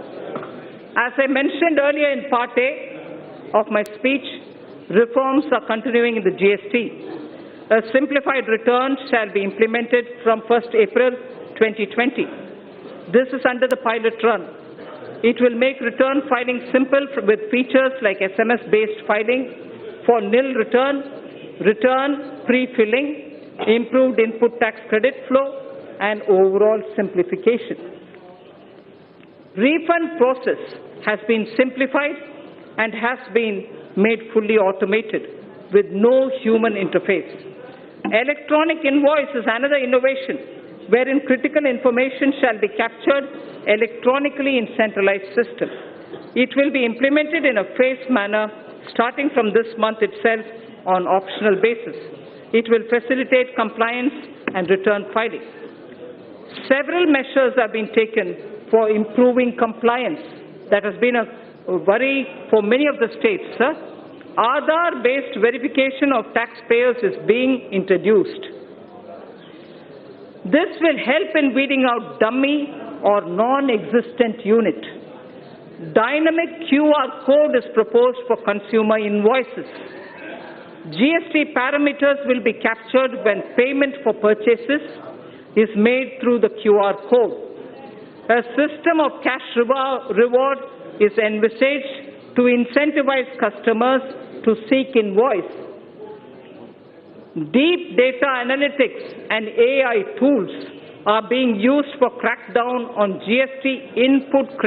As I mentioned earlier in Part A of my speech, reforms are continuing in the GST. A simplified return shall be implemented from 1st April 2020. This is under the pilot run. It will make return filing simple with features like SMS-based filing for nil return, return pre-filling, improved input tax credit flow, and overall simplification. Refund process has been simplified and has been made fully automated with no human interface. Electronic invoice is another innovation wherein critical information shall be captured electronically in centralized system. It will be implemented in a phased manner starting from this month itself on optional basis. It will facilitate compliance and return filing. Several measures have been taken for improving compliance. That has been a worry for many of the states, sir. Aadhaar-based verification of taxpayers is being introduced. This will help in weeding out dummy or non-existent unit. Dynamic QR code is proposed for consumer invoices. GST parameters will be captured when payment for purchases is made through the QR code. A system of cash reward is envisaged to incentivize customers to seek invoice. Deep data analytics and AI tools are being used for crackdown on GST input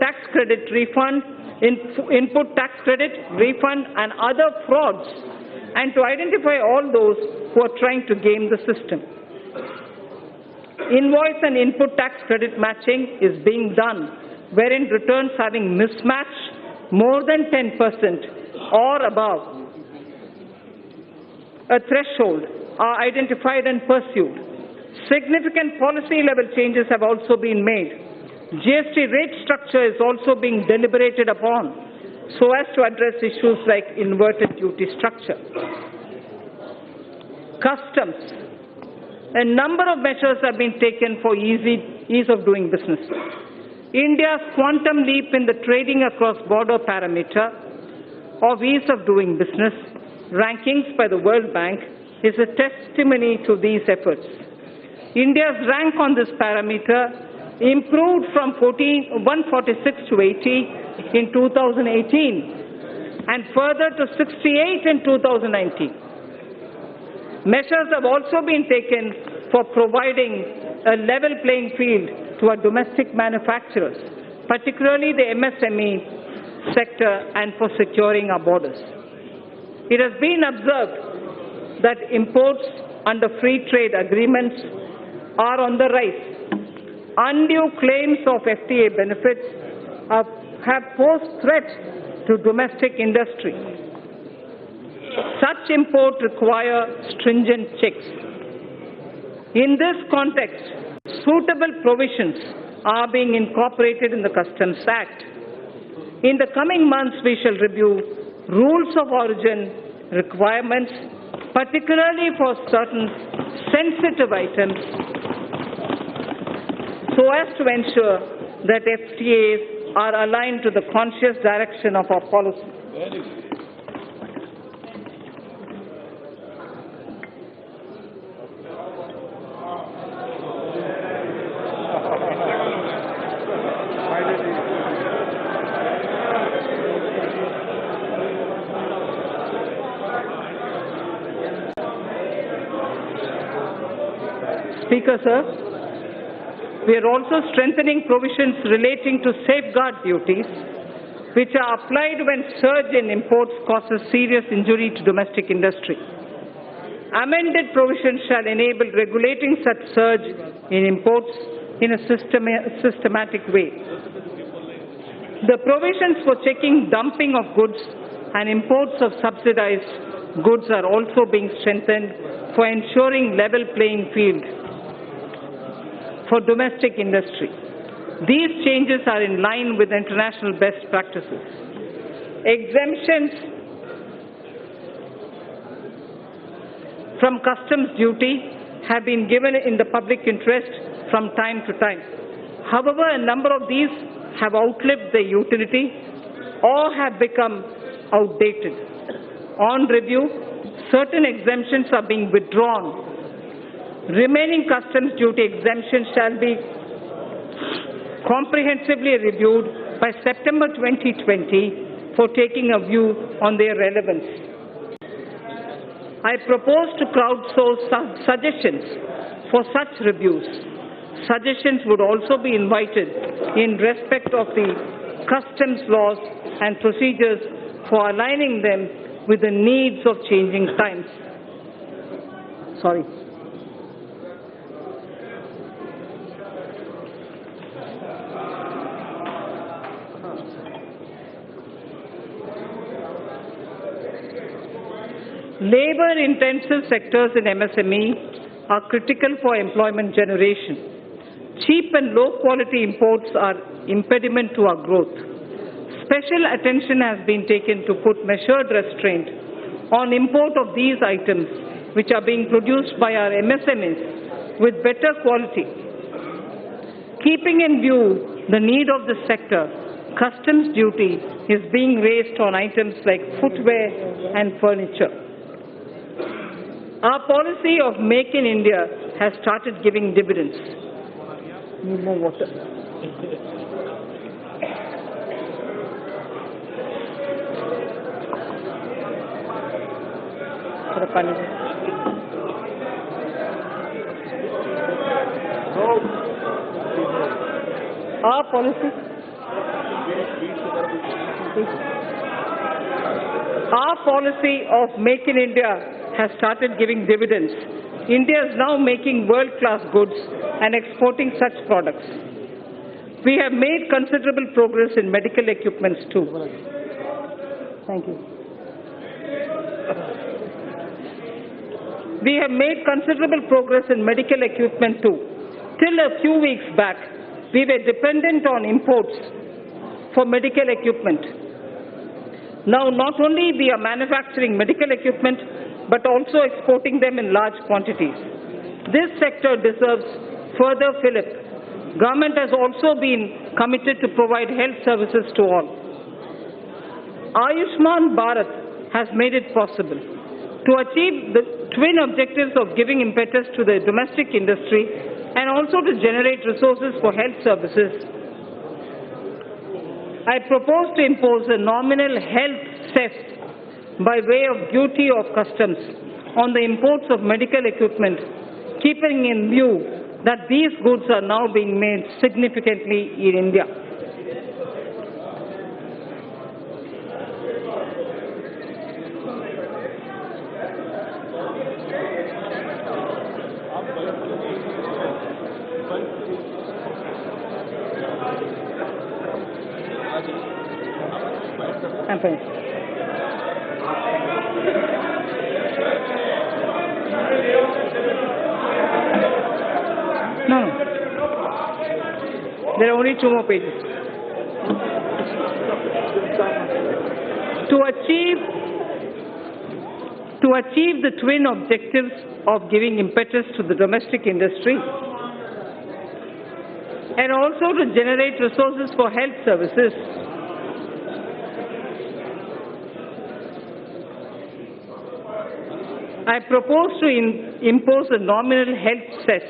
tax credit refund, and other frauds, and to identify all those who are trying to game the system. Invoice and input tax credit matching is being done, wherein returns having mismatch more than 10% or above a threshold are identified and pursued. Significant policy level changes have also been made. GST rate structure is also being deliberated upon so as to address issues like inverted duty structure. Customs. A number of measures have been taken for ease of doing business. India's quantum leap in the trading across border parameter of ease of doing business rankings by the World Bank is a testimony to these efforts. India's rank on this parameter improved from 146 to 80 in 2018 and further to 68 in 2019. Measures have also been taken for providing a level playing field to our domestic manufacturers, particularly the MSME sector, and for securing our borders. It has been observed that imports under free trade agreements are on the rise. Undue claims of FTA benefits have posed threats to domestic industry. Such imports require stringent checks. In this context, suitable provisions are being incorporated in the Customs Act. In the coming months, we shall review rules of origin requirements, particularly for certain sensitive items, so as to ensure that FTAs are aligned to the conscious direction of our policy. Speaker, sir, we are also strengthening provisions relating to safeguard duties, which are applied when surge in imports causes serious injury to domestic industry. Amended provisions shall enable regulating such surge in imports in a systematic way. The provisions for checking dumping of goods and imports of subsidized goods are also being strengthened for ensuring level playing field for domestic industry. These changes are in line with international best practices. Exemptions from customs duty have been given in the public interest from time to time. However, a number of these have outlived their utility or have become outdated. On review, certain exemptions are being withdrawn. Remaining customs duty exemptions shall be comprehensively reviewed by September 2020 for taking a view on their relevance. I propose to crowdsource suggestions for such reviews. Suggestions would also be invited in respect of the customs laws and procedures for aligning them with the needs of changing times. Sorry. Labor-intensive sectors in MSME are critical for employment generation. Cheap and low-quality imports are impediment to our growth. Special attention has been taken to put measured restraint on import of these items which are being produced by our MSMEs with better quality. Keeping in view the need of the sector, customs duty is being raised on items like footwear and furniture. Our policy of Make in India has started giving dividends. Need more water. Our policy of Make in India has started giving dividends. India is now making world-class goods and exporting such products. We have made considerable progress in medical equipments too. Thank you. We have made considerable progress in medical equipment too. Till a few weeks back, we were dependent on imports for medical equipment. Now, not only we are manufacturing medical equipment, but also exporting them in large quantities. This sector deserves further fillip. Government has also been committed to provide health services to all. Ayushman Bharat has made it possible to achieve the twin objectives of giving impetus to the domestic industry and also to generate resources for health services. I propose to impose a nominal health cess by way of duty of customs on the imports of medical equipment, keeping in view that these goods are now being made significantly in India. I'm finished. No. There are only 2 more pages. To achieve the twin objectives of giving impetus to the domestic industry and also to generate resources for health services, I propose to impose a nominal health cess.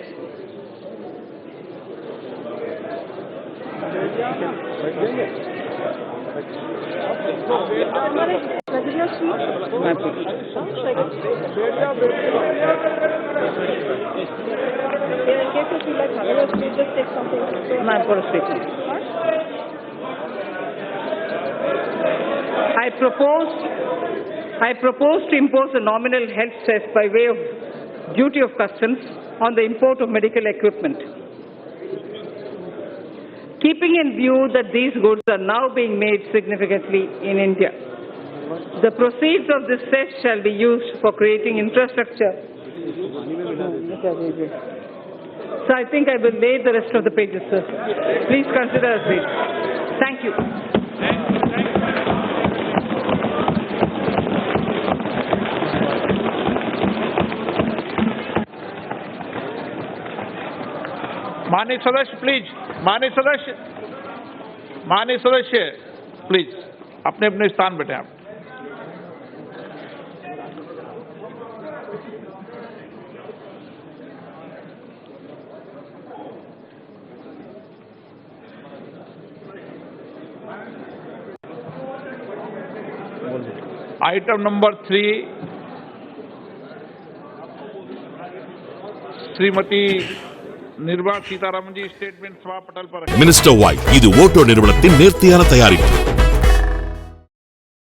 I propose to impose a nominal health cess by way of duty of customs on the import of medical equipment. Keeping in view that these goods are now being made significantly in India. The proceeds of this cess shall be used for creating infrastructure. So I think I will lay the rest of the pages, sir. Please consider as read. Thank you. माननीय सदस्य please, माननीय सदस्य please अपने अपने स्थान बैठे आप। Item number 3 Shrimati Nirmala Sitharaman जी statement सभा पटल पर मिनिस्टर वाइट இது ஓட்டோ நிறுவனத்தின் நேர்த்தியான தயாரிப்பு